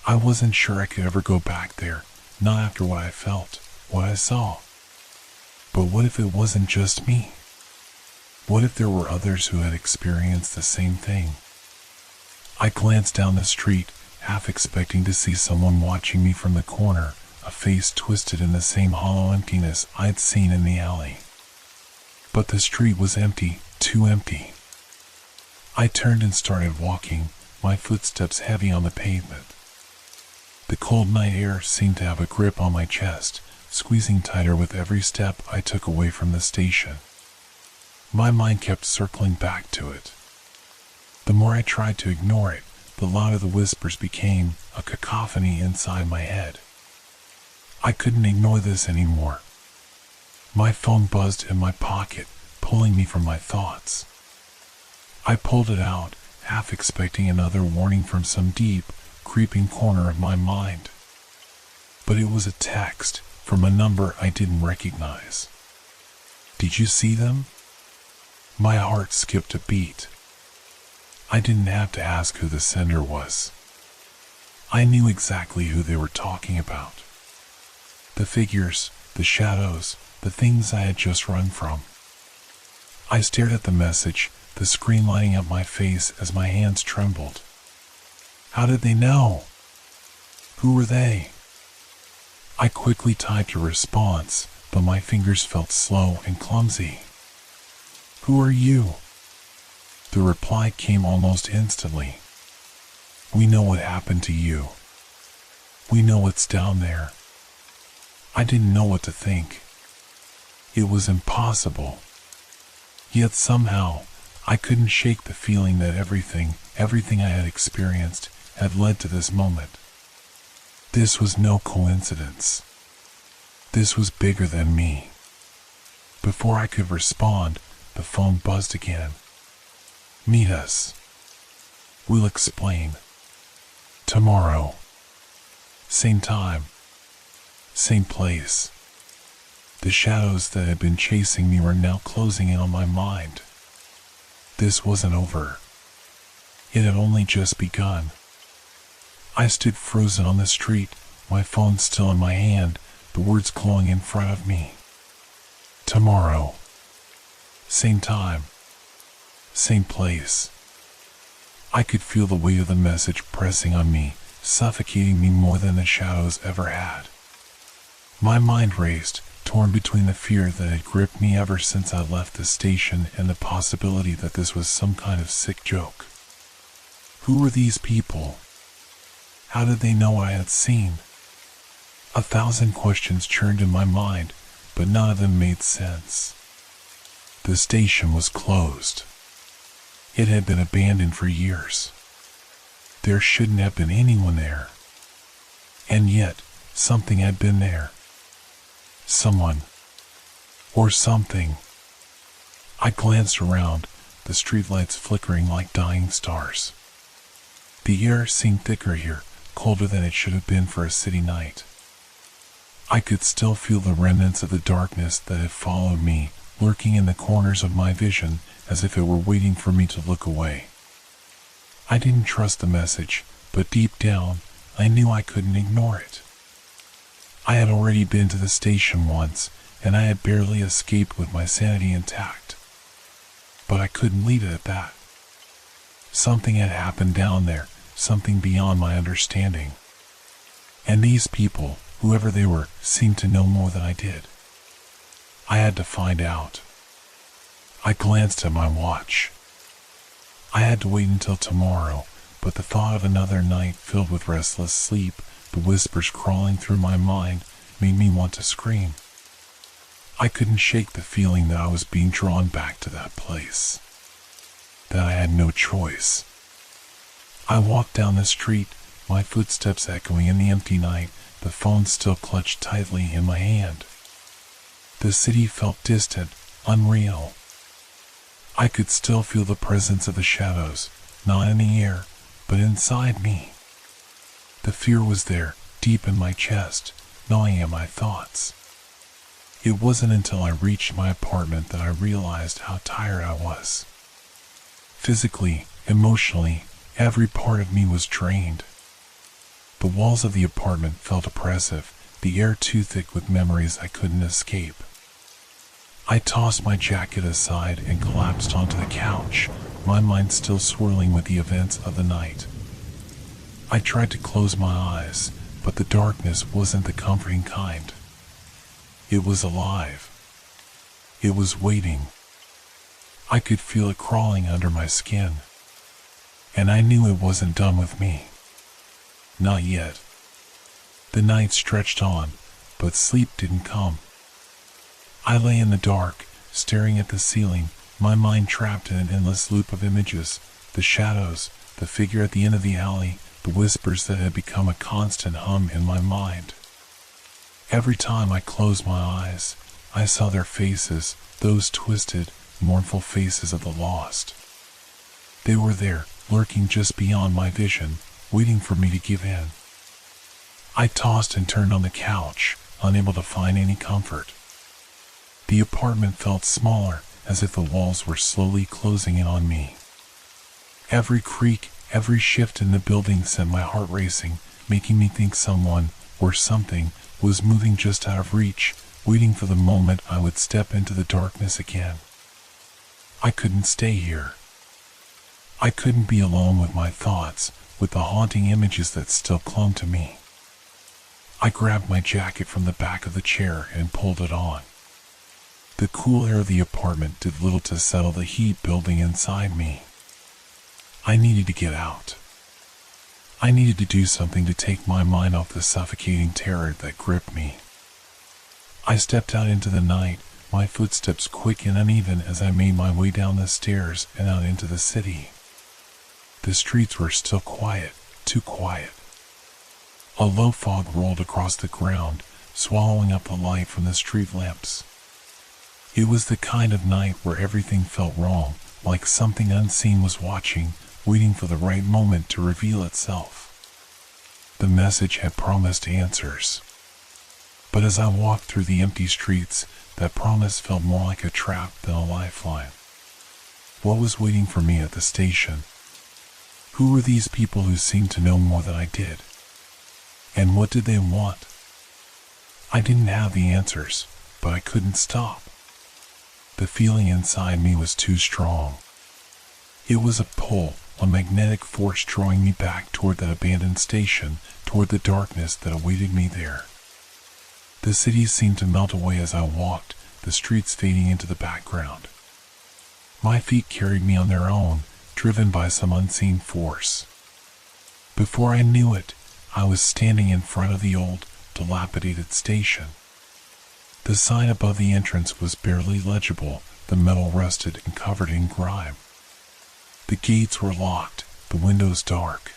I wasn't sure I could ever go back there, not after what I felt, what I saw. But what if it wasn't just me? What if there were others who had experienced the same thing? I glanced down the street, half expecting to see someone watching me from the corner, a face twisted in the same hollow emptiness I'd seen in the alley. But the street was empty, too empty. I turned and started walking, my footsteps heavy on the pavement. The cold night air seemed to have a grip on my chest, squeezing tighter with every step I took away from the station. My mind kept circling back to it. The more I tried to ignore it, the louder the whispers became, a cacophony inside my head. I couldn't ignore this anymore. My phone buzzed in my pocket, pulling me from my thoughts. I pulled it out, half expecting another warning from some deep, creeping corner of my mind. But it was a text from a number I didn't recognize. Did you see them? My heart skipped a beat. I didn't have to ask who the sender was. I knew exactly who they were talking about. The figures, the shadows, the things I had just run from. I stared at the message, the screen lighting up my face as my hands trembled. How did they know? Who were they? I quickly typed a response, but my fingers felt slow and clumsy. Who are you? The reply came almost instantly. We know what happened to you. We know what's down there. I didn't know what to think. It was impossible. Yet somehow, I couldn't shake the feeling that everything I had experienced had led to this moment. This was no coincidence. This was bigger than me. Before I could respond, the phone buzzed again. Meet us. We'll explain. Tomorrow. Same time. Same place. The shadows that had been chasing me were now closing in on my mind. This wasn't over. It had only just begun. I stood frozen on the street, my phone still in my hand, the words glowing in front of me. Tomorrow. Same time. Same place. I could feel the weight of the message pressing on me, suffocating me more than the shadows ever had. My mind raced, torn between the fear that had gripped me ever since I left the station and the possibility that this was some kind of sick joke. Who were these people? How did they know what I had seen? 1,000 questions churned in my mind, but none of them made sense. The station was closed. It had been abandoned for years. There shouldn't have been anyone there. And yet, something had been there. Someone. Or something. I glanced around, the streetlights flickering like dying stars. The air seemed thicker here, colder than it should have been for a city night. I could still feel the remnants of the darkness that had followed me, lurking in the corners of my vision as if it were waiting for me to look away. I didn't trust the message, but deep down, I knew I couldn't ignore it. I had already been to the station once, and I had barely escaped with my sanity intact. But I couldn't leave it at that. Something had happened down there, something beyond my understanding. And these people, whoever they were, seemed to know more than I did. I had to find out. I glanced at my watch. I had to wait until tomorrow, but the thought of another night filled with restless sleep, the whispers crawling through my mind, made me want to scream. I couldn't shake the feeling that I was being drawn back to that place. That I had no choice. I walked down the street, my footsteps echoing in the empty night, the phone still clutched tightly in my hand. The city felt distant, unreal. I could still feel the presence of the shadows, not in the air, but inside me. The fear was there, deep in my chest, gnawing at my thoughts. It wasn't until I reached my apartment that I realized how tired I was. Physically, emotionally, every part of me was drained. The walls of the apartment felt oppressive, the air too thick with memories I couldn't escape. I tossed my jacket aside and collapsed onto the couch, my mind still swirling with the events of the night. I tried to close my eyes, but the darkness wasn't the comforting kind. It was alive. It was waiting. I could feel it crawling under my skin. And I knew it wasn't done with me. Not yet. The night stretched on, but sleep didn't come. I lay in the dark, staring at the ceiling, my mind trapped in an endless loop of images, the shadows, the figure at the end of the alley, the whispers that had become a constant hum in my mind. Every time I closed my eyes, I saw their faces, those twisted, mournful faces of the lost. They were there, lurking just beyond my vision, waiting for me to give in. I tossed and turned on the couch, unable to find any comfort. The apartment felt smaller, as if the walls were slowly closing in on me. Every creak, every shift in the building sent my heart racing, making me think someone, or something, was moving just out of reach, waiting for the moment I would step into the darkness again. I couldn't stay here. I couldn't be alone with my thoughts, with the haunting images that still clung to me. I grabbed my jacket from the back of the chair and pulled it on. The cool air of the apartment did little to settle the heat building inside me. I needed to get out. I needed to do something to take my mind off the suffocating terror that gripped me. I stepped out into the night, my footsteps quick and uneven as I made my way down the stairs and out into the city. The streets were still quiet, too quiet. A low fog rolled across the ground, swallowing up the light from the street lamps. It was the kind of night where everything felt wrong, like something unseen was watching, waiting for the right moment to reveal itself. The message had promised answers. But as I walked through the empty streets, that promise felt more like a trap than a lifeline. What was waiting for me at the station? Who were these people who seemed to know more than I did? And what did they want? I didn't have the answers, but I couldn't stop. The feeling inside me was too strong. It was a pull, a magnetic force drawing me back toward that abandoned station, toward the darkness that awaited me there. The city seemed to melt away as I walked, the streets fading into the background. My feet carried me on their own, driven by some unseen force. Before I knew it, I was standing in front of the old, dilapidated station. The sign above the entrance was barely legible, the metal rusted and covered in grime. The gates were locked, the windows dark.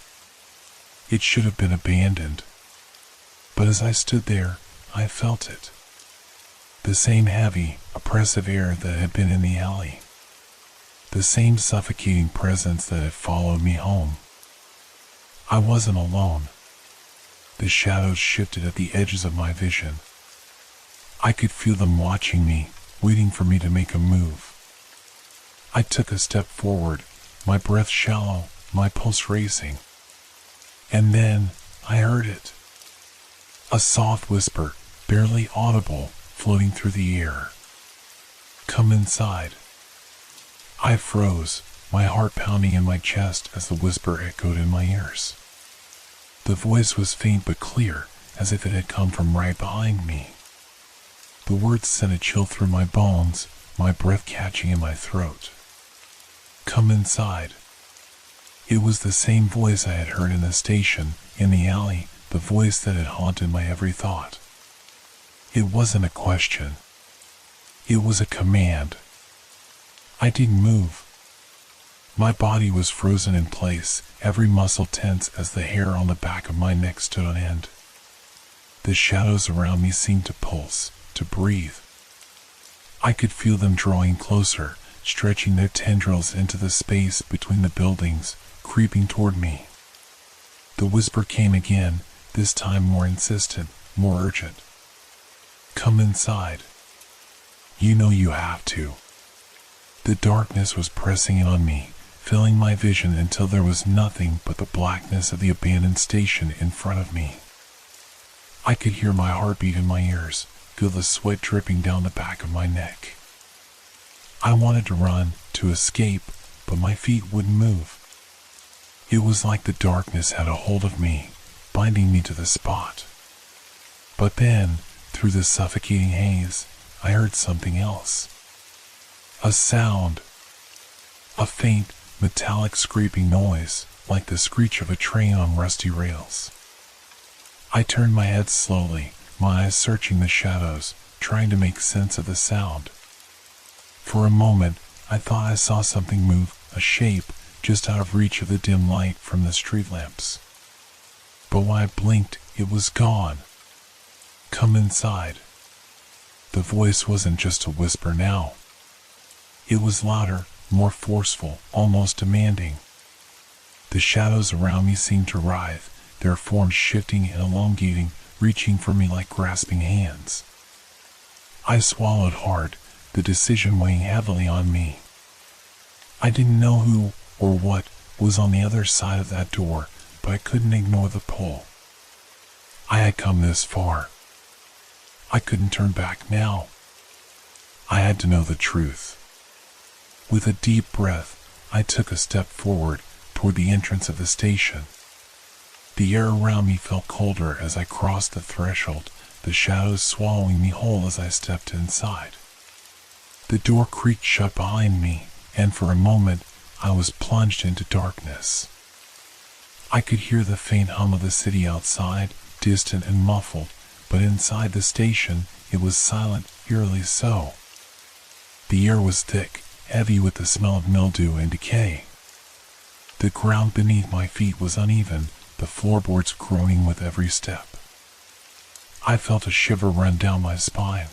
It should have been abandoned. But as I stood there, I felt it. The same heavy, oppressive air that had been in the alley. The same suffocating presence that had followed me home. I wasn't alone. The shadows shifted at the edges of my vision, I could feel them watching me, waiting for me to make a move. I took a step forward, my breath shallow, my pulse racing. And then I heard it. A soft whisper, barely audible, floating through the air. "Come inside." I froze, my heart pounding in my chest as the whisper echoed in my ears. The voice was faint but clear, as if it had come from right behind me. The words sent a chill through my bones, my breath catching in my throat. "Come inside." It was the same voice I had heard in the station, in the alley, the voice that had haunted my every thought. It wasn't a question. It was a command. I didn't move. My body was frozen in place, every muscle tense as the hair on the back of my neck stood on end. The shadows around me seemed to pulse, to breathe. I could feel them drawing closer, stretching their tendrils into the space between the buildings, creeping toward me. The whisper came again, this time more insistent, more urgent. "Come inside. You know you have to." The darkness was pressing in on me, filling my vision until there was nothing but the blackness of the abandoned station in front of me. I could hear my heartbeat in my ears, feel the sweat dripping down the back of my neck. I wanted to run, to escape, but my feet wouldn't move. It was like the darkness had a hold of me, binding me to the spot. But then, through the suffocating haze, I heard something else. A sound. A faint, metallic scraping noise, like the screech of a train on rusty rails. I turned my head slowly, my eyes searching the shadows, trying to make sense of the sound. For a moment, I thought I saw something move, a shape, just out of reach of the dim light from the street lamps. But when I blinked, it was gone. "Come inside." The voice wasn't just a whisper now. It was louder, more forceful, almost demanding. The shadows around me seemed to writhe, their forms shifting and elongating, reaching for me like grasping hands. I swallowed hard, the decision weighing heavily on me. I didn't know who or what was on the other side of that door, but I couldn't ignore the pull. I had come this far. I couldn't turn back now. I had to know the truth. With a deep breath, I took a step forward toward the entrance of the station. The air around me felt colder as I crossed the threshold, the shadows swallowing me whole as I stepped inside. The door creaked shut behind me, and for a moment, I was plunged into darkness. I could hear the faint hum of the city outside, distant and muffled, but inside the station, it was silent, eerily so. The air was thick, heavy with the smell of mildew and decay. The ground beneath my feet was uneven, the floorboards groaning with every step. I felt a shiver run down my spine.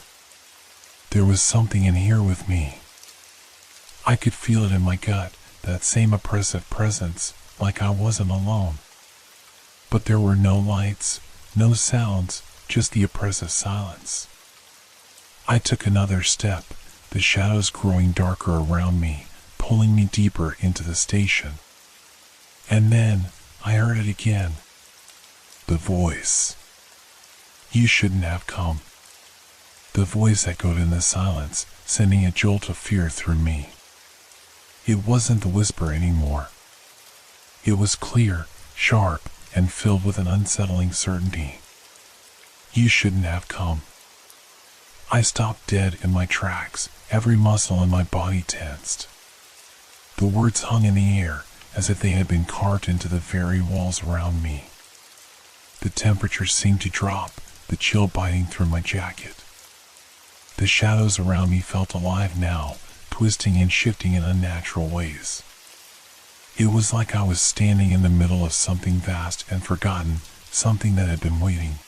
There was something in here with me. I could feel it in my gut, that same oppressive presence, like I wasn't alone. But there were no lights, no sounds, just the oppressive silence. I took another step, the shadows growing darker around me, pulling me deeper into the station. And then, I heard it again. The voice. "You shouldn't have come." The voice echoed in the silence, sending a jolt of fear through me. It wasn't the whisper anymore. It was clear, sharp, and filled with an unsettling certainty. "You shouldn't have come." I stopped dead in my tracks, every muscle in my body tensed. The words hung in the air, as if they had been carved into the very walls around me. The temperature seemed to drop, the chill biting through my jacket. The shadows around me felt alive now, twisting and shifting in unnatural ways. It was like I was standing in the middle of something vast and forgotten, something that had been waiting.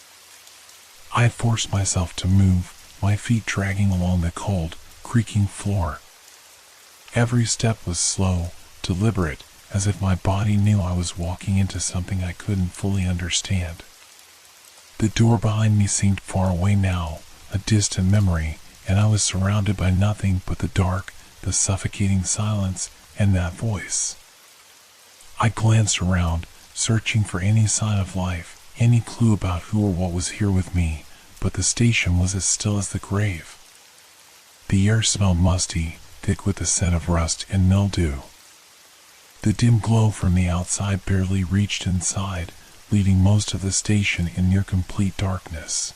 I forced myself to move, my feet dragging along the cold, creaking floor. Every step was slow, deliberate, as if my body knew I was walking into something I couldn't fully understand. The door behind me seemed far away now, a distant memory, and I was surrounded by nothing but the dark, the suffocating silence, and that voice. I glanced around, searching for any sign of life, any clue about who or what was here with me, but the station was as still as the grave. The air smelled musty, thick with the scent of rust and mildew. The dim glow from the outside barely reached inside, leaving most of the station in near complete darkness.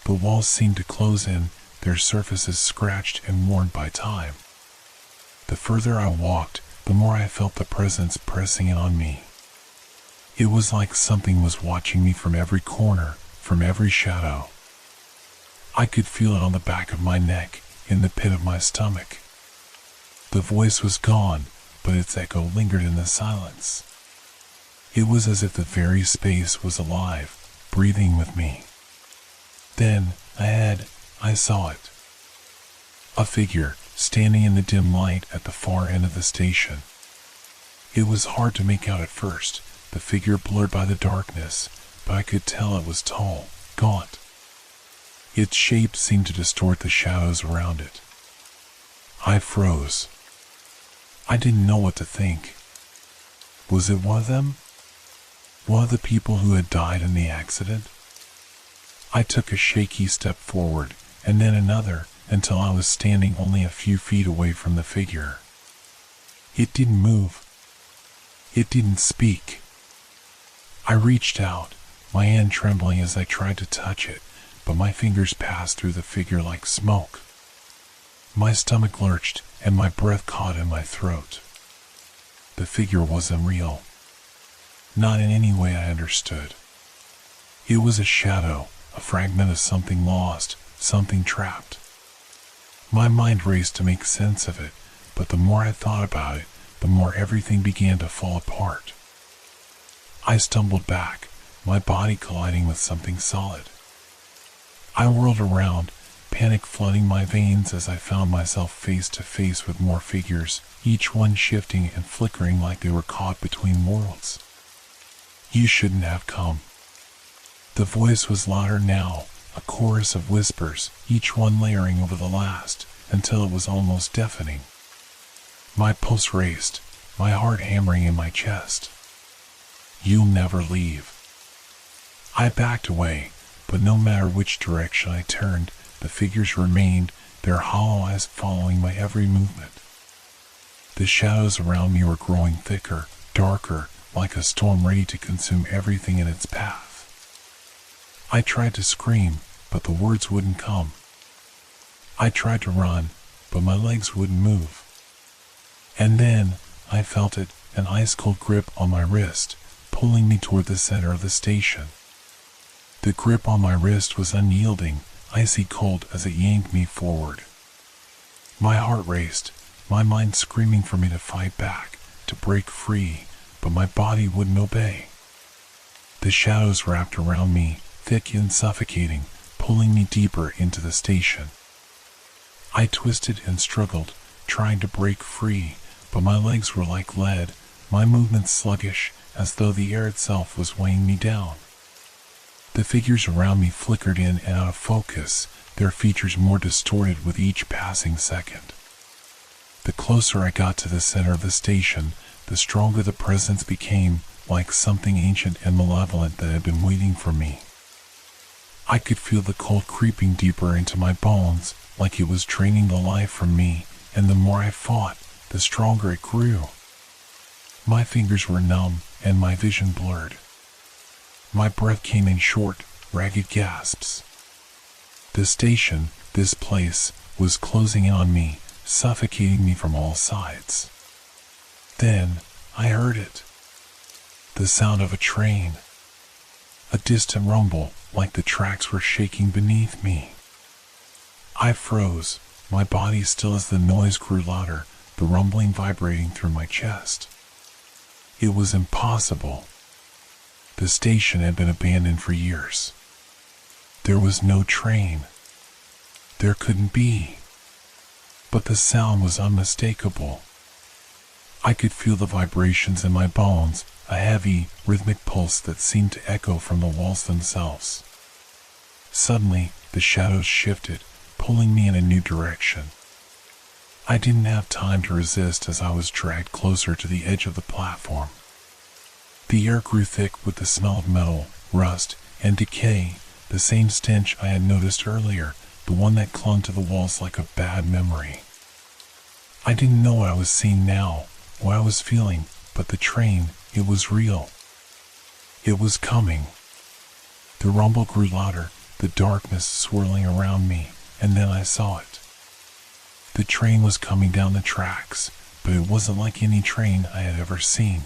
The walls seemed to close in, their surfaces scratched and worn by time. The further I walked, the more I felt the presence pressing in on me. It was like something was watching me from every corner, from every shadow. I could feel it on the back of my neck, in the pit of my stomach. The voice was gone, but its echo lingered in the silence. It was as if the very space was alive, breathing with me. Then, ahead, I saw it. A figure, standing in the dim light at the far end of the station. It was hard to make out at first, the figure blurred by the darkness, but I could tell it was tall, gaunt. Its shape seemed to distort the shadows around it. I froze. I didn't know what to think. Was it one of them? One of the people who had died in the accident? I took a shaky step forward, and then another, until I was standing only a few feet away from the figure. It didn't move. It didn't speak. I reached out, my hand trembling as I tried to touch it, but my fingers passed through the figure like smoke. My stomach lurched, and my breath caught in my throat. The figure wasn't real. Not in any way I understood. It was a shadow, a fragment of something lost, something trapped. My mind raced to make sense of it, but the more I thought about it, the more everything began to fall apart. I stumbled back, my body colliding with something solid. I whirled around, panic flooding my veins as I found myself face to face with more figures, each one shifting and flickering like they were caught between worlds. You shouldn't have come. The voice was louder now, a chorus of whispers, each one layering over the last, until it was almost deafening. My pulse raced, my heart hammering in my chest. You'll never leave. I backed away, but no matter which direction I turned, the figures remained, their hollow eyes following my every movement. The shadows around me were growing thicker, darker, like a storm ready to consume everything in its path. I tried to scream, but the words wouldn't come. I tried to run, but my legs wouldn't move. And then, I felt it, an ice-cold grip on my wrist, pulling me toward the center of the station. The grip on my wrist was unyielding, icy cold as it yanked me forward. My heart raced, my mind screaming for me to fight back, to break free, but my body wouldn't obey. The shadows wrapped around me, thick and suffocating, pulling me deeper into the station. I twisted and struggled, trying to break free, but my legs were like lead, my movements sluggish, as though the air itself was weighing me down. The figures around me flickered in and out of focus, their features more distorted with each passing second. The closer I got to the center of the station, the stronger the presence became, like something ancient and malevolent that had been waiting for me. I could feel the cold creeping deeper into my bones, like it was draining the life from me, and the more I fought, the stronger it grew. My fingers were numb, and my vision blurred. My breath came in short, ragged gasps. The station, this place, was closing in on me, suffocating me from all sides. Then, I heard it. The sound of a train. A distant rumble, like the tracks were shaking beneath me. I froze, my body still as the noise grew louder, the rumbling vibrating through my chest. It was impossible. The station had been abandoned for years. There was no train. There couldn't be. But the sound was unmistakable. I could feel the vibrations in my bones, a heavy, rhythmic pulse that seemed to echo from the walls themselves. Suddenly, the shadows shifted, pulling me in a new direction. I didn't have time to resist as I was dragged closer to the edge of the platform. The air grew thick with the smell of metal, rust, and decay, the same stench I had noticed earlier, the one that clung to the walls like a bad memory. I didn't know what I was seeing now, what I was feeling, but the train, it was real. It was coming. The rumble grew louder, the darkness swirling around me, and then I saw it. The train was coming down the tracks, but it wasn't like any train I had ever seen.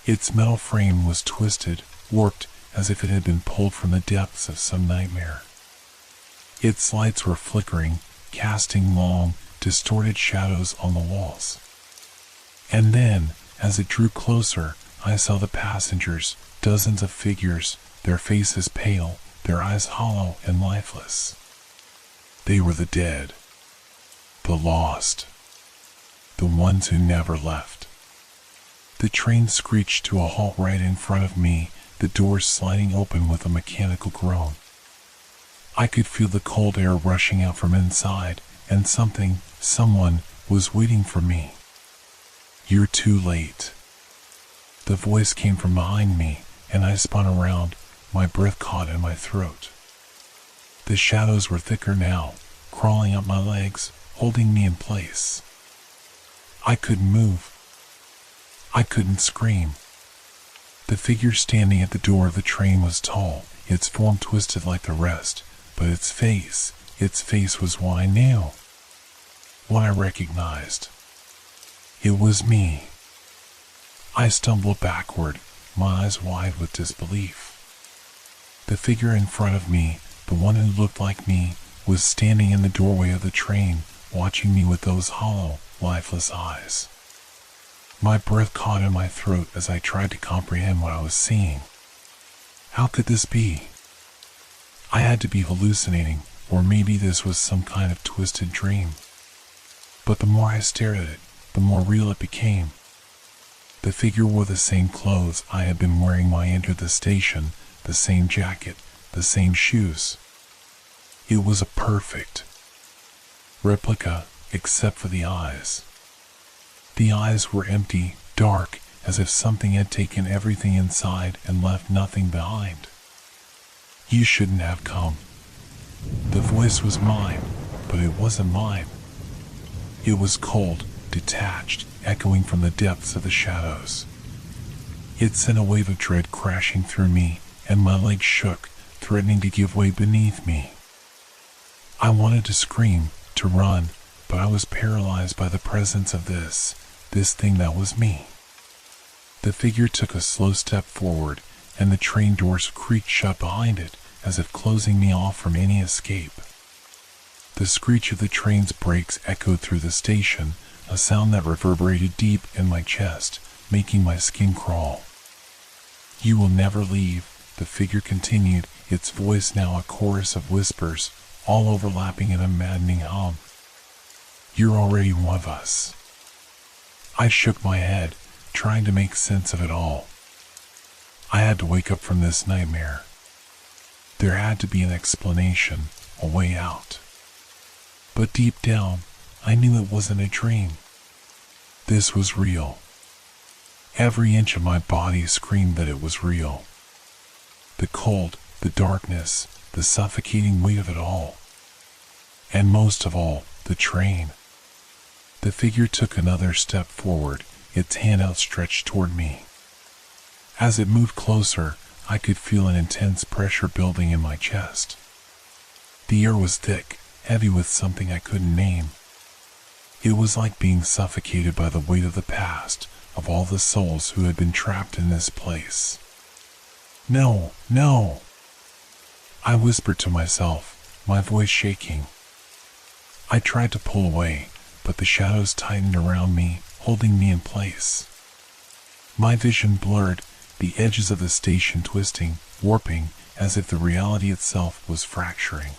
Its metal frame was twisted, warped, as if it had been pulled from the depths of some nightmare. Its lights were flickering, casting long, distorted shadows on the walls. And then, as it drew closer, I saw the passengers, dozens of figures, their faces pale, their eyes hollow and lifeless. They were the dead. The lost. The ones who never left. The train screeched to a halt right in front of me, the doors sliding open with a mechanical groan. I could feel the cold air rushing out from inside, and someone, was waiting for me. "You're too late." The voice came from behind me, and I spun around, my breath caught in my throat. The shadows were thicker now, crawling up my legs, holding me in place. I couldn't move. I couldn't scream. The figure standing at the door of the train was tall, its form twisted like the rest, but its face was what I knew. What I recognized. It was me. I stumbled backward, my eyes wide with disbelief. The figure in front of me, the one who looked like me, was standing in the doorway of the train, watching me with those hollow, lifeless eyes. My breath caught in my throat as I tried to comprehend what I was seeing. How could this be? I had to be hallucinating, or maybe this was some kind of twisted dream. But the more I stared at it, the more real it became. The figure wore the same clothes I had been wearing when I entered the station, the same jacket, the same shoes. It was a perfect replica, except for the eyes. The eyes were empty, dark, as if something had taken everything inside and left nothing behind. "You shouldn't have come." The voice was mine, but it wasn't mine. It was cold, detached, echoing from the depths of the shadows. It sent a wave of dread crashing through me, and my legs shook, threatening to give way beneath me. I wanted to scream, to run, but I was paralyzed by the presence of this thing that was me. The figure took a slow step forward, and the train doors creaked shut behind it, as if closing me off from any escape. The screech of the train's brakes echoed through the station, a sound that reverberated deep in my chest, making my skin crawl. "You will never leave," the figure continued, its voice now a chorus of whispers, all overlapping in a maddening hum. "You're already one of us." I shook my head, trying to make sense of it all. I had to wake up from this nightmare. There had to be an explanation, a way out. But deep down, I knew it wasn't a dream. This was real. Every inch of my body screamed that it was real. The cold, the darkness, the suffocating weight of it all. And most of all, the train. The figure took another step forward, its hand outstretched toward me. As it moved closer, I could feel an intense pressure building in my chest. The air was thick, heavy with something I couldn't name. It was like being suffocated by the weight of the past, of all the souls who had been trapped in this place. "No, no!" I whispered to myself, my voice shaking. I tried to pull away, but the shadows tightened around me, holding me in place. My vision blurred, the edges of the station twisting, warping, as if the reality itself was fracturing.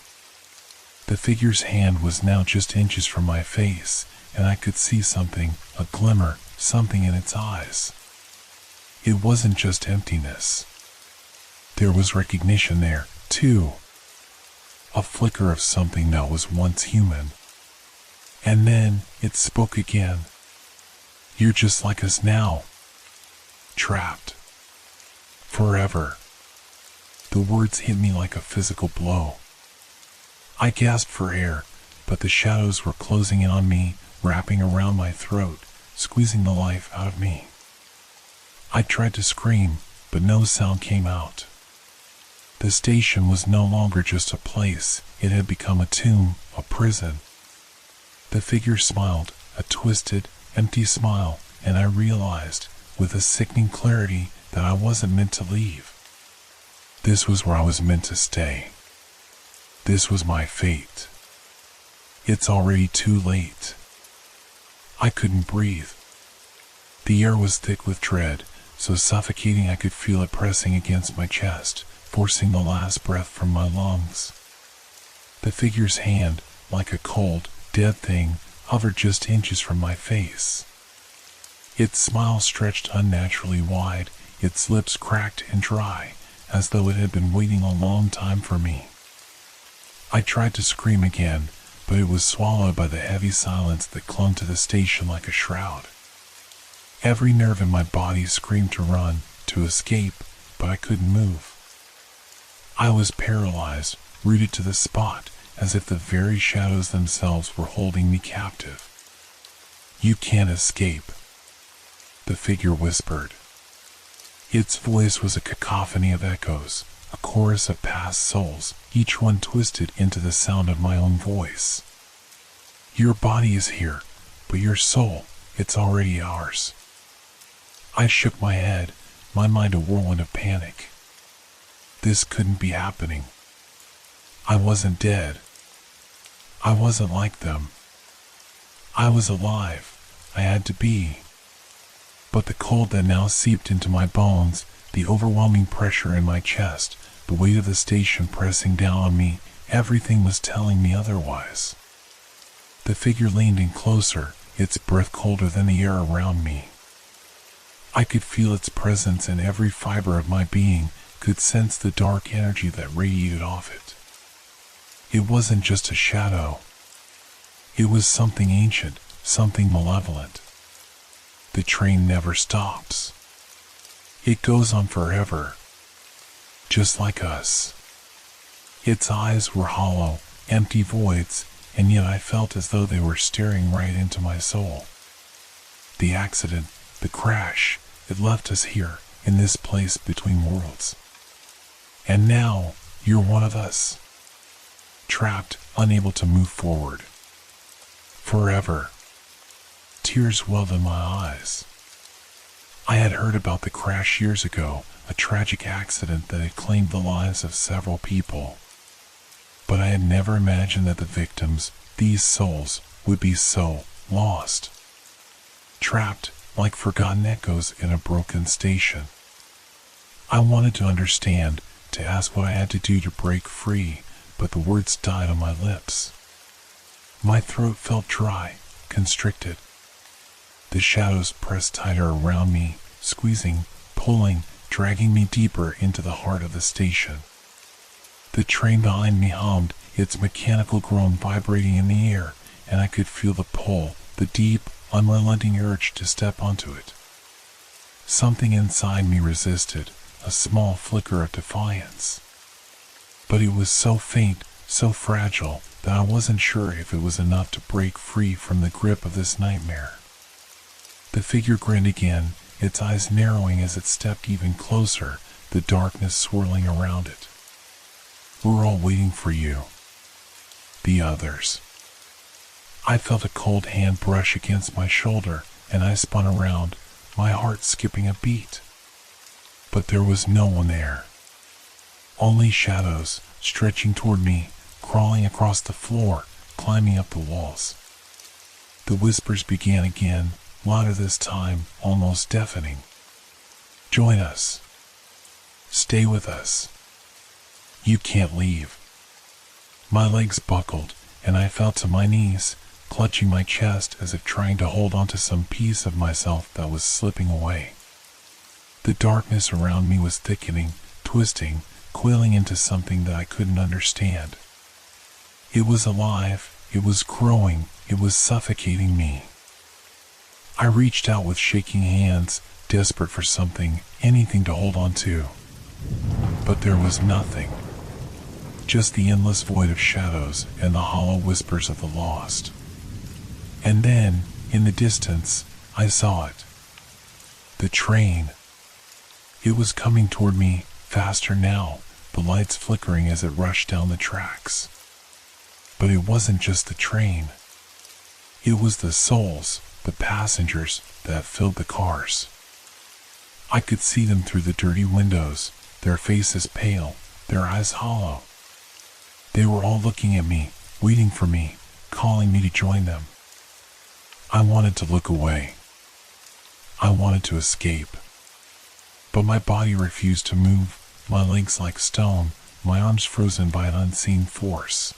The figure's hand was now just inches from my face, and I could see something, a glimmer, something in its eyes. It wasn't just emptiness. There was recognition there, too. a flicker of something that was once human. And then it spoke again. You're just like us now. Trapped. Forever. The words hit me like a physical blow. I gasped for air, but the shadows were closing in on me, wrapping around my throat, squeezing the life out of me. I tried to scream, but no sound came out. The station was no longer just a place, it had become a tomb, a prison. The figure smiled, a twisted, empty smile, and I realized, with a sickening clarity, that I wasn't meant to leave. This was where I was meant to stay. This was my fate. It's already too late. I couldn't breathe. The air was thick with dread, so suffocating I could feel it pressing against my chest, forcing the last breath from my lungs. The figure's hand, like a cold, dead thing, hovered just inches from my face. Its smile stretched unnaturally wide, its lips cracked and dry, as though it had been waiting a long time for me. I tried to scream again, but it was swallowed by the heavy silence that clung to the station like a shroud. Every nerve in my body screamed to run, to escape, but I couldn't move. I was paralyzed, rooted to the spot, as if the very shadows themselves were holding me captive. You can't escape, the figure whispered. Its voice was a cacophony of echoes, a chorus of past souls, each one twisted into the sound of my own voice. Your body is here, but your soul, it's already ours. I shook my head, my mind a whirlwind of panic. This couldn't be happening. I wasn't dead. I wasn't like them. I was alive. I had to be. But the cold that now seeped into my bones, the overwhelming pressure in my chest, the weight of the station pressing down on me, everything was telling me otherwise. The figure leaned in closer, its breath colder than the air around me. I could feel its presence in every fiber of my being, could sense the dark energy that radiated off it. It wasn't just a shadow. It was something ancient, something malevolent. The train never stops. It goes on forever. Just like us. Its eyes were hollow, empty voids, and yet I felt as though they were staring right into my soul. The accident, the crash, it left us here, in this place between worlds. And now, you're one of us. Trapped, unable to move forward. Forever. Tears welled in my eyes. I had heard about the crash years ago, a tragic accident that had claimed the lives of several people. But I had never imagined that the victims, these souls, would be so lost. Trapped, like forgotten echoes in a broken station. I wanted to understand, to ask what I had to do to break free, but the words died on my lips. My throat felt dry, constricted. The shadows pressed tighter around me, squeezing, pulling, dragging me deeper into the heart of the station. The train behind me hummed, its mechanical groan vibrating in the air, and I could feel the pull, the deep, unrelenting urge to step onto it. Something inside me resisted, a small flicker of defiance. But it was so faint, so fragile, that I wasn't sure if it was enough to break free from the grip of this nightmare. The figure grinned again, its eyes narrowing as it stepped even closer, the darkness swirling around it. We're all waiting for you. The others. I felt a cold hand brush against my shoulder, and I spun around, my heart skipping a beat. But there was no one there. Only shadows, stretching toward me, crawling across the floor, climbing up the walls. The whispers began again, louder this time, almost deafening. Join us. Stay with us. You can't leave. My legs buckled, and I fell to my knees, clutching my chest as if trying to hold onto some piece of myself that was slipping away. The darkness around me was thickening, twisting, coiling into something that I couldn't understand. It was alive, it was growing, it was suffocating me. I reached out with shaking hands, desperate for something, anything to hold on to. But there was nothing. Just the endless void of shadows and the hollow whispers of the lost. And then, in the distance, I saw it. The train. It was coming toward me, faster now, the lights flickering as it rushed down the tracks. But it wasn't just the train. It was the souls, the passengers, that filled the cars. I could see them through the dirty windows, their faces pale, their eyes hollow. They were all looking at me, waiting for me, calling me to join them. I wanted to look away. I wanted to escape. But my body refused to move, my legs like stone, my arms frozen by an unseen force.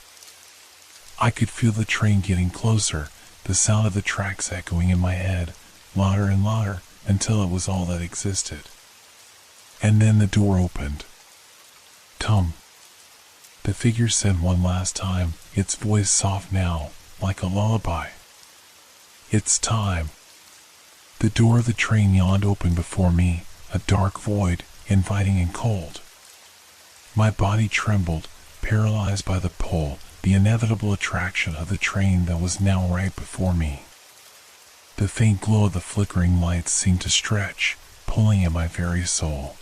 I could feel the train getting closer, the sound of the tracks echoing in my head, louder and louder, until it was all that existed. And then the door opened. "Come." The figure said one last time, its voice soft now, like a lullaby. "It's time." The door of the train yawned open before me, a dark void, inviting and cold. My body trembled, paralyzed by the pull, the inevitable attraction of the train that was now right before me. The faint glow of the flickering lights seemed to stretch, pulling at my very soul.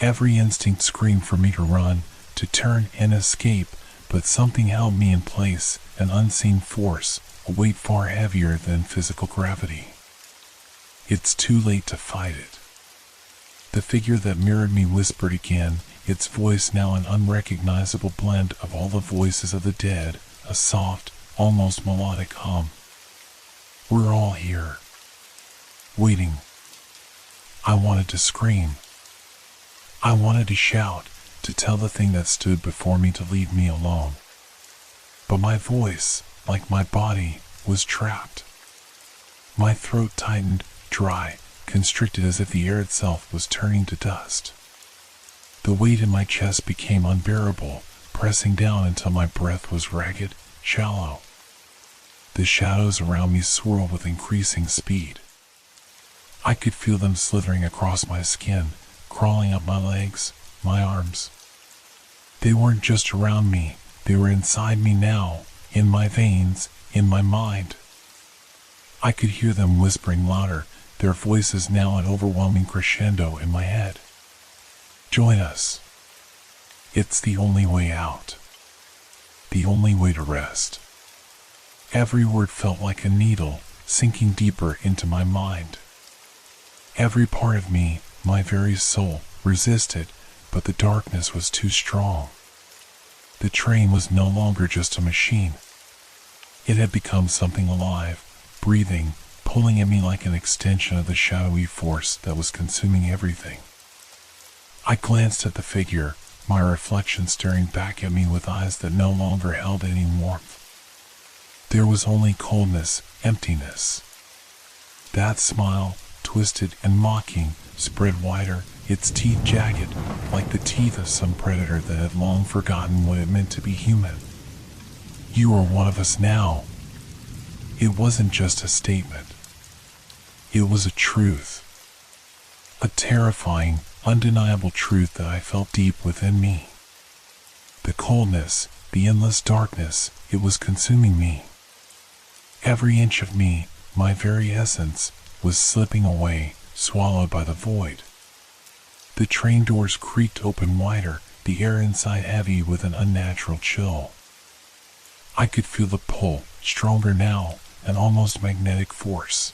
Every instinct screamed for me to run, to turn and escape, but something held me in place, an unseen force, a weight far heavier than physical gravity. "It's too late to fight it." The figure that mirrored me whispered again, its voice now an unrecognizable blend of all the voices of the dead, a soft, almost melodic hum. "We're all here. Waiting." I wanted to scream. I wanted to shout, to tell the thing that stood before me to leave me alone. But my voice, like my body, was trapped. My throat tightened, dry, constricted as if the air itself was turning to dust. The weight in my chest became unbearable, pressing down until my breath was ragged, shallow. The shadows around me swirled with increasing speed. I could feel them slithering across my skin, crawling up my legs, my arms. They weren't just around me, they were inside me now, in my veins, in my mind. I could hear them whispering louder, their voices now an overwhelming crescendo in my head. "Join us. It's the only way out. The only way to rest." Every word felt like a needle, sinking deeper into my mind. Every part of me, my very soul, resisted, but the darkness was too strong. The train was no longer just a machine. It had become something alive, breathing, pulling at me like an extension of the shadowy force that was consuming everything. I glanced at the figure, my reflection staring back at me with eyes that no longer held any warmth. There was only coldness, emptiness. That smile, twisted and mocking, spread wider, its teeth jagged, like the teeth of some predator that had long forgotten what it meant to be human. "You are one of us now." It wasn't just a statement. It was a truth. A terrifying, undeniable truth that I felt deep within me. The coldness, the endless darkness, it was consuming me. Every inch of me, my very essence, was slipping away, swallowed by the void. The train doors creaked open wider, the air inside heavy with an unnatural chill. I could feel the pull, stronger now, an almost magnetic force.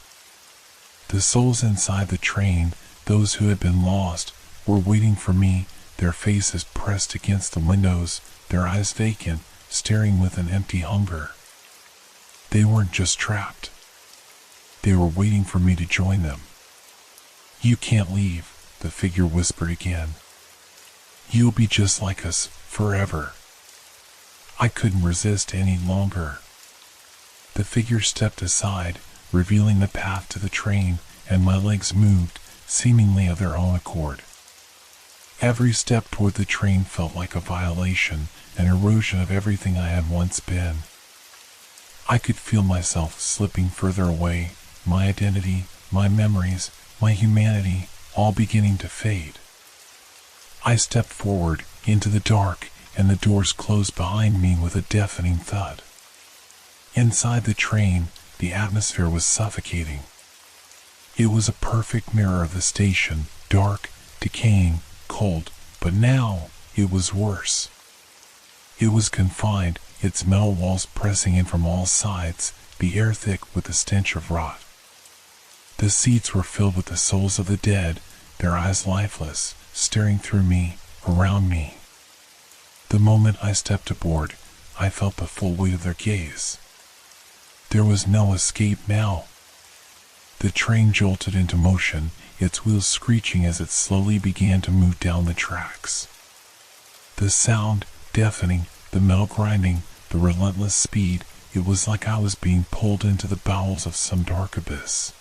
The souls inside the train, those who had been lost, were waiting for me, their faces pressed against the windows, their eyes vacant, staring with an empty hunger. They weren't just trapped. They were waiting for me to join them. "You can't leave," the figure whispered again. "You'll be just like us, forever." I couldn't resist any longer. The figure stepped aside, revealing the path to the train, and my legs moved, seemingly of their own accord. Every step toward the train felt like a violation, an erosion of everything I had once been. I could feel myself slipping further away, my identity, my memories, my humanity, all beginning to fade. I stepped forward into the dark, and the doors closed behind me with a deafening thud. Inside the train, the atmosphere was suffocating. It was a perfect mirror of the station, dark, decaying, cold, but now it was worse. It was confined, its metal walls pressing in from all sides, the air thick with the stench of rot. The seats were filled with the souls of the dead, their eyes lifeless, staring through me, around me. The moment I stepped aboard, I felt the full weight of their gaze. There was no escape now. The train jolted into motion, its wheels screeching as it slowly began to move down the tracks. The sound, deafening, the metal grinding, the relentless speed, it was like I was being pulled into the bowels of some dark abyss.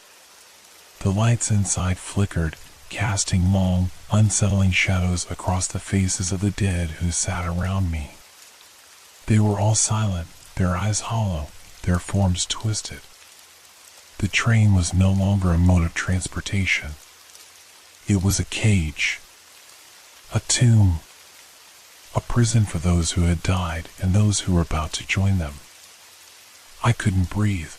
The lights inside flickered, casting long, unsettling shadows across the faces of the dead who sat around me. They were all silent, their eyes hollow, their forms twisted. The train was no longer a mode of transportation. It was a cage, a tomb, a prison for those who had died and those who were about to join them. I couldn't breathe.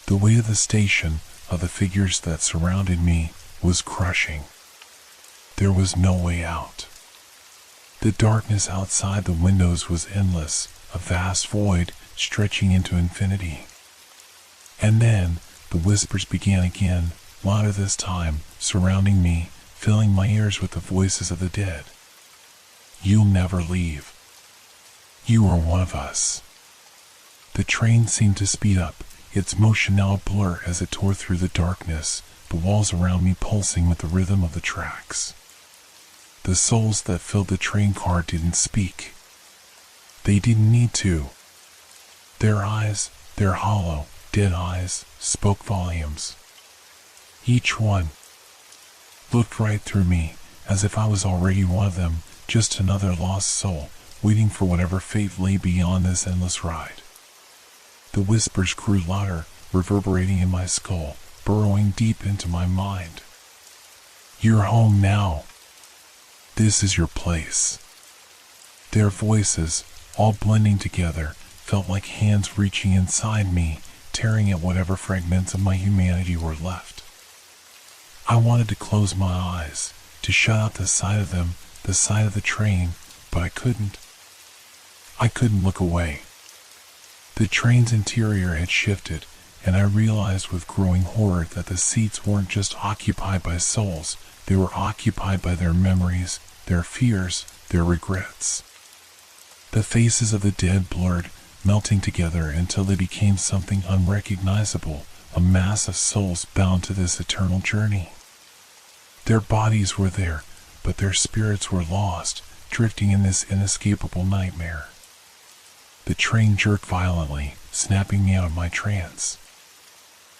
The weight of the station, of the figures that surrounded me, was crushing. There was no way out. The darkness outside the windows was endless, a vast void stretching into infinity. And then the whispers began again, louder this time, surrounding me, filling my ears with the voices of the dead. You'll never leave. You are one of us. The train seemed to speed up, its motion now a blur as it tore through the darkness, the walls around me pulsing with the rhythm of the tracks. The souls that filled the train car didn't speak. They didn't need to. Their eyes, their hollow, dead eyes, spoke volumes. Each one looked right through me, as if I was already one of them, just another lost soul, waiting for whatever fate lay beyond this endless ride. The whispers grew louder, reverberating in my skull, burrowing deep into my mind. You're home now. This is your place. Their voices, all blending together, felt like hands reaching inside me, tearing at whatever fragments of my humanity were left. I wanted to close my eyes, to shut out the sight of them, the sight of the train, but I couldn't. I couldn't look away. The train's interior had shifted, and I realized with growing horror that the seats weren't just occupied by souls, they were occupied by their memories, their fears, their regrets. The faces of the dead blurred, melting together until they became something unrecognizable, a mass of souls bound to this eternal journey. Their bodies were there, but their spirits were lost, drifting in this inescapable nightmare. The train jerked violently, snapping me out of my trance.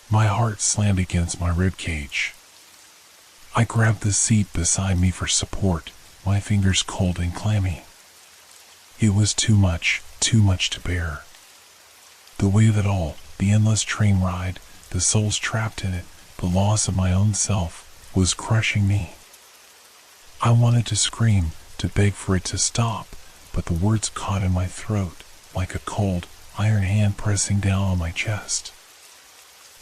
My heart slammed against my ribcage. I grabbed the seat beside me for support, my fingers cold and clammy. It was too much to bear. The weight of it all, the endless train ride, the souls trapped in it, the loss of my own self, was crushing me. I wanted to scream, to beg for it to stop, but the words caught in my throat, like a cold, iron hand pressing down on my chest.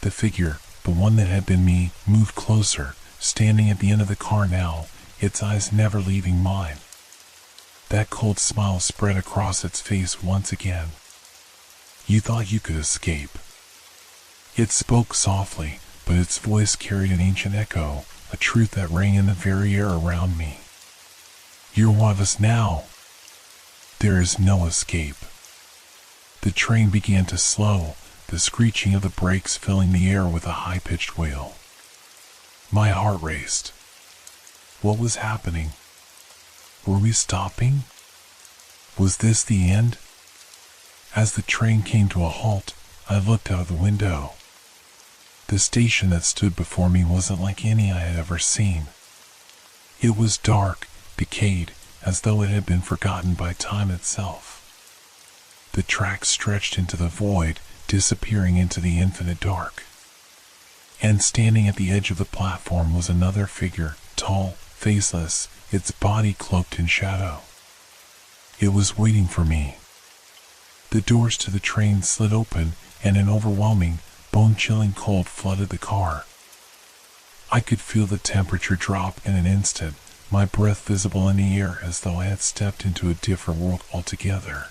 The figure, the one that had been me, moved closer, standing at the end of the car now, its eyes never leaving mine. That cold smile spread across its face once again. You thought you could escape. It spoke softly, but its voice carried an ancient echo, a truth that rang in the very air around me. You're one of us now. There is no escape. The train began to slow, the screeching of the brakes filling the air with a high-pitched wail. My heart raced. What was happening? Were we stopping? Was this the end? As the train came to a halt, I looked out of the window. The station that stood before me wasn't like any I had ever seen. It was dark, decayed, as though it had been forgotten by time itself. The track stretched into the void, disappearing into the infinite dark. And standing at the edge of the platform was another figure, tall, faceless, its body cloaked in shadow. It was waiting for me. The doors to the train slid open, and an overwhelming, bone-chilling cold flooded the car. I could feel the temperature drop in an instant, my breath visible in the air as though I had stepped into a different world altogether.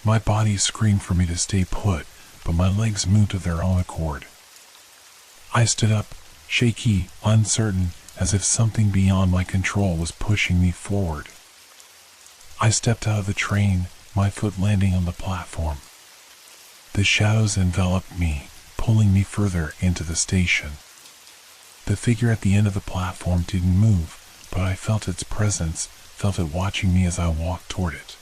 My body screamed for me to stay put, but my legs moved of their own accord. I stood up, shaky, uncertain, as if something beyond my control was pushing me forward. I stepped out of the train, my foot landing on the platform. The shadows enveloped me, pulling me further into the station. The figure at the end of the platform didn't move, but I felt its presence, felt it watching me as I walked toward it.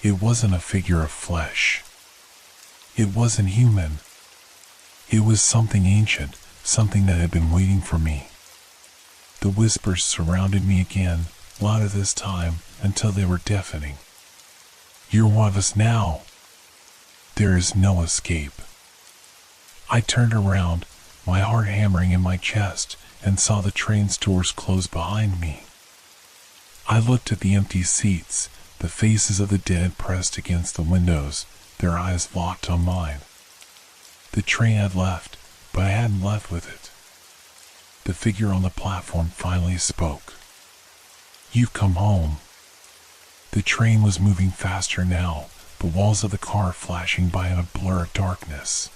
It wasn't a figure of flesh. It wasn't human. It was something ancient, something that had been waiting for me. The whispers surrounded me again, louder this time, until they were deafening. "You're one of us now. There is no escape." I turned around, my heart hammering in my chest, and saw the train's doors close behind me. I looked at the empty seats, the faces of the dead pressed against the windows, their eyes locked on mine. The train had left, but I hadn't left with it. The figure on the platform finally spoke. "You've come home." The train was moving faster now, the walls of the car flashing by in a blur of darkness.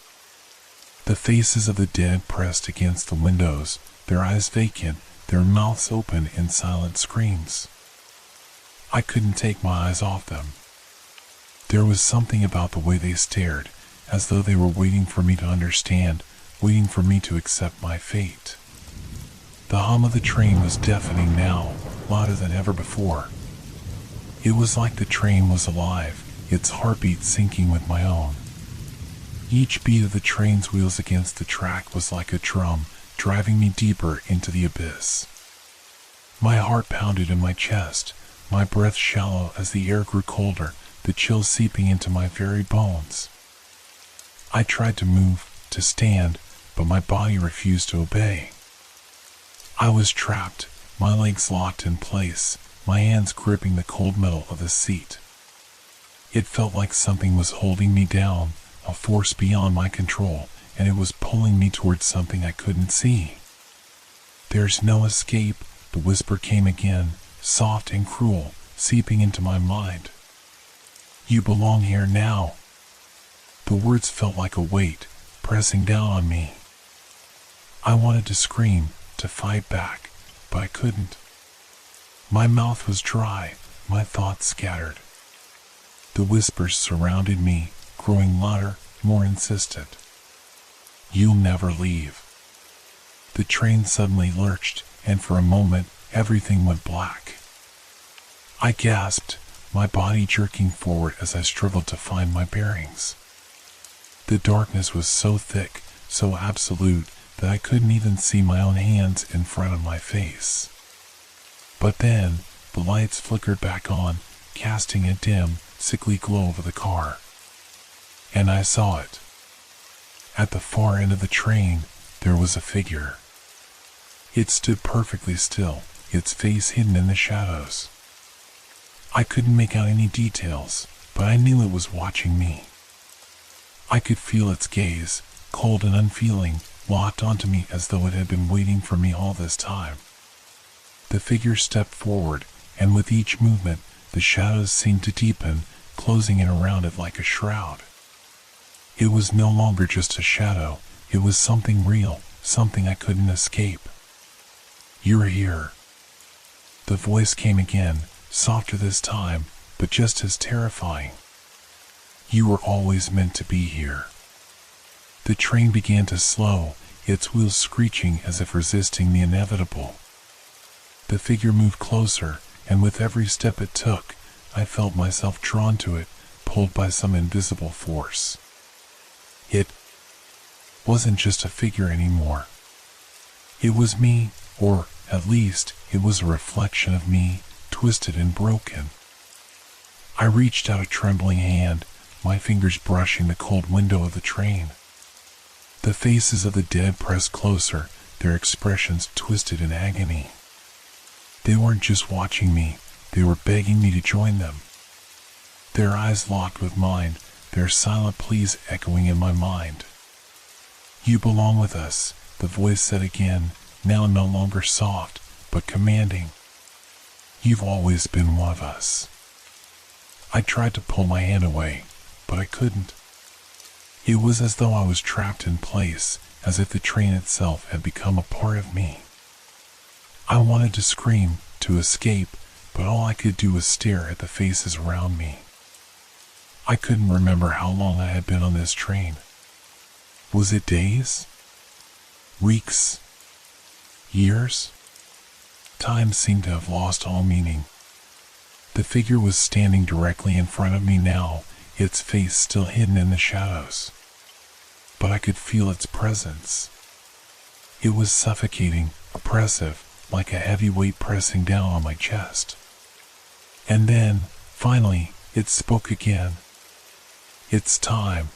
The faces of the dead pressed against the windows, their eyes vacant, their mouths open in silent screams. I couldn't take my eyes off them. There was something about the way they stared, as though they were waiting for me to understand, waiting for me to accept my fate. The hum of the train was deafening now, louder than ever before. It was like the train was alive, its heartbeat syncing with my own. Each beat of the train's wheels against the track was like a drum, driving me deeper into the abyss. My heart pounded in my chest, my breath shallow as the air grew colder, the chill seeping into my very bones. I tried to move, to stand, but my body refused to obey. I was trapped, my legs locked in place, my hands gripping the cold metal of the seat. It felt like something was holding me down, a force beyond my control, and it was pulling me towards something I couldn't see. "There's no escape," the whisper came again, soft and cruel, seeping into my mind. "You belong here now." The words felt like a weight, pressing down on me. I wanted to scream, to fight back, but I couldn't. My mouth was dry, my thoughts scattered. The whispers surrounded me, growing louder, more insistent. "You'll never leave." The train suddenly lurched, and for a moment, everything went black. I gasped, my body jerking forward as I struggled to find my bearings. The darkness was so thick, so absolute, that I couldn't even see my own hands in front of my face. But then, the lights flickered back on, casting a dim, sickly glow over the car. And I saw it. At the far end of the train, there was a figure. It stood perfectly still, its face hidden in the shadows. I couldn't make out any details, but I knew it was watching me. I could feel its gaze, cold and unfeeling, locked onto me as though it had been waiting for me all this time. The figure stepped forward, and with each movement, the shadows seemed to deepen, closing in around it like a shroud. It was no longer just a shadow, it was something real, something I couldn't escape. "You're here." The voice came again, softer this time, but just as terrifying. "You were always meant to be here." The train began to slow, its wheels screeching as if resisting the inevitable. The figure moved closer, and with every step it took, I felt myself drawn to it, pulled by some invisible force. It wasn't just a figure anymore. It was me, or at least it was a reflection of me, twisted and broken. I reached out a trembling hand, my fingers brushing the cold window of the train. The faces of the dead pressed closer, their expressions twisted in agony. They weren't just watching me, they were begging me to join them. Their eyes locked with mine, their silent pleas echoing in my mind. "You belong with us," the voice said again, now no longer soft, but commanding. "You've always been one of us." I tried to pull my hand away, but I couldn't. It was as though I was trapped in place, as if the train itself had become a part of me. I wanted to scream, to escape, but all I could do was stare at the faces around me. I couldn't remember how long I had been on this train. Was it days? Weeks? Years? Time seemed to have lost all meaning. The figure was standing directly in front of me now, its face still hidden in the shadows. But I could feel its presence. It was suffocating, oppressive, like a heavy weight pressing down on my chest. And then, finally, it spoke again. "It's time."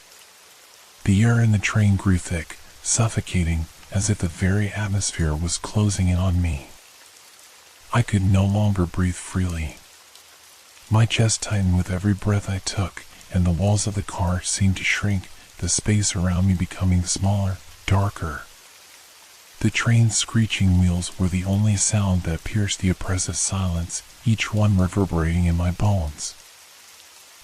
The air in the train grew thick, suffocating, as if the very atmosphere was closing in on me. I could no longer breathe freely. My chest tightened with every breath I took, and the walls of the car seemed to shrink, the space around me becoming smaller, darker. The train's screeching wheels were the only sound that pierced the oppressive silence, each one reverberating in my bones.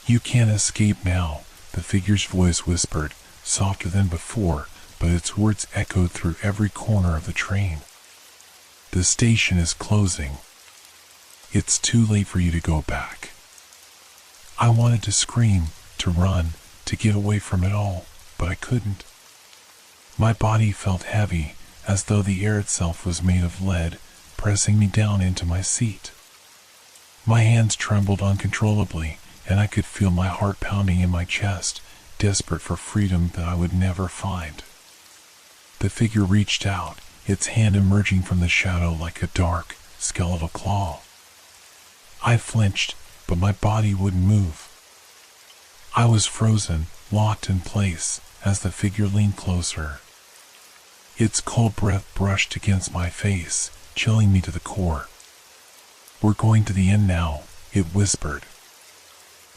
"You can't escape now," the figure's voice whispered, softer than before, but its words echoed through every corner of the train. "The station is closing. It's too late for you to go back." I wanted to scream, to run, to get away from it all, but I couldn't. My body felt heavy, as though the air itself was made of lead, pressing me down into my seat. My hands trembled uncontrollably, and I could feel my heart pounding in my chest, desperate for freedom that I would never find. The figure reached out, its hand emerging from the shadow like a dark, skeletal claw. I flinched, but my body wouldn't move. I was frozen, locked in place, as the figure leaned closer. Its cold breath brushed against my face, chilling me to the core. "We're going to the end now," it whispered.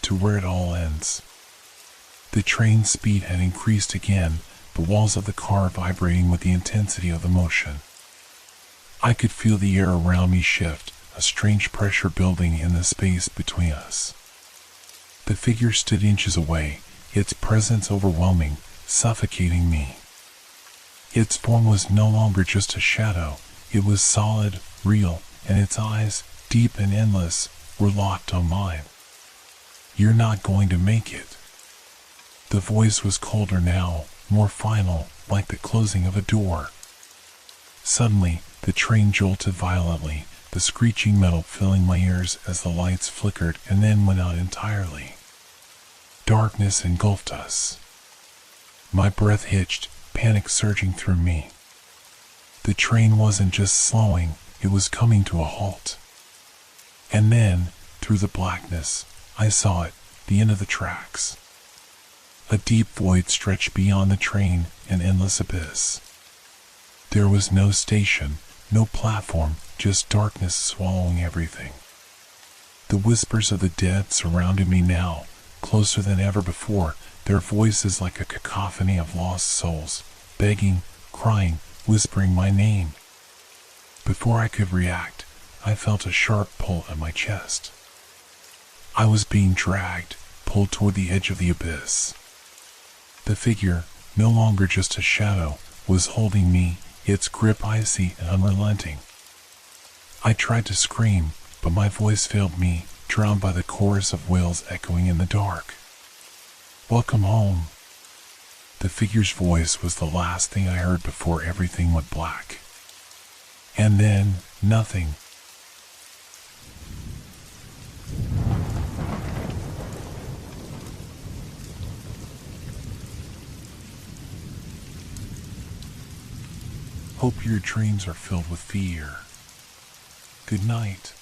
"To where it all ends." The train's speed had increased again, the walls of the car vibrating with the intensity of the motion. I could feel the air around me shift, a strange pressure building in the space between us. The figure stood inches away, its presence overwhelming, suffocating me. Its form was no longer just a shadow, it was solid, real, and its eyes, deep and endless, were locked on mine. "You're not going to make it." The voice was colder now, more final, like the closing of a door. Suddenly, the train jolted violently, the screeching metal filling my ears as the lights flickered and then went out entirely. Darkness engulfed us. My breath hitched, panic surging through me. The train wasn't just slowing, it was coming to a halt. And then, through the blackness, I saw it, the end of the tracks. A deep void stretched beyond the train, an endless abyss. There was no station, no platform, just darkness swallowing everything. The whispers of the dead surrounded me now, closer than ever before, their voices like a cacophony of lost souls, begging, crying, whispering my name. Before I could react, I felt a sharp pull at my chest. I was being dragged, pulled toward the edge of the abyss. The figure, no longer just a shadow, was holding me, its grip icy and unrelenting. I tried to scream, but my voice failed me, drowned by the chorus of wails echoing in the dark. "Welcome home." The figure's voice was the last thing I heard before everything went black. And then, nothing. Hope your dreams are filled with fear. Good night.